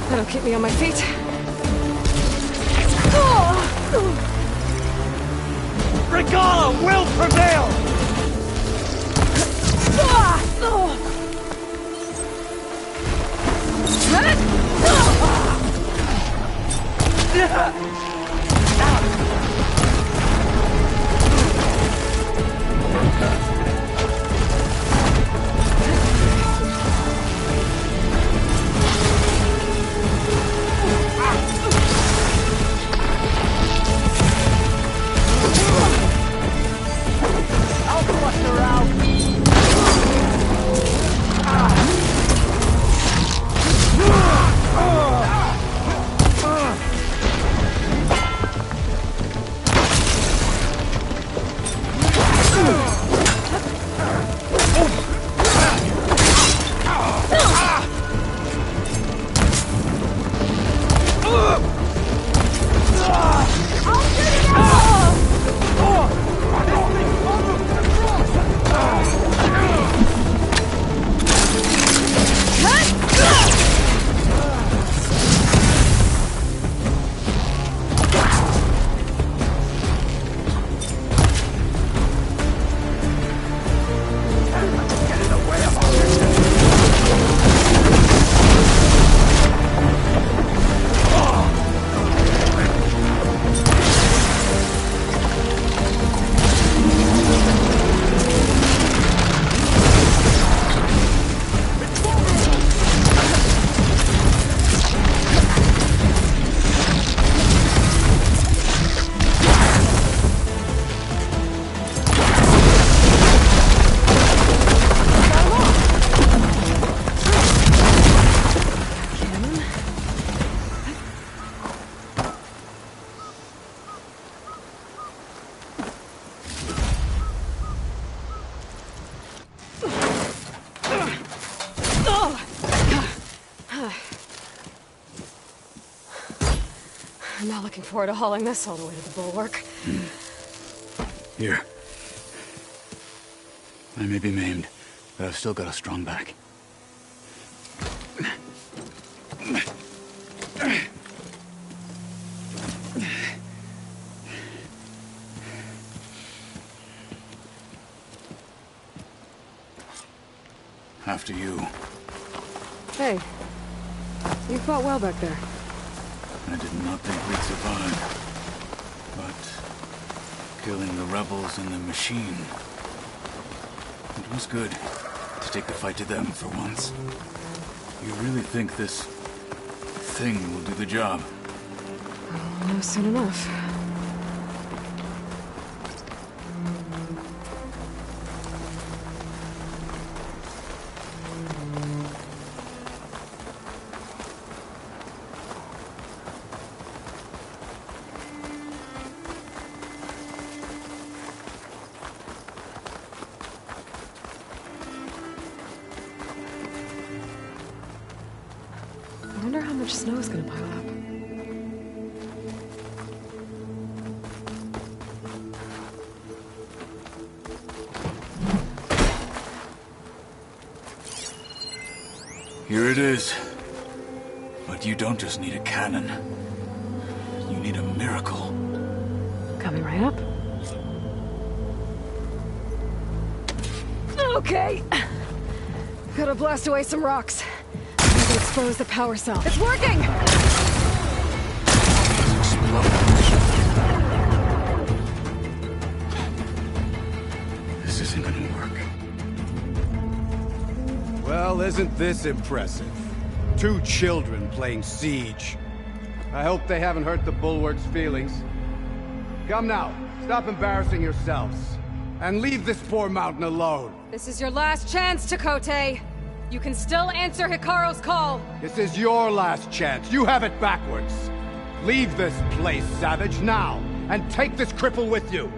That'll keep me on my feet. Regalla will prevail! Not looking forward to hauling this all the way to the bulwark. Here. I may be maimed, but I've still got a strong back. After you. Hey, you fought well back there. I did not think we'd survive. But killing the rebels and the machine, it was good to take the fight to them for once. You really think this thing will do the job? I'll know soon enough. I wonder how much snow is gonna pile up. Here it is. But you don't just need a cannon. You need a miracle. Coming right up. Okay. Gotta blast away some rocks. Maybe expose the power cell. It's working! This isn't gonna work. Well, isn't this impressive? 2 children playing siege. I hope they haven't hurt the Bulwark's feelings. Come now, stop embarrassing yourselves. And leave this poor mountain alone. This is your last chance, Chakotay. You can still answer Hikaru's call. This is your last chance. You have it backwards. Leave this place, Savage, now. And take this cripple with you.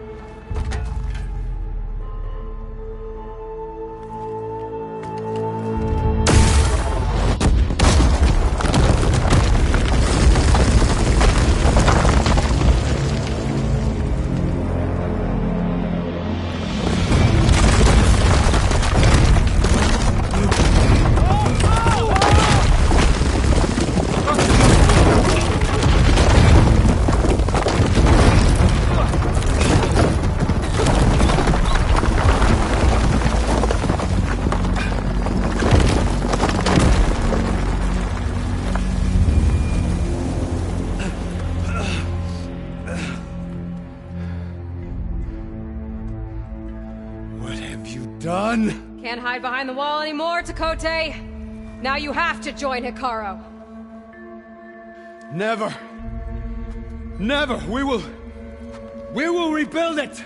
Done? Can't hide behind the wall anymore, Chakotay. Now you have to join Hikaru. Never. Never. We will rebuild it.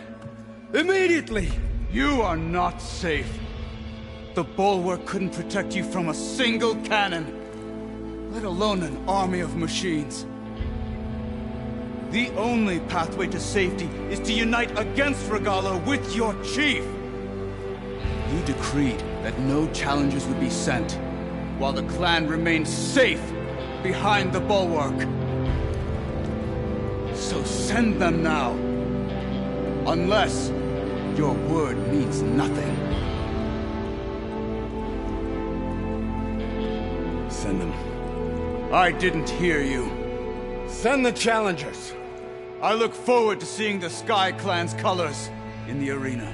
Immediately. You are not safe. The Bulwark couldn't protect you from a single cannon, let alone an army of machines. The only pathway to safety is to unite against Regalla with your chief. You decreed that no challengers would be sent, while the clan remained safe behind the Bulwark. So send them now. Unless your word means nothing. Send them. I didn't hear you. Send the challengers. I look forward to seeing the Sky Clan's colors in the arena.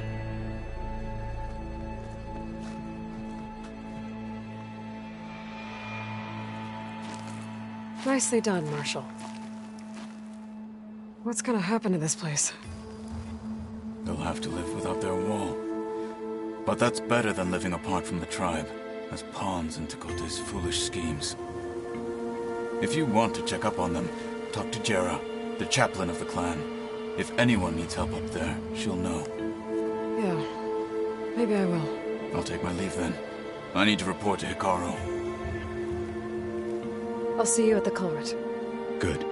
Nicely done, Marshal. What's gonna happen to this place? They'll have to live without their wall. But that's better than living apart from the tribe, as pawns in Chakotay's foolish schemes. If you want to check up on them, talk to Jera, the chaplain of the clan. If anyone needs help up there, she'll know. Yeah, maybe I will. I'll take my leave then. I need to report to Hikaru. I'll see you at the culvert. Good.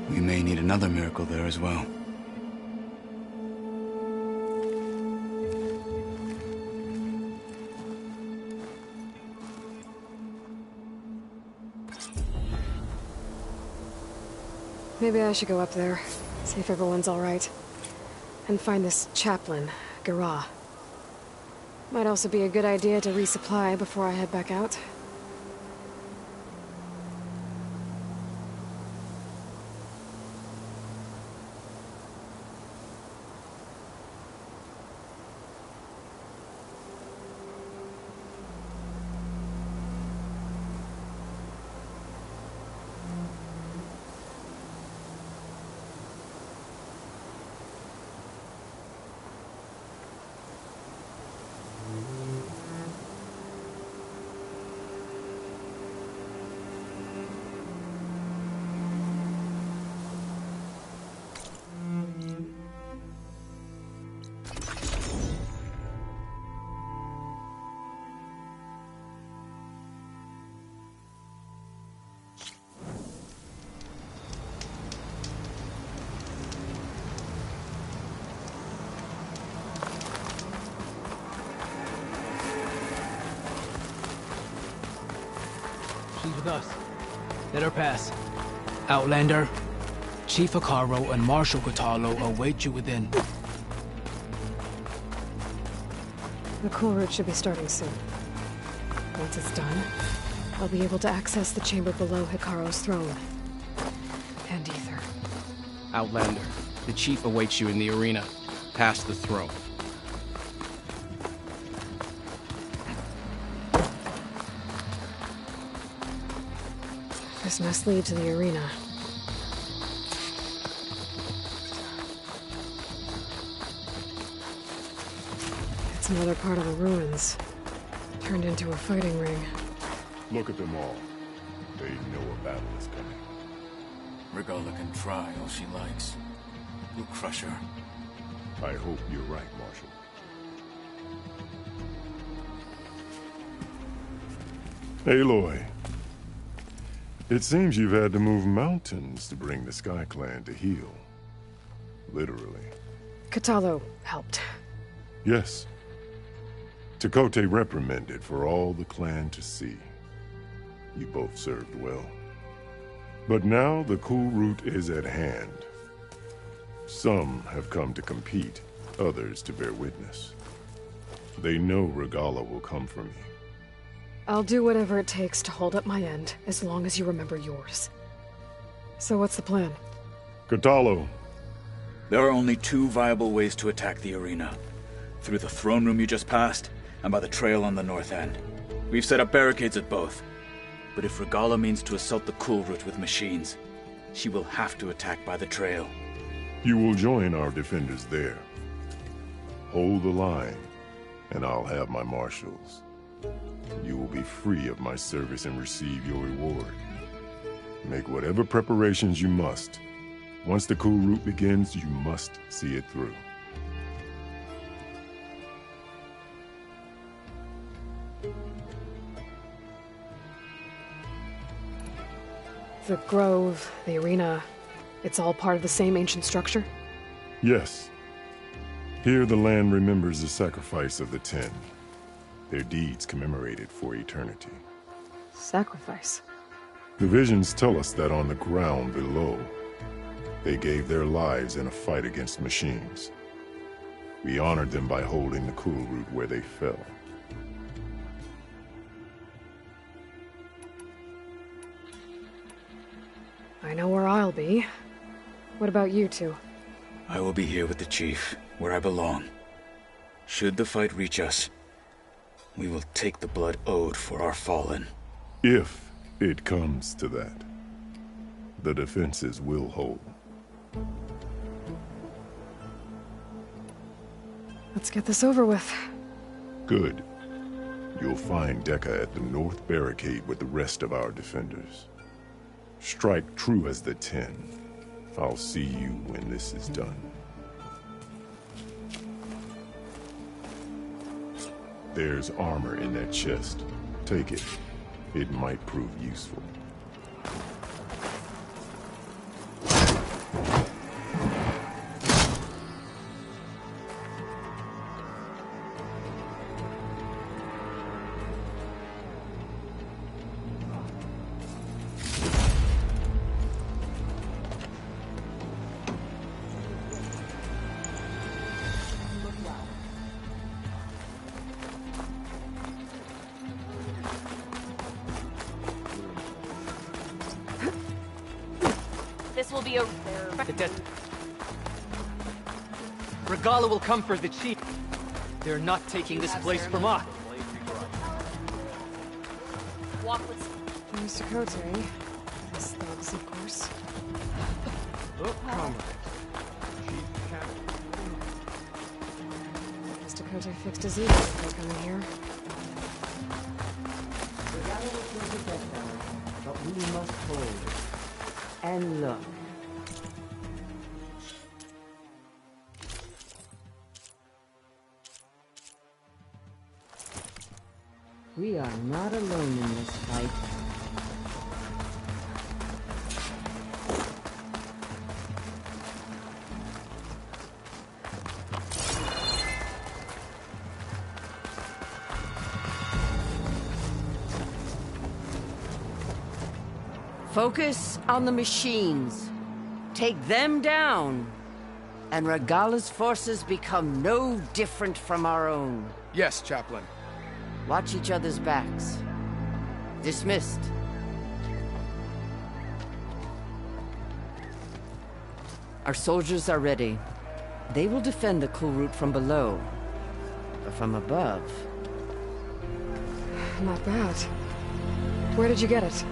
We may need another miracle there as well. Maybe I should go up there, see if everyone's alright. And find this chaplain, Garah. Might also be a good idea to resupply before I head back out. She's with us. Let her pass. Outlander, Chief Hekarro and Marshal Kotallo await you within. The cool route should be starting soon. Once it's done, I'll be able to access the chamber below Hekarro's throne. And Ether. Outlander, the Chief awaits you in the arena, past the throne. This must lead to the arena. It's another part of the ruins, turned into a fighting ring. Look at them all. They know a battle is coming. Regalla can try all she likes. We'll crush her. I hope you're right, Marshal. Aloy. It seems you've had to move mountains to bring the Sky Clan to heel. Literally. Kotallo helped. Yes. Tekotteh reprimanded for all the clan to see. You both served well. But now the cool route is at hand. Some have come to compete, others to bear witness. They know Regalla will come for me. I'll do whatever it takes to hold up my end, as long as you remember yours. So what's the plan? Kotallo. There are only two viable ways to attack the arena. Through the throne room you just passed, and by the trail on the north end. We've set up barricades at both. But if Regalla means to assault the cool route with machines, she will have to attack by the trail. You will join our defenders there. Hold the line, and I'll have my marshals. You will be free of my service and receive your reward. Make whatever preparations you must. Once the cool route begins, you must see it through. The grove, the arena, it's all part of the same ancient structure? Yes. Here the land remembers the sacrifice of the Ten. Their deeds commemorated for eternity. Sacrifice? The visions tell us that on the ground below, they gave their lives in a fight against machines. We honored them by holding the cool route where they fell. I know where I'll be. What about you two? I will be here with the Chief, where I belong. Should the fight reach us, we will take the blood owed for our fallen. If it comes to that, the defenses will hold. Let's get this over with. Good. You'll find Dekka at the north barricade with the rest of our defenders. Strike true as the Ten. I'll see you when this is done. There's armor in that chest. Take it. It might prove useful. will be over there. The dead. Regala will come for the chief. They're not taking this place from us. Walk with... Mr. Cote. His thugs, of course. Look, comrade. Mr. Cote fixed his ego before coming here. But we must hold and look. We are not alone in this fight. Focus on the machines. Take them down. And Regala's forces become no different from our own. Yes, Chaplain. Watch each other's backs. Dismissed. Our soldiers are ready. They will defend the Kulrut from below. But from above... Not bad. Where did you get it?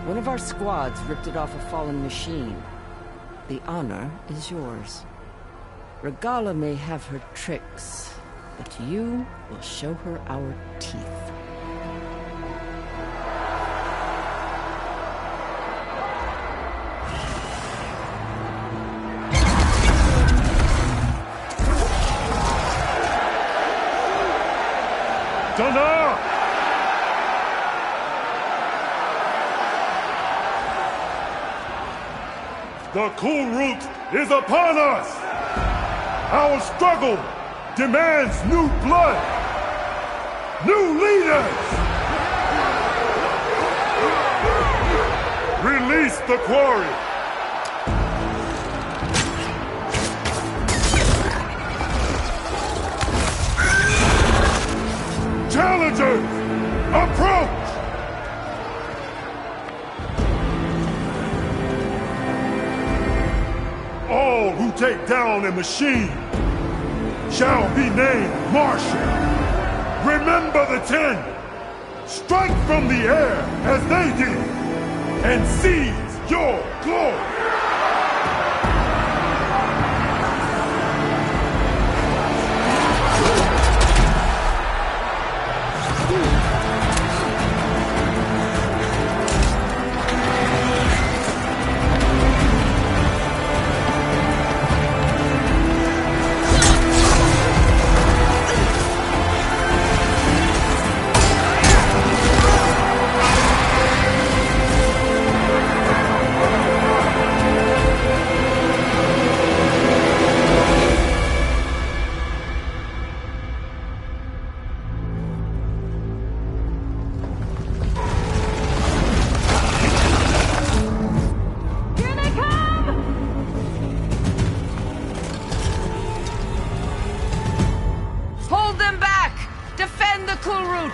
One of our squads ripped it off a fallen machine. The honor is yours. Regala may have her tricks, but you will show her our teeth. Dana! The Kulrut is upon us! Our struggle demands new blood! New leaders! Release the quarry! Challengers, approach! All who take down a machine shall be named Marshal. Remember the 10. Strike from the air as they did, and seize your glory. Hold them back! Defend the Kulrut!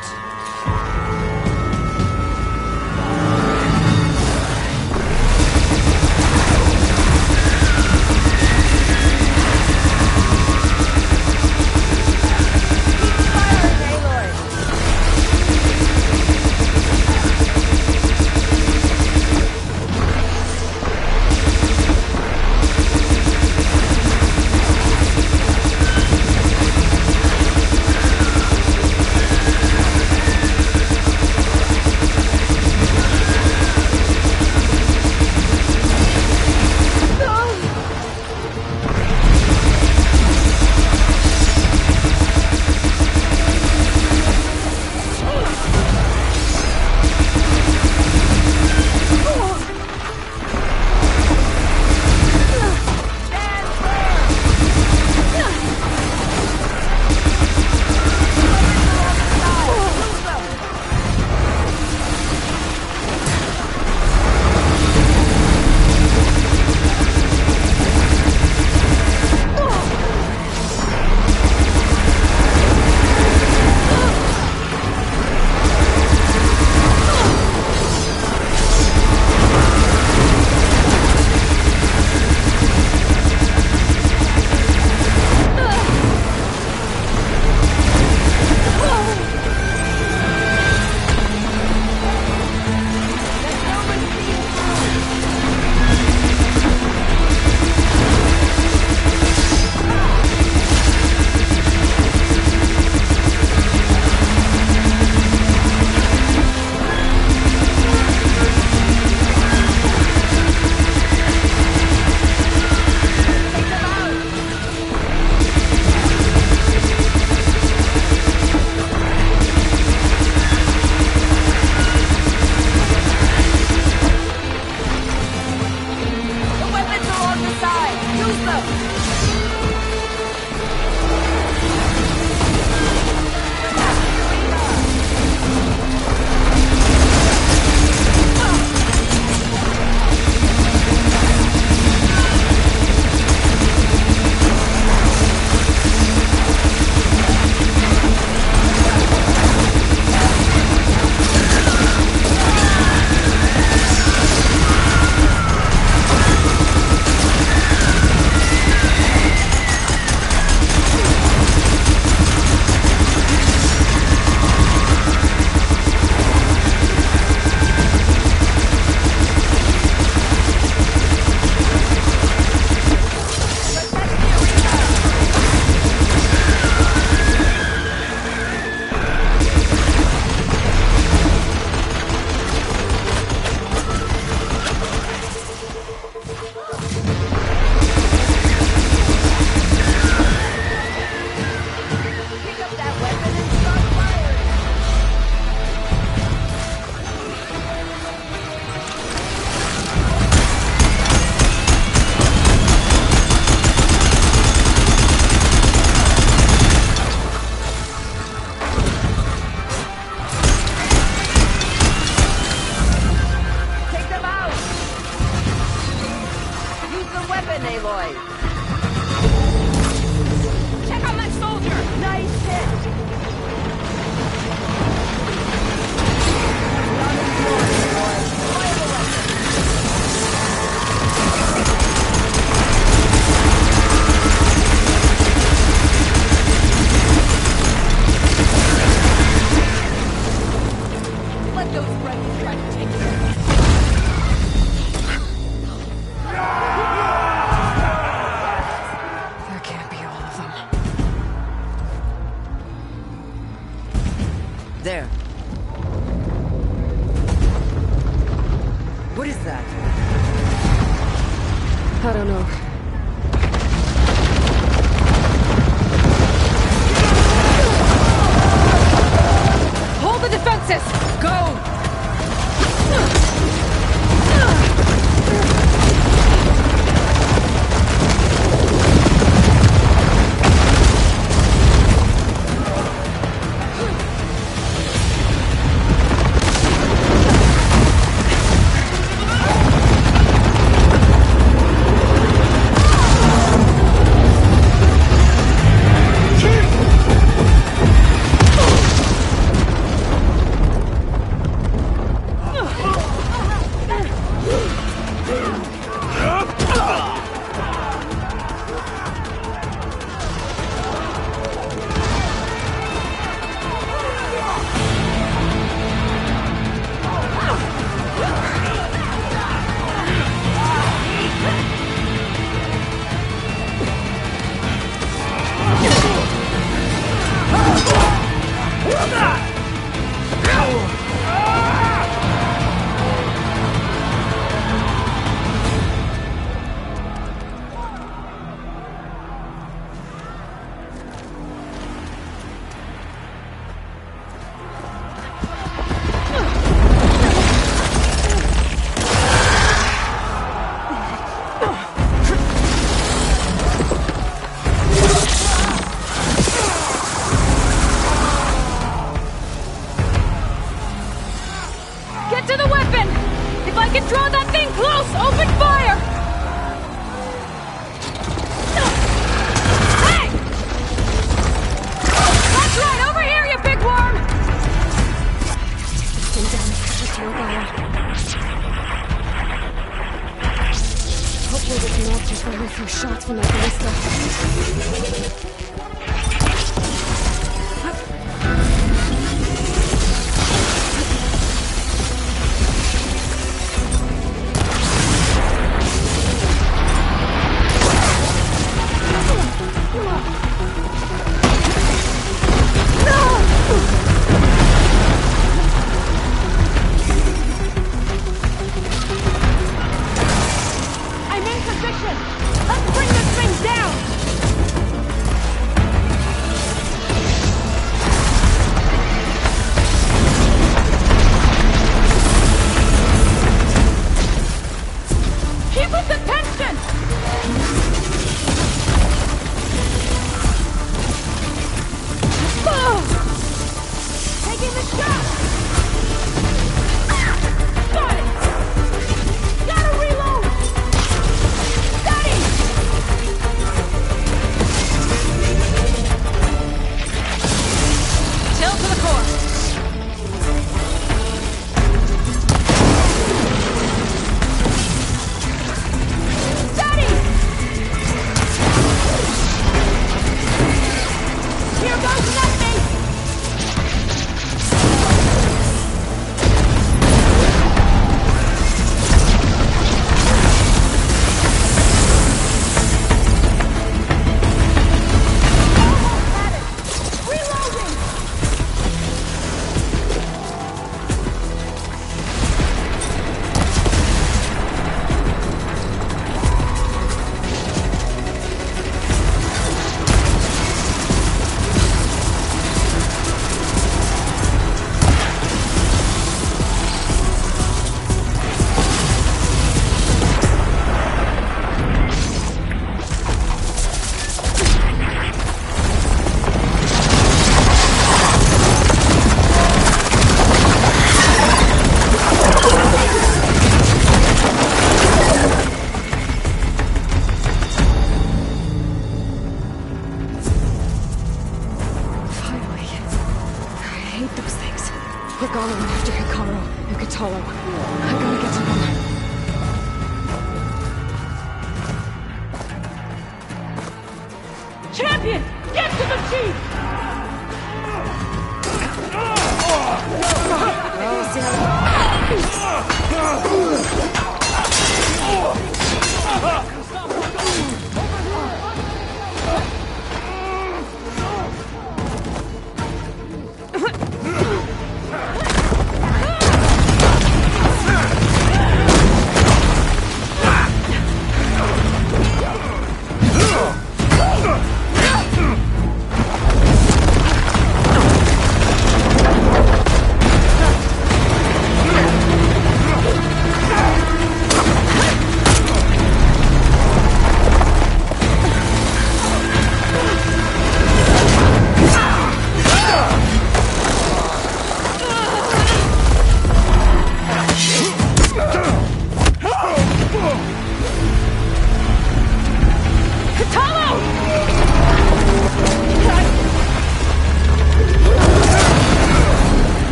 Regala went after Hikaru and Kotallo. I gotta get to them. Champion! Get to the chief!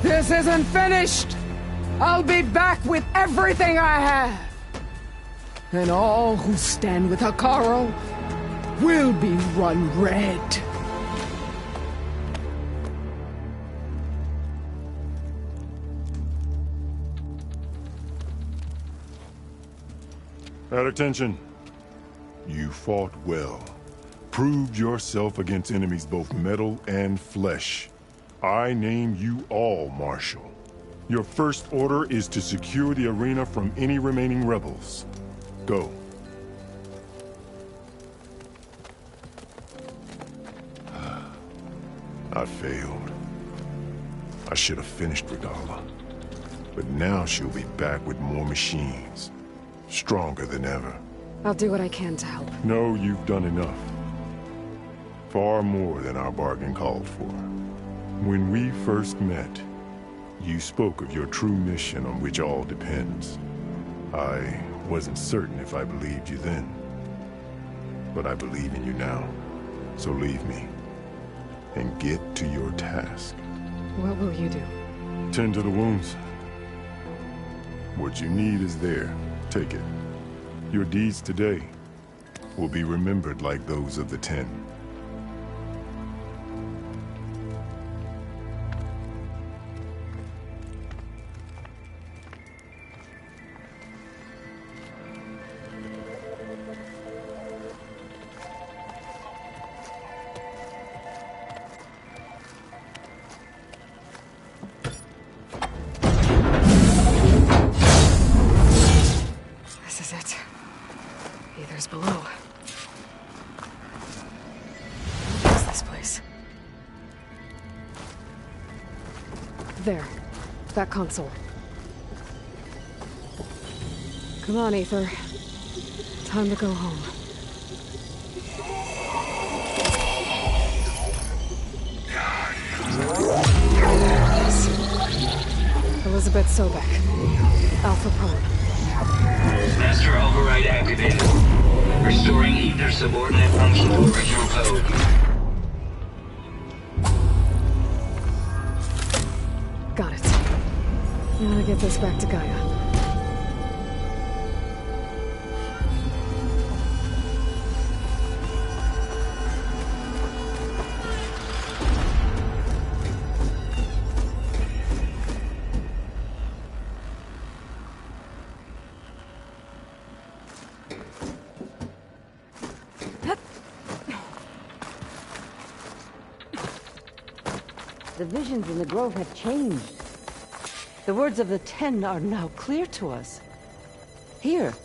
This isn't finished! I'll be back with everything I have! And all who stand with Hikaru will be run red. At attention. You fought well. Proved yourself against enemies both metal and flesh. I name you all Marshal. Your first order is to secure the arena from any remaining rebels. Go. I failed. I should have finished Regala. But now she'll be back with more machines. Stronger than ever. I'll do what I can to help. No, you've done enough. Far more than our bargain called for. When we first met, you spoke of your true mission on which all depends. I wasn't certain if I believed you then. But I believe in you now. So leave me. And get to your task. What will you do? Tend to the wounds. What you need is there. Take it. Your deeds today will be remembered like those of the 10. This is it. Aether's below. What is this place? There. That console. Come on, Aether. Time to go home. Elizabeth Sobek. Alpha Prime. Master override activated. Restoring Aether's subordinate function to original code. Got it. Now to get this back to Gaia. The visions in the grove have changed. The words of the 10 are now clear to us. Here,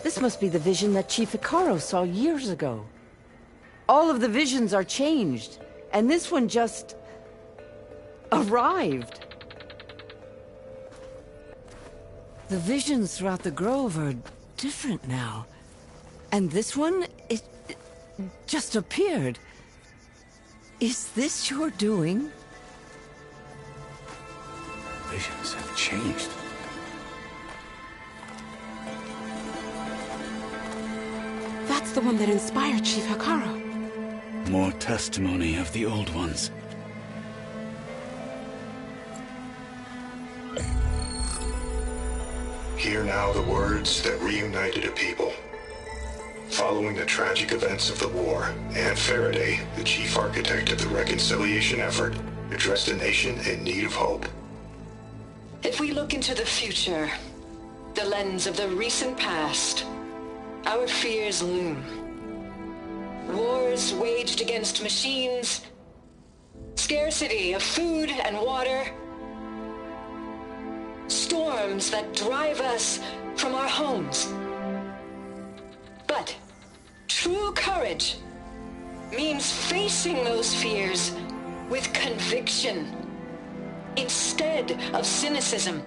this must be the vision that Chief Hekarro saw years ago. All of the visions are changed, and this one just arrived. The visions throughout the grove are different now. And this one, it just appeared. Is this your doing? Visions have changed. That's the one that inspired Chief Hekarro. More testimony of the old ones. Hear now the words that reunited a people. Following the tragic events of the war, Anne Faraday, the chief architect of the reconciliation effort, addressed a nation in need of hope. If we look into the future, the lens of the recent past, our fears loom. Wars waged against machines, scarcity of food and water, storms that drive us from our homes. But true courage means facing those fears with conviction instead of cynicism.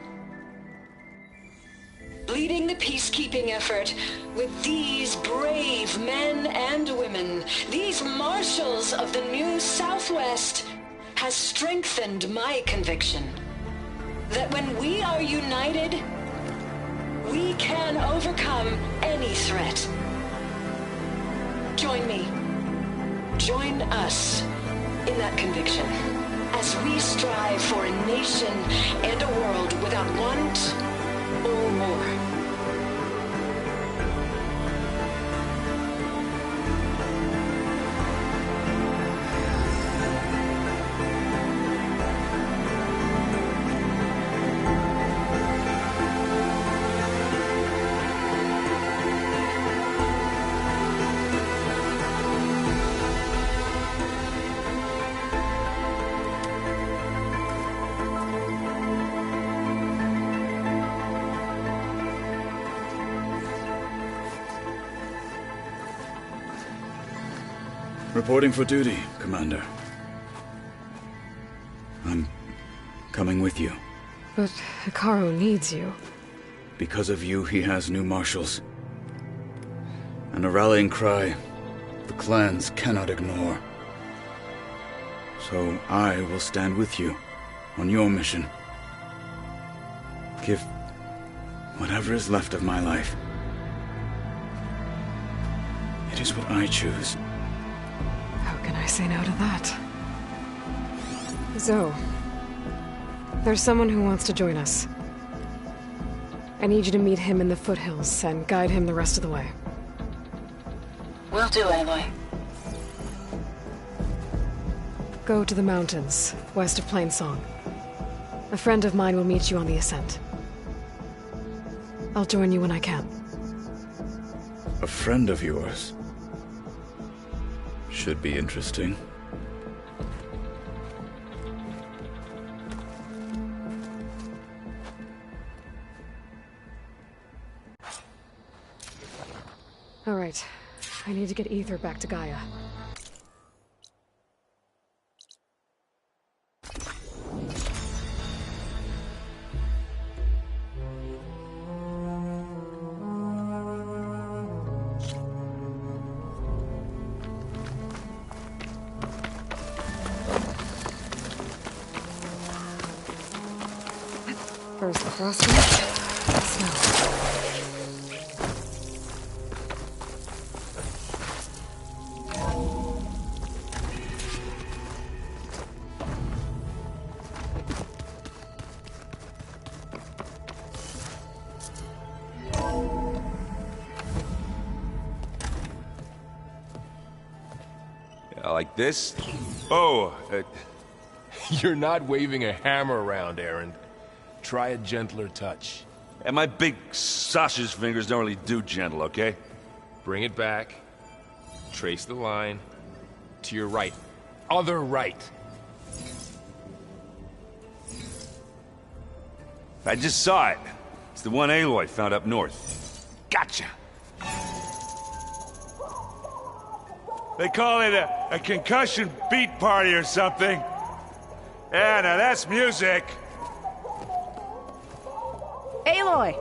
Leading the peacekeeping effort with these brave men and women, these marshals of the new Southwest, has strengthened my conviction that when we are united, we can overcome any threat. Join me. Join us in that conviction as we strive for a nation and a world without want or war. Reporting for duty, Commander. I'm coming with you. But Hekarro needs you. Because of you, he has new marshals. And a rallying cry the clans cannot ignore. So I will stand with you on your mission. Give Whatever is left of my life, it is what I choose. How can I say no to that? Zoe, there's someone who wants to join us. I need you to meet him in the foothills and guide him the rest of the way. Will do, Aloy. Go to the mountains, west of Plainsong. A friend of mine will meet you on the ascent. I'll join you when I can. A friend of yours? Should be interesting. All right. I need to get Ether back to Gaia. First the frostbite, snow. Like this? Oh, you're not waving a hammer around, Erend. Try a gentler touch. And my big sausage fingers don't really do gentle, okay? Bring it back. Trace the line. To your right. Other right. I just saw it. It's the one Aloy found up north. Gotcha! They call it a concussion beat party or something. Yeah, now that's music. Aloy!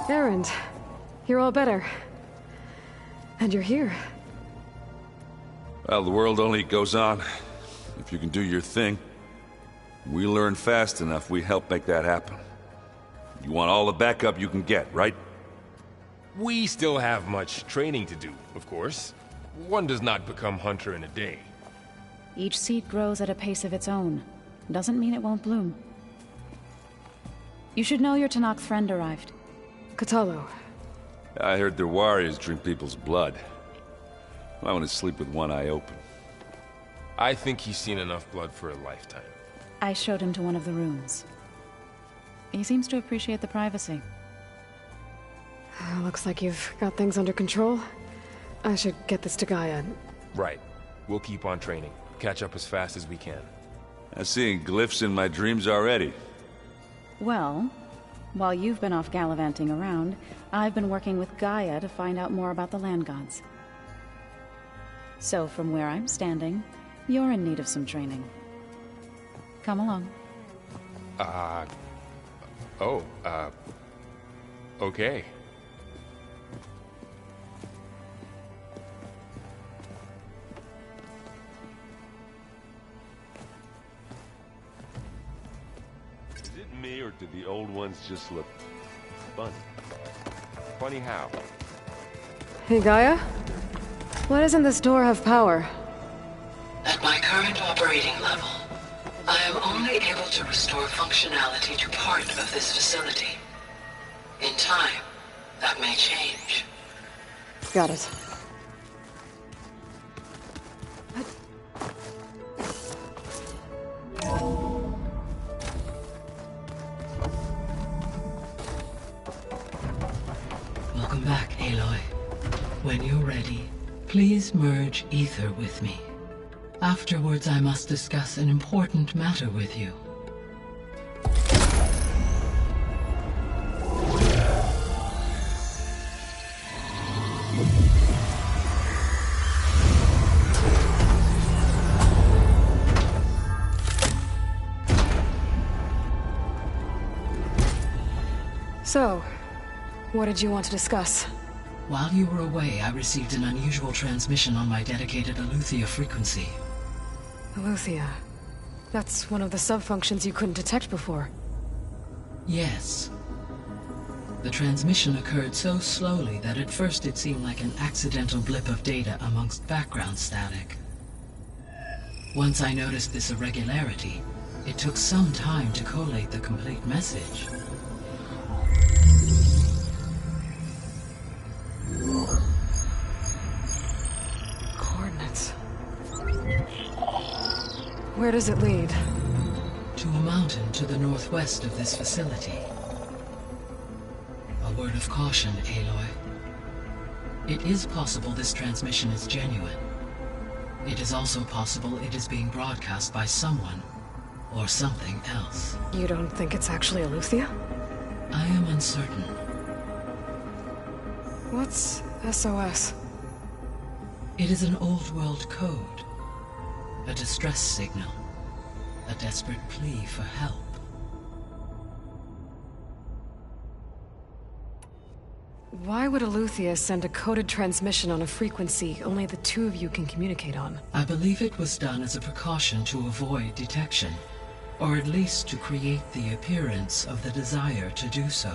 Erend, you're all better. And you're here. Well, the world only goes on if you can do your thing. We learn fast enough, we help make that happen. You want all the backup you can get, right? We still have much training to do, of course. One does not become hunter in a day. Each seed grows at a pace of its own. Doesn't mean it won't bloom. You should know your Tenakth friend arrived. Kotallo. I heard their warriors drink people's blood. I want to sleep with one eye open. I think he's seen enough blood for a lifetime. I showed him to one of the rooms. He seems to appreciate the privacy. Looks like you've got things under control. I should get this to Gaia. Right. We'll keep on training. Catch up as fast as we can. I'm seeing glyphs in my dreams already. Well, while you've been off gallivanting around, I've been working with Gaia to find out more about the land gods. So from where I'm standing, you're in need of some training. Come along. Okay. Is it me, or did the old ones just look funny? Funny how? Hey, Gaia? Why doesn't this door have power? At my current operating level, I am only able to restore functionality to part of this facility. In time, that may change. Got it. Welcome back, Aloy. When you're ready, please merge Ether with me. Afterwards, I must discuss an important matter with you. So, what did you want to discuss? While you were away, I received an unusual transmission on my dedicated Aletheia frequency. Aletheia. That's one of the sub-functions you couldn't detect before. Yes. The transmission occurred so slowly that at first it seemed like an accidental blip of data amongst background static. Once I noticed this irregularity, it took some time to collate the complete message. Coordinates. Where does it lead? To a mountain to the northwest of this facility. A word of caution, Aloy. It is possible this transmission is genuine. It is also possible it is being broadcast by someone or something else. You don't think it's actually Eleuthia? I am uncertain. What's SOS? It is an old-world code. A distress signal. A desperate plea for help. Why would Eleuthia send a coded transmission on a frequency only the two of you can communicate on? I believe it was done as a precaution to avoid detection, or at least to create the appearance of the desire to do so.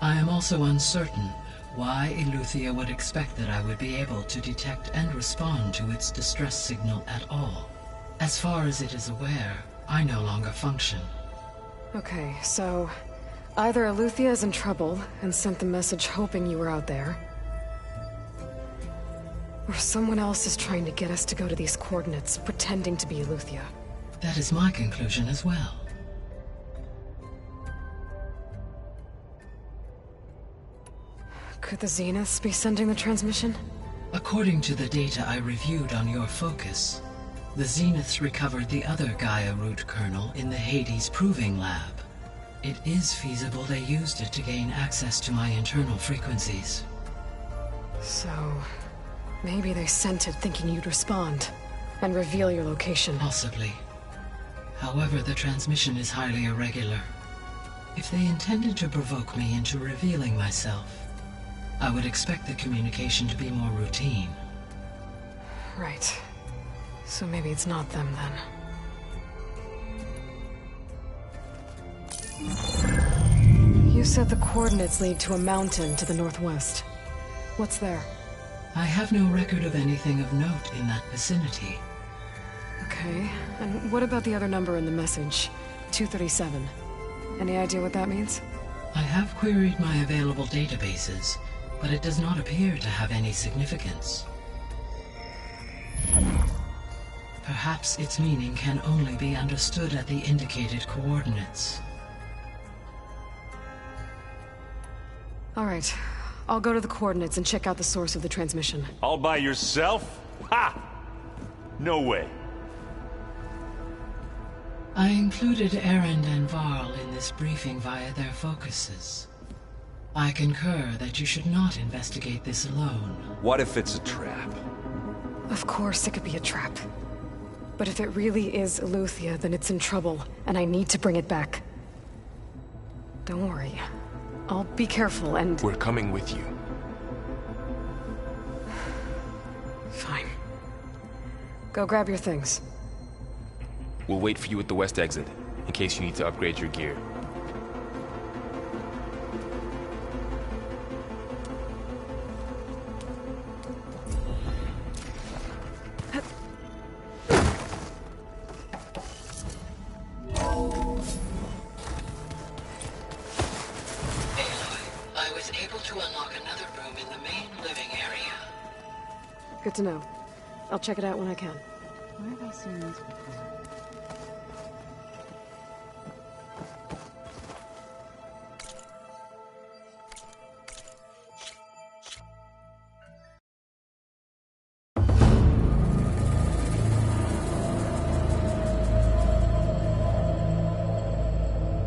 I am also uncertain why Eleuthia would expect that I would be able to detect and respond to its distress signal at all. As far as it is aware, I no longer function. Okay, so either Eleuthia is in trouble and sent the message hoping you were out there, or someone else is trying to get us to go to these coordinates, pretending to be Eleuthia. That is my conclusion as well. Could the Zeniths be sending the transmission? According to the data I reviewed on your focus, the Zeniths recovered the other Gaia root kernel in the Hades Proving Lab. It is feasible they used it to gain access to my internal frequencies. So, maybe they sent it thinking you'd respond and reveal your location. Possibly. However, the transmission is highly irregular. If they intended to provoke me into revealing myself, I would expect the communication to be more routine. Right. So maybe it's not them, then. You said the coordinates lead to a mountain to the northwest. What's there? I have no record of anything of note in that vicinity. Okay, and what about the other number in the message? 237. Any idea what that means? I have queried my available databases, but it does not appear to have any significance. Perhaps its meaning can only be understood at the indicated coordinates. All right. I'll go to the coordinates and check out the source of the transmission. All by yourself? Ha! No way. I included Erend and Varl in this briefing via their focuses. I concur that you should not investigate this alone. What if it's a trap? Of course it could be a trap. But if it really is Eleuthia, then it's in trouble, and I need to bring it back. Don't worry. I'll be careful and... We're coming with you. Fine. Go grab your things. We'll wait for you at the west exit, in case you need to upgrade your gear. Good to know. I'll check it out when I can. Where have I seen this before?